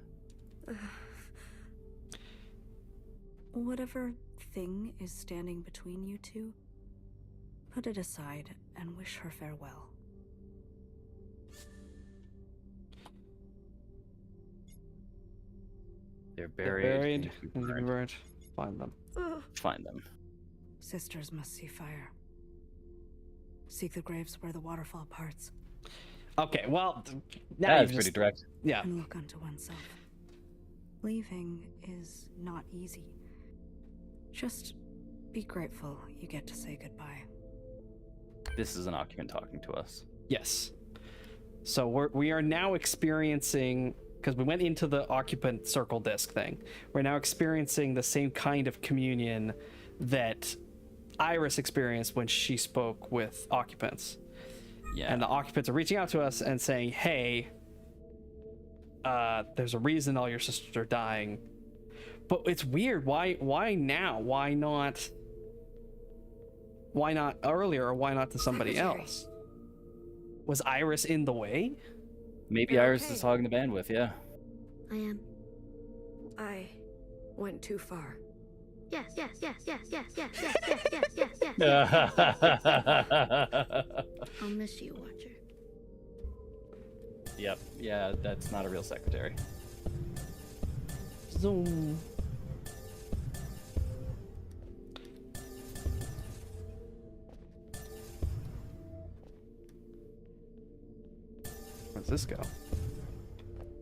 G: Whatever thing is standing between you two, put it aside and wish her farewell.
A: They're buried.
B: Find them.
A: Find them.
G: Sisters must see fire. Seek the graves where the waterfall parts.
B: Okay, well, now
A: that's pretty direct.
B: Yeah.
G: And look unto oneself. Leaving is not easy. Just
F: Be grateful you get to say goodbye.
A: This is an occupant talking to us.
B: Yes. So we are now experiencing, because we went into the occupant circle disc thing, we're now experiencing the same kind of communion that Iris experienced when she spoke with occupants.
A: Yeah.
B: And the occupants are reaching out to us and saying, hey, there's a reason all your sisters are dying. But it's weird. Why now? Why not earlier, or why not to somebody else? Was Iris in the way?
A: Maybe Iris is hogging the bandwidth, yeah.
H: I am.
F: I went too far.
H: Yes, yes, yes, yes, yes, yes, yes, yes, yes, yes, yes, yes. I'll miss you, Watcher.
A: Yep, yeah, that's not a real secretary.
B: Zoom. Where's this go?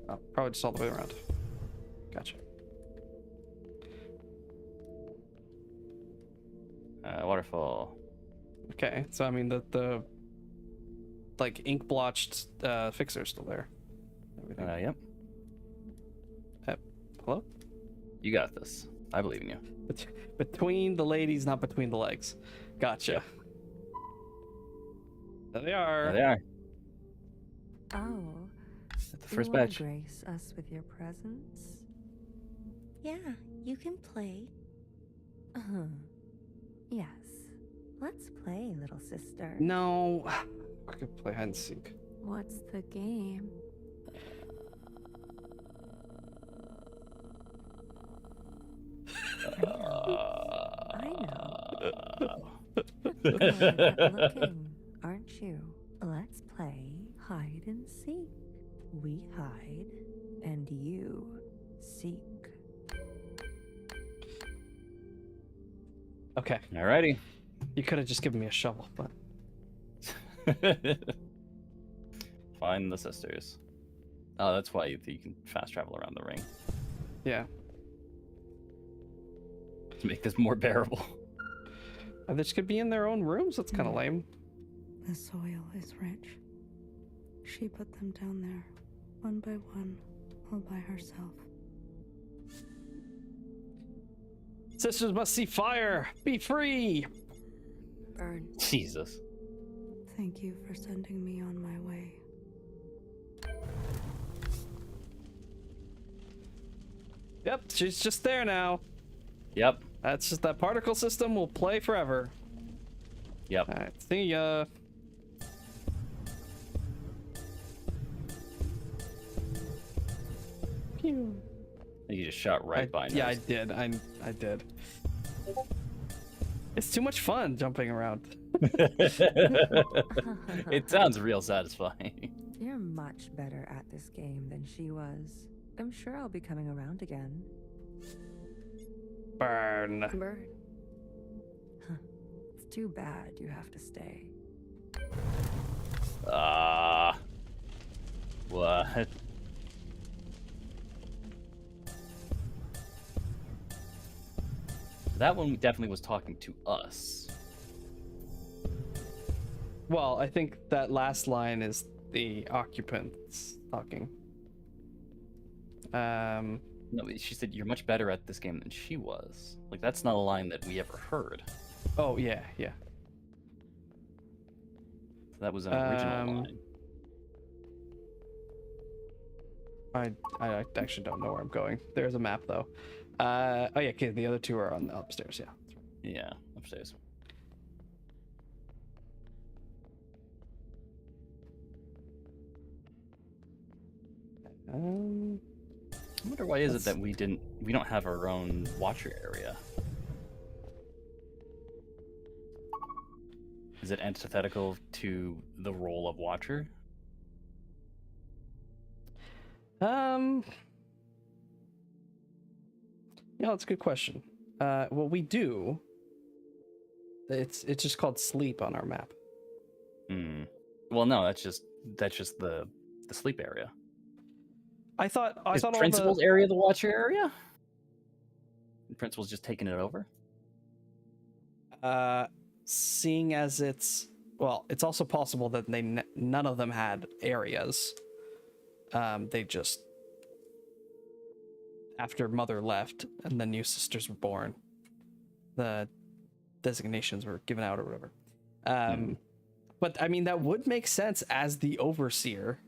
B: Oh, probably just all the way around. Gotcha.
A: Waterfall.
B: Okay, so I mean the like ink blotched fixer's still there.
A: Yep.
B: Hello?
A: You got this. I believe in you.
B: Between the ladies, not between the legs. Gotcha. Yep. There they are.
A: There they are.
S: Oh.
A: At the first batch.
S: Grace us with your presence?
P: Yeah, you can play.
S: Yes. Let's play, little sister.
B: No. I could play hide and seek.
S: What's the game? I know. Good at looking, aren't you? Let's play hide and seek. We hide, and you seek.
B: Okay.
A: Alrighty.
B: You could have just given me a shovel, but...
A: Find the sisters. Oh, that's why you can fast travel around the ring.
B: Yeah.
A: To make this more bearable.
B: They just could be in their own rooms. That's kind of lame.
S: The soil is rich. She put them down there, one by one, all by herself.
B: Sisters must see fire. Be free.
F: Burn.
A: Jesus.
S: Thank you for sending me on my way.
B: Yep, she's just there now.
A: Yep.
B: That's just that particle system will play forever.
A: Yep.
B: All right, see ya. Pew.
A: You just shot right by me.
B: Yeah, I did. I did. It's too much fun jumping around.
A: It sounds real satisfying.
S: You're much better at this game than she was. I'm sure I'll be coming around again.
B: Burn.
F: Burn.
S: Huh. It's too bad you have to stay.
A: What? That one definitely was talking to us.
B: Well, I think that last line is the occupants talking.
A: No, she said you're much better at this game than she was. Like, that's not a line that we ever heard.
B: Oh, yeah.
A: So that was an original line.
B: I actually don't know where I'm going. There's a map, though. Oh, yeah, okay, the other two are on the upstairs, yeah.
A: Yeah, upstairs. I wonder why is it that we don't have our own watcher area? Is it antithetical to the role of watcher?
B: Yeah, that's a good question. Well, we do. It's just called sleep on our map.
A: Well, no, that's just the sleep area.
B: I thought
A: Principal's area the watcher area? Principal's just taking it over?
B: Seeing as it's also possible that none of them had areas. They just, after Mother left and the new sisters were born, the designations were given out or whatever. But I mean, that would make sense as the overseer.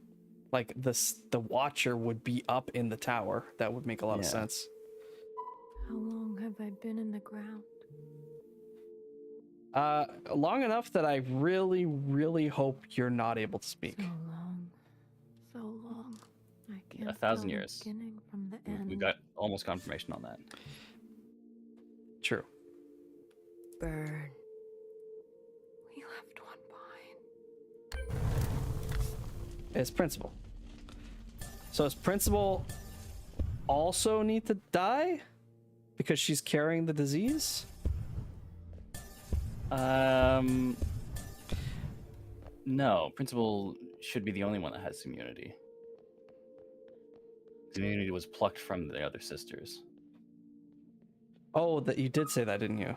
B: Like the watcher would be up in the tower. That would make a lot of sense.
R: How long have I been in the ground?
B: Long enough that I really, really hope you're not able to speak.
R: So long. I can't
A: 1,000 years.
R: The beginning from the end.
A: We got almost confirmation on that.
B: True.
R: Burn. We left one behind.
B: It's Principal. So does Principal also need to die because she's carrying the disease?
A: No, Principal should be the only one that has immunity. The immunity was plucked from the other sisters.
B: Oh, that you did say that, didn't you?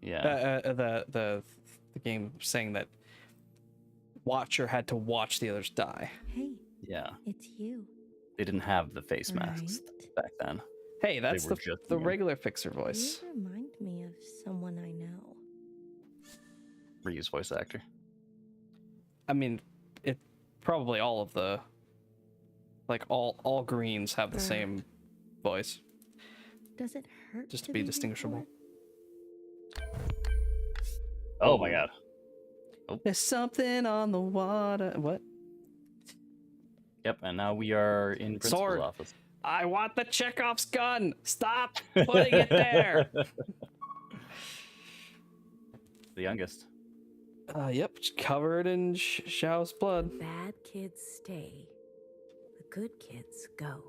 A: Yeah.
B: The game saying that Watcher had to watch the others die.
P: Hey.
A: Yeah.
P: It's you.
A: They didn't have the face masks back then.
B: Hey, that's the regular Fixer voice.
P: You remind me of someone I know.
A: Reuse voice actor.
B: I mean, it probably all of the all greens have the same voice.
P: Does it hurt?
B: Just to be distinguishable.
A: Oh my god.
B: Oh. There's something on the water. What?
A: Yep, and now we are in Principal's office.
B: I want the Chekhov's gun. Stop putting it there.
A: The youngest.
B: Yep, covered in Xiao's blood.
T: Bad kids stay. The good kids go.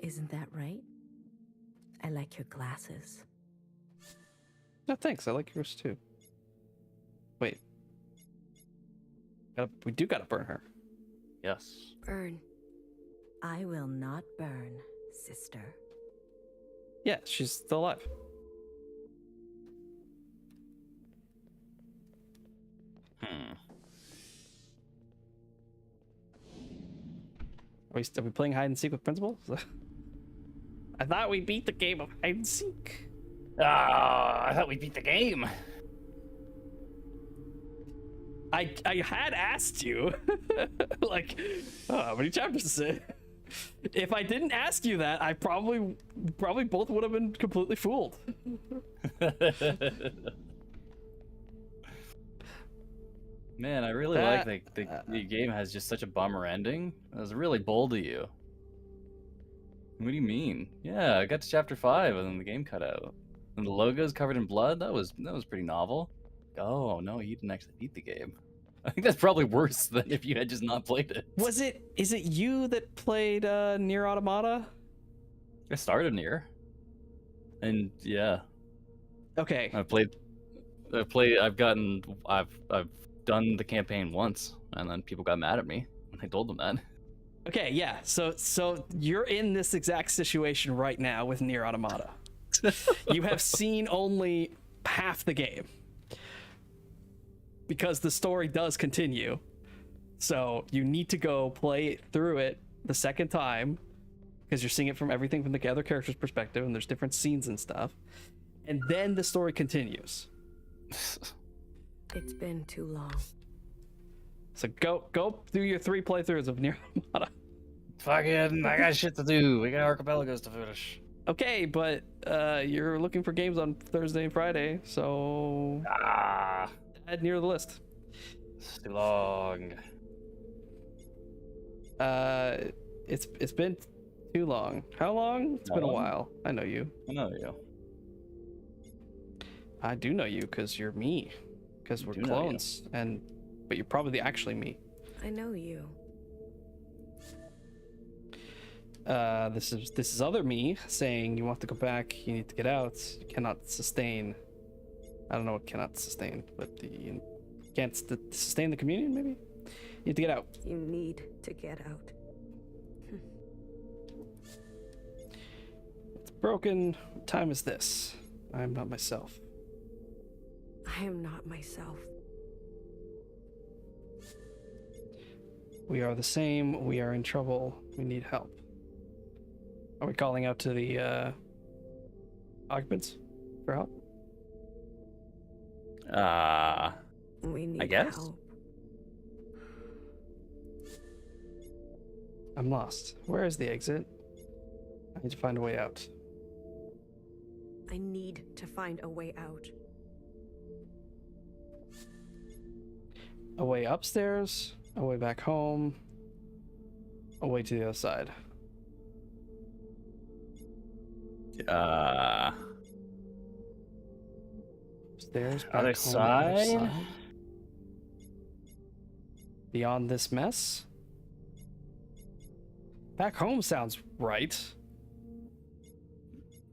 T: Isn't that right? I like your glasses.
B: No, thanks. I like yours too. Wait. We do gotta burn her.
A: Yes.
T: Burn. I will not burn, sister.
B: Yeah, she's still alive. Are we playing hide and seek with Principal? I thought we beat the game of hide and seek.
A: I thought we beat the game.
B: I had asked you, like, how many chapters is it? If I didn't ask you that, I probably both would have been completely fooled.
A: Man, I really like the game has just such a bummer ending. That was really bold of you. What do you mean? Yeah, I got to chapter 5 and then the game cut out. And the logo's covered in blood? That was pretty novel. Oh no, you didn't actually beat the game. I think that's probably worse than if you had just not played it.
B: Is it you that played Nier Automata?
A: I started Nier. And yeah.
B: Okay.
A: I've done the campaign once, and then people got mad at me when I told them that.
B: Okay, yeah. So you're in this exact situation right now with Nier Automata. You have seen only half the game because the story does continue. So you need to go play through it the second time because you're seeing it from everything from the other character's perspective, and there's different scenes and stuff. And then the story continues.
T: It's been too long.
B: So go do your 3 playthroughs of Nier Automata.
A: Fucking, I got shit to do. We got archipelagos to finish.
B: Okay, but you're looking for games on Thursday and Friday, so add Nier to the list.
A: It's too long.
B: It's been too long. How long? It's been a while. I know you.
A: I know you.
B: I do know you because you're me. Because we're clones, but you're probably actually me.
T: I know you.
B: This is other me saying you want to go back. You need to get out. You cannot sustain. I don't know what cannot sustain, but you can't sustain the communion. Maybe you need to get out.
T: You need to get out.
B: It's broken. What time is this? I'm not myself.
F: I am not myself.
B: We are the same. We are in trouble. We need help. Are we calling out to the occupants for help?
F: We need
A: I guess.
F: help.
B: I'm lost. Where is the exit? I need to find a way out.
I: I need to find a way out.
B: A way upstairs, a way back home, a way to the other side. Upstairs, back
A: Other
B: home,
A: side?
B: Beyond this mess? Back home sounds right.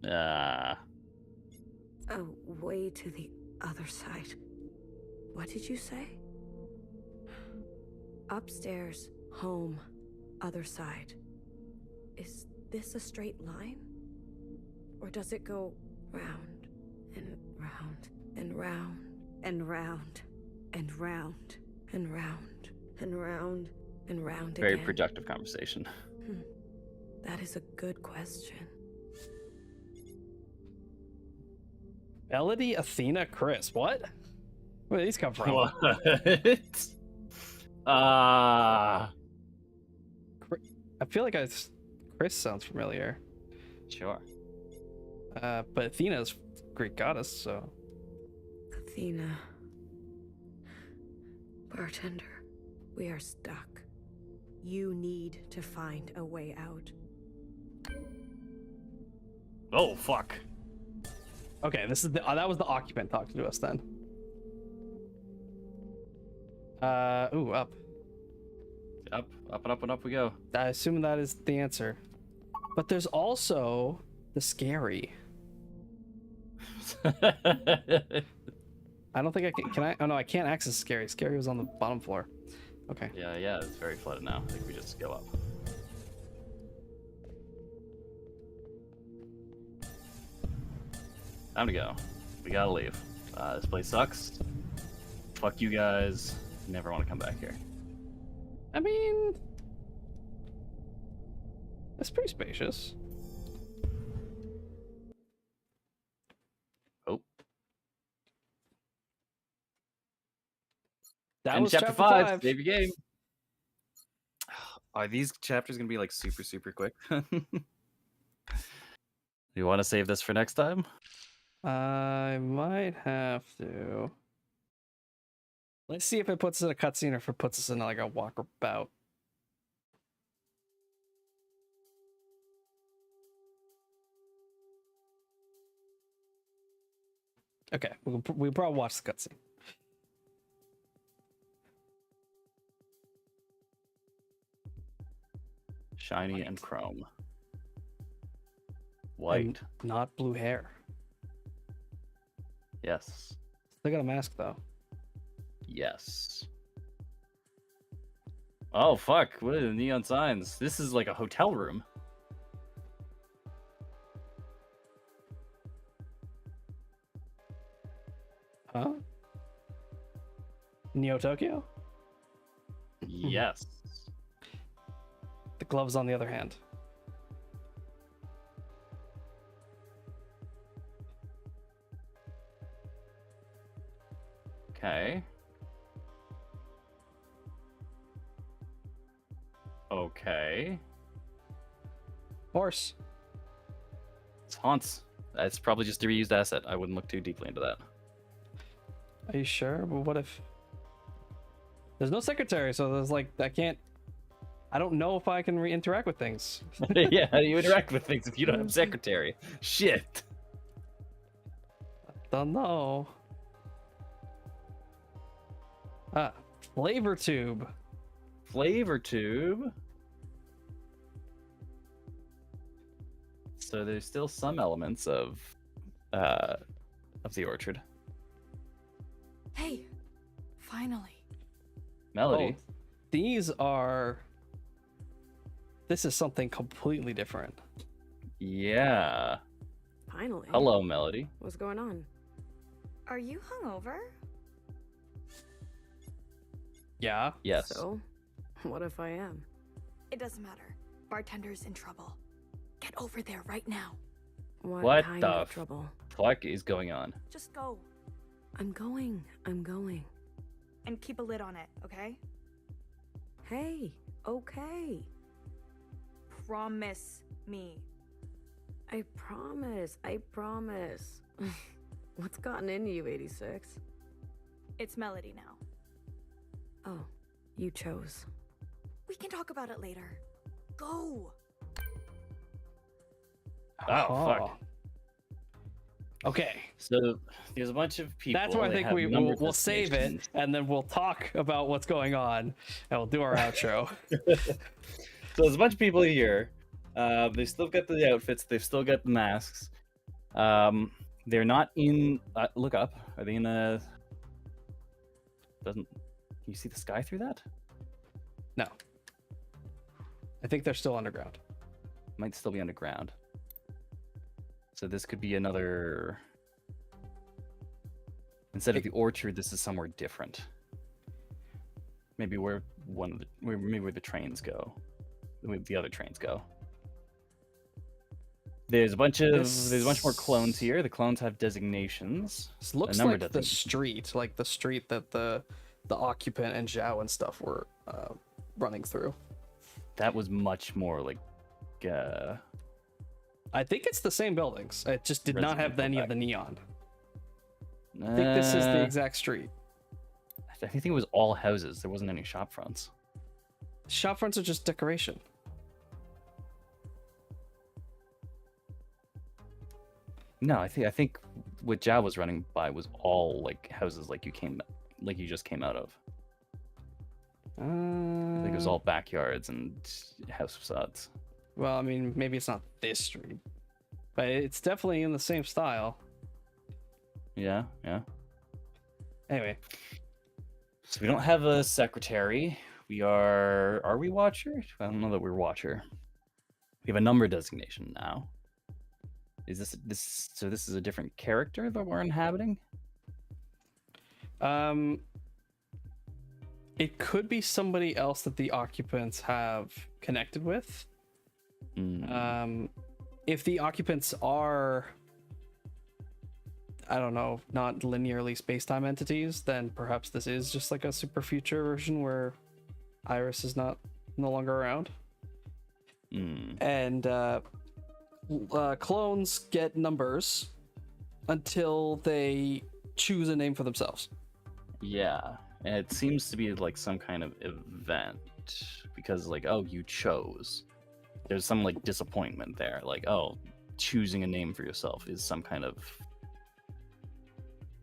F: A way to the other side. What did you say? Upstairs, home, other side. Is this a straight line? Or does it go round and round and round and round and round and round and round and round
A: Very
F: again?
A: productive conversation.
F: That is a good question.
B: Melody, Athena, Chris. What? Where did these come from?
A: What?
B: I feel like Chris sounds familiar.
A: Sure.
B: But Athena's Greek goddess, so.
F: Athena. Bartender, we are stuck.
I: You need to find a way out.
A: Oh, fuck.
B: Okay, this is that was the occupant talking to us then. Ooh, up.
A: Up, up and up and up we go.
B: I assume that is the answer. But there's also the scary. I don't think I can I? Oh no, I can't access scary. Scary was on the bottom floor. Okay.
A: Yeah, it's very flooded now. I think we just go up. Time to go. We gotta leave. This place sucks. Fuck you guys. Never want to come back here.
B: I mean, it's pretty spacious.
A: Oh.
B: That
A: And
B: was
A: chapter
B: chapter
A: 5.
B: 5.
A: Save your game. Are these chapters gonna be like super quick? You want to save this for next time?
B: I might have to. Let's see if it puts us in a cutscene or if it puts us in like a walkabout. Okay, we'll probably watch the cutscene.
A: Shiny
B: White.
A: and chrome. White.
B: And not blue hair.
A: Yes.
B: Still got a mask though.
A: Yes. Oh fuck, what are the neon signs? This is like a hotel room.
B: Huh? Neo Tokyo?
A: Yes.
B: The gloves on the other hand.
A: Okay. Okay.
B: Horse.
A: It's haunts. That's probably just a reused asset. I wouldn't look too deeply into that.
B: Are you sure? But what if there's no secretary, so there's like I don't know if I can interact with things.
A: Yeah, how do you interact with things if you don't have a secretary? Shit.
B: Don't know. Flavor tube.
A: Flavor tube. So there's still some elements of the orchard.
H: Hey, finally.
A: Melody.
B: Oh, this is something completely different.
A: Yeah.
F: Finally.
A: Hello, Melody.
F: What's going on?
U: Are you hungover?
B: Yeah.
A: Yes.
F: So, what if I am?
U: It doesn't matter. Bartender's in trouble. Get over there right now.
A: What
F: kind
A: the
F: of trouble?
A: fuck is going on?
U: Just go.
F: I'm going.
U: And keep a lid on it, okay?
F: Hey, okay.
U: Promise me.
F: I promise. What's gotten into you, 86?
U: It's Melody now.
F: Oh, you chose.
U: We can talk about it later. Go.
A: Oh, fuck.
B: Okay.
A: So there's a bunch of people.
B: That's why I
A: that
B: think
A: have number
B: we'll save it,
A: designations.
B: and then we'll talk about what's going on, and we'll do our outro.
A: So there's a bunch of people here. They've still got the outfits. They've still got the masks. They're not in. Look up. Are they in a? Can you see the sky through that?
B: No. I think they're still underground.
A: Might still be underground. So this could be another. Instead of the orchard, this is somewhere different. Maybe where maybe where the trains go, the other trains go. There's a bunch more clones here. The clones have designations.
B: This looks like the street that the occupant and Zhao and stuff were running through.
A: That was much more like.
B: I think it's the same buildings. It just did not have any of the neon. I think this is the exact street.
A: I think it was all houses. There wasn't any shop fronts.
B: Shop fronts are just decoration.
A: No, I think what Zhao was running by was all like houses like you just came out of. Like it was all backyards and house facades.
B: Well, I mean, maybe it's not this street, but it's definitely in the same style.
A: Yeah.
B: Anyway.
A: So we don't have a secretary. Are we Watcher? I don't know that we're Watcher. We have a number designation now. Is this is a different character that we're inhabiting?
B: It could be somebody else that the occupants have connected with. If the occupants are, I don't know, not linearly space-time entities, then perhaps this is just like a super future version where Iris is no longer around. And clones get numbers until they choose a name for themselves.
A: Yeah, and it seems to be like some kind of event because like, oh, you chose. There's some like disappointment there. Like, oh, choosing a name for yourself is some kind of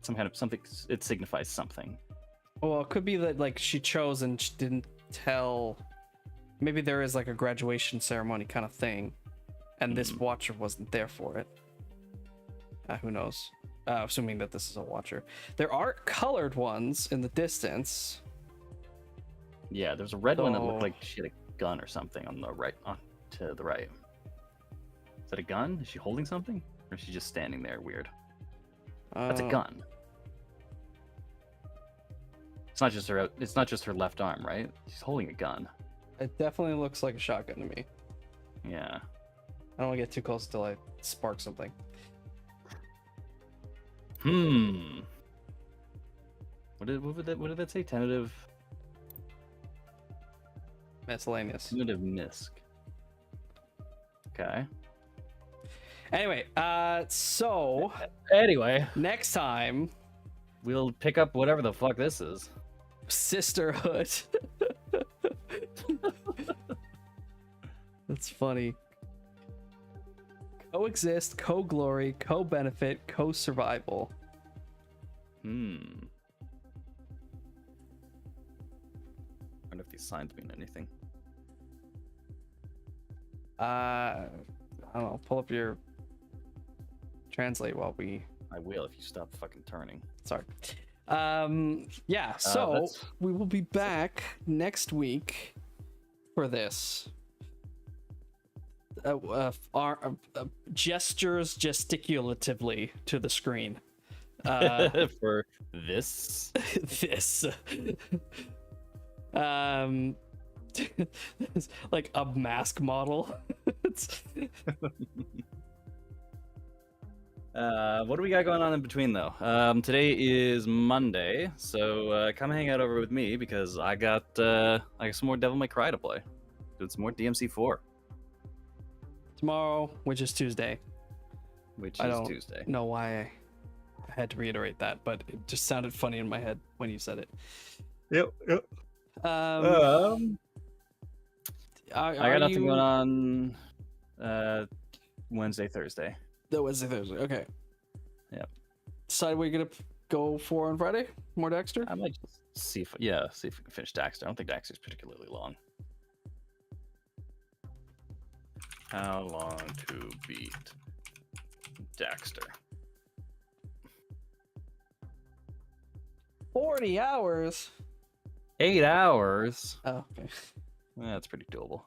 A: something. It signifies something.
B: Well, it could be that like she chose and she didn't tell. Maybe there is like a graduation ceremony kind of thing, and this Watcher wasn't there for it. Who knows? Assuming that this is a Watcher. There are colored ones in the distance.
A: Yeah, there's a red one that looked like she had a gun or something on the right, to the right. Is that a gun? Is she holding something, or is she just standing there weird? That's a gun. It's not just her left arm, right? She's holding a gun.
B: It definitely looks like a shotgun to me.
A: Yeah.
B: I don't want to get too close till I spark something.
A: What did that say? Tentative.
B: Miscellaneous.
A: Tentative misc. Okay.
B: Anyway, so next time
A: we'll pick up whatever the fuck this is.
B: Sisterhood. That's funny. Coexist, co-glory, co-benefit, co-survival.
A: Wonder if these signs mean anything.
B: I don't know. Pull up your translate while we.
A: I will if you stop fucking turning.
B: Sorry. Yeah. So we will be back next week for this. Gestures gesticulatively to the screen.
A: For this.
B: This. It's like a mask model.
A: What do we got going on in between though? Today is Monday, so come hang out over with me because I got some more Devil May Cry to play. Doing some more DMC4.
B: Tomorrow, which is Tuesday.
A: I don't
B: know why I had to reiterate that, but it just sounded funny in my head when you said it.
A: Yep. I got nothing going on Wednesday, Thursday.
B: Wednesday, Thursday. Okay.
A: Yep.
B: Decide what you're gonna go for on Friday? More Dexter?
A: I might just see if we can finish Daxter. I don't think Daxter's particularly long. How long to beat Daxter?
B: 40 hours.
A: 8 hours.
B: Oh, okay.
A: That's pretty doable.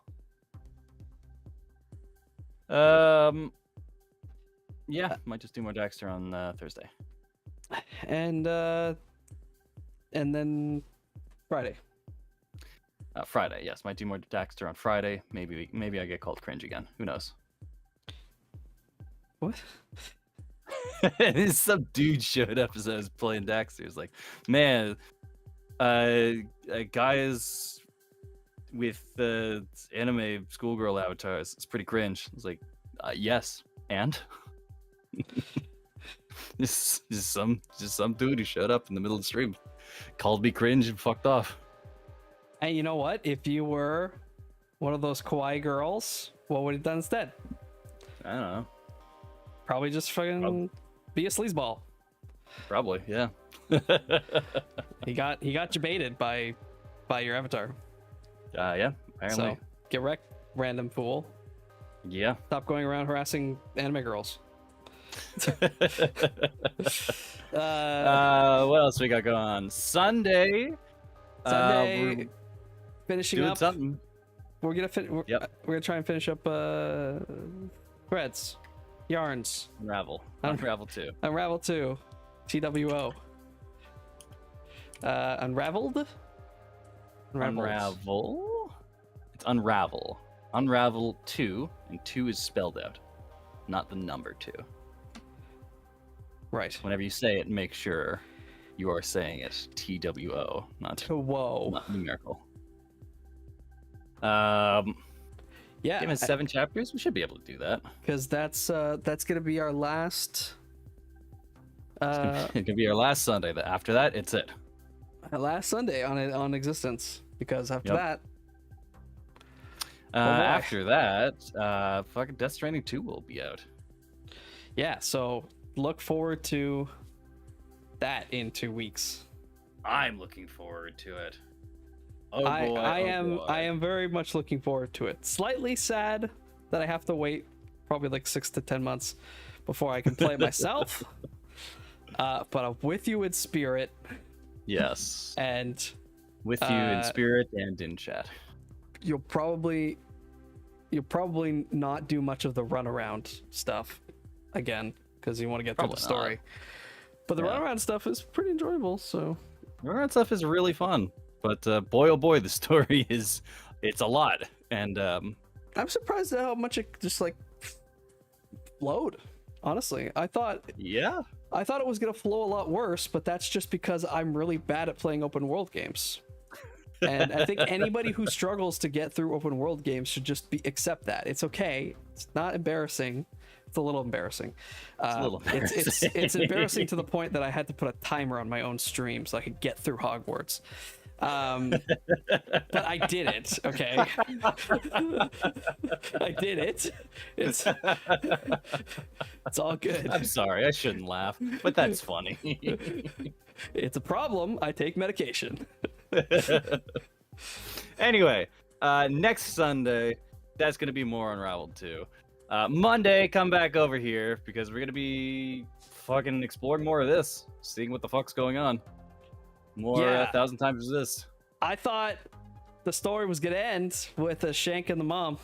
A: Yeah, might just do more Daxter on Thursday.
B: And then Friday.
A: Friday, yes, might do more Daxter on Friday. Maybe I get called cringe again. Who knows?
B: What?
A: Some dude showed up as I was playing Daxter. He's like, man, guys with anime schoolgirl avatars, it's pretty cringe. I was like, yes, and just some dude who showed up in the middle of the stream, called me cringe and fucked off.
B: And you know what? If you were one of those kawaii girls, what would you have done instead?
A: I don't know.
B: Probably just fucking be a sleazeball.
A: Probably, yeah.
B: He got you baited by your avatar.
A: Yeah, apparently.
B: So get wrecked, random fool.
A: Yeah.
B: Stop going around harassing anime girls.
A: What else we got going on? Sunday,
B: we're finishing
A: doing
B: up.
A: Something.
B: We're gonna try and finish up threads, yarns.
A: Unravel 2.
B: Unravel 2. TWO. Unraveled?
A: Unravel? It's Unravel. Unravel 2, and 2 is spelled out, not the number 2.
B: Right.
A: Whenever you say it, make sure you are saying it TWO, not numerical.
B: Yeah.
A: Given 7 chapters, we should be able to do that.
B: Because that's gonna be our last.
A: It's gonna be our last Sunday. After that, it's it.
B: Last Sunday on existence. Because after that.
A: After that, fucking Death Stranding 2 will be out.
B: Yeah, so look forward to that in 2 weeks.
A: I'm looking forward to it.
B: I am very much looking forward to it. Slightly sad that I have to wait probably like 6 to 10 months before I can play it myself. But I'm with you in spirit.
A: Yes.
B: And
A: with you in spirit and in chat.
B: You'll probably not do much of the runaround stuff again because you want to get through the story. But the runaround stuff is pretty enjoyable. So
A: runaround stuff is really fun. But boy, oh boy, the story it's a lot. And
B: I'm surprised at how much it just like flowed. Honestly, I thought it was gonna flow a lot worse, but that's just because I'm really bad at playing open world games. And I think anybody who struggles to get through open world games should just accept that. It's okay. It's not embarrassing. It's a little embarrassing. It's embarrassing to the point that I had to put a timer on my own stream so I could get through Hogwarts. But I did it. Okay. I did it. It's all good.
A: I'm sorry. I shouldn't laugh, but that's funny.
B: It's a problem. I take medication.
A: Anyway, next Sunday, that's going to be more Unraveled 2. Monday, come back over here because we're going to be fucking exploring more of this, seeing what the fuck's going on. More 1,000 times resist.
B: I thought the story was going to end with a Shank and the mom.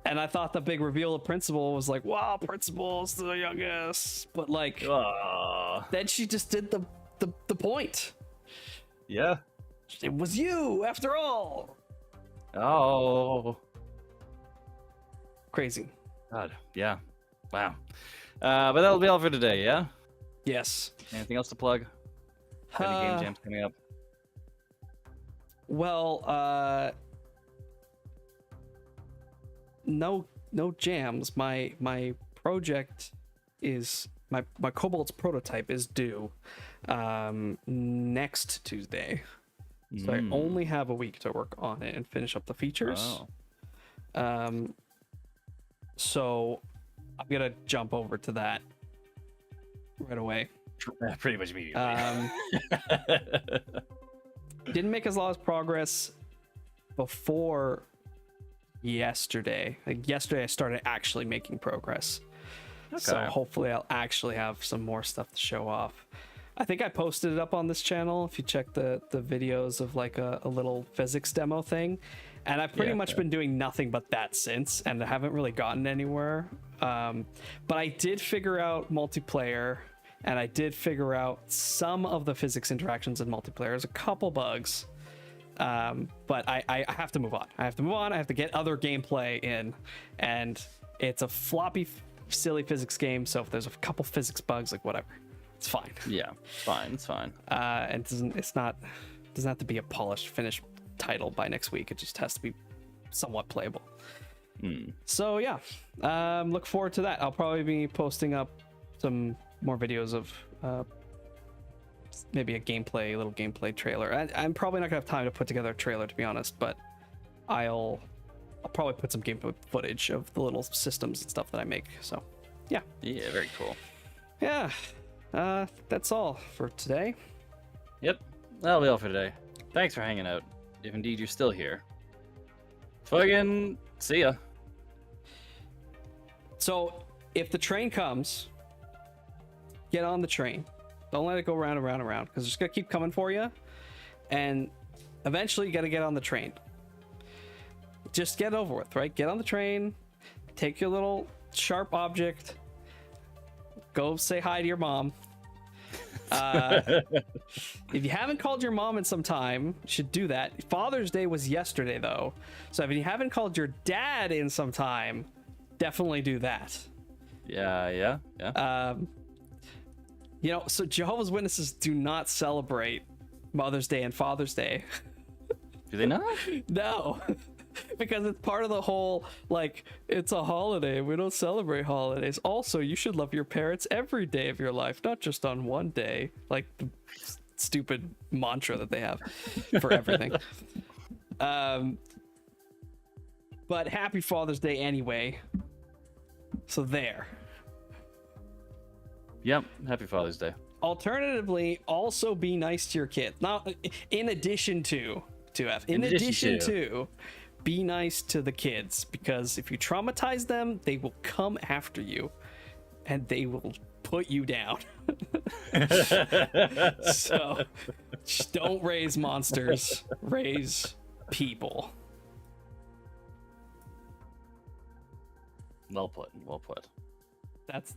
B: And I thought the big reveal of Principal was like, wow, Principal's the youngest. But like, then she just did the point.
A: Yeah.
B: It was you after all.
A: Oh.
B: Crazy.
A: God. Yeah. Wow. But that'll be all for today, yeah?
B: Yes.
A: Anything else to plug? Any game jams coming up?
B: Well, no jams. My project is my Cobalt's prototype is due next Tuesday. So I only have a week to work on it and finish up the features. So I'm gonna jump over to that right away.
A: Pretty much immediately.
B: Didn't make as lot of progress before yesterday. Like yesterday I started actually making progress. Okay. So hopefully I'll actually have some more stuff to show off. I think I posted it up on this channel if you check the videos of like a little physics demo thing. And I've pretty much been doing nothing but that since, and I haven't really gotten anywhere. But I did figure out multiplayer, and I did figure out some of the physics interactions in multiplayer. There's a couple bugs, but I have to move on. I have to get other gameplay in, and it's a floppy, silly physics game. So if there's a couple physics bugs, like whatever, it's fine.
A: Yeah, it's fine.
B: And it doesn't have to be a polished, finished title by next week. It just has to be somewhat playable. So yeah, look forward to that. I'll probably be posting up some more videos of maybe a little gameplay trailer. I'm probably not gonna have time to put together a trailer, to be honest, but I'll probably put some gameplay footage of the little systems and stuff that I make. So yeah,
A: very cool.
B: Yeah, that's all for today.
A: Yep, that'll be all for today. Thanks for hanging out, if indeed you're still here. Fucking see ya.
B: So if the train comes, get on the train. Don't let it go round and round and round, because it's gonna keep coming for you, and eventually you gotta get on the train. Just get it over with, right? Get on the train, take your little sharp object, go say hi to your mom. If you haven't called your mom in some time, you should do that. Father's Day was yesterday, though, so if you haven't called your dad in some time, definitely do that.
A: Yeah.
B: So Jehovah's Witnesses do not celebrate Mother's Day and Father's Day.
A: Do they not?
B: No. Because it's part of the whole, like, it's a holiday. We don't celebrate holidays. Also, you should love your parents every day of your life, not just on one day. Like the stupid mantra that they have for everything. But happy Father's Day anyway. So there.
A: Yep, happy Father's Day.
B: Alternatively, also be nice to your kid. Now, in addition to be nice to the kids, because if you traumatize them, they will come after you and they will put you down. So just don't raise monsters, raise people.
A: Well put.
B: That's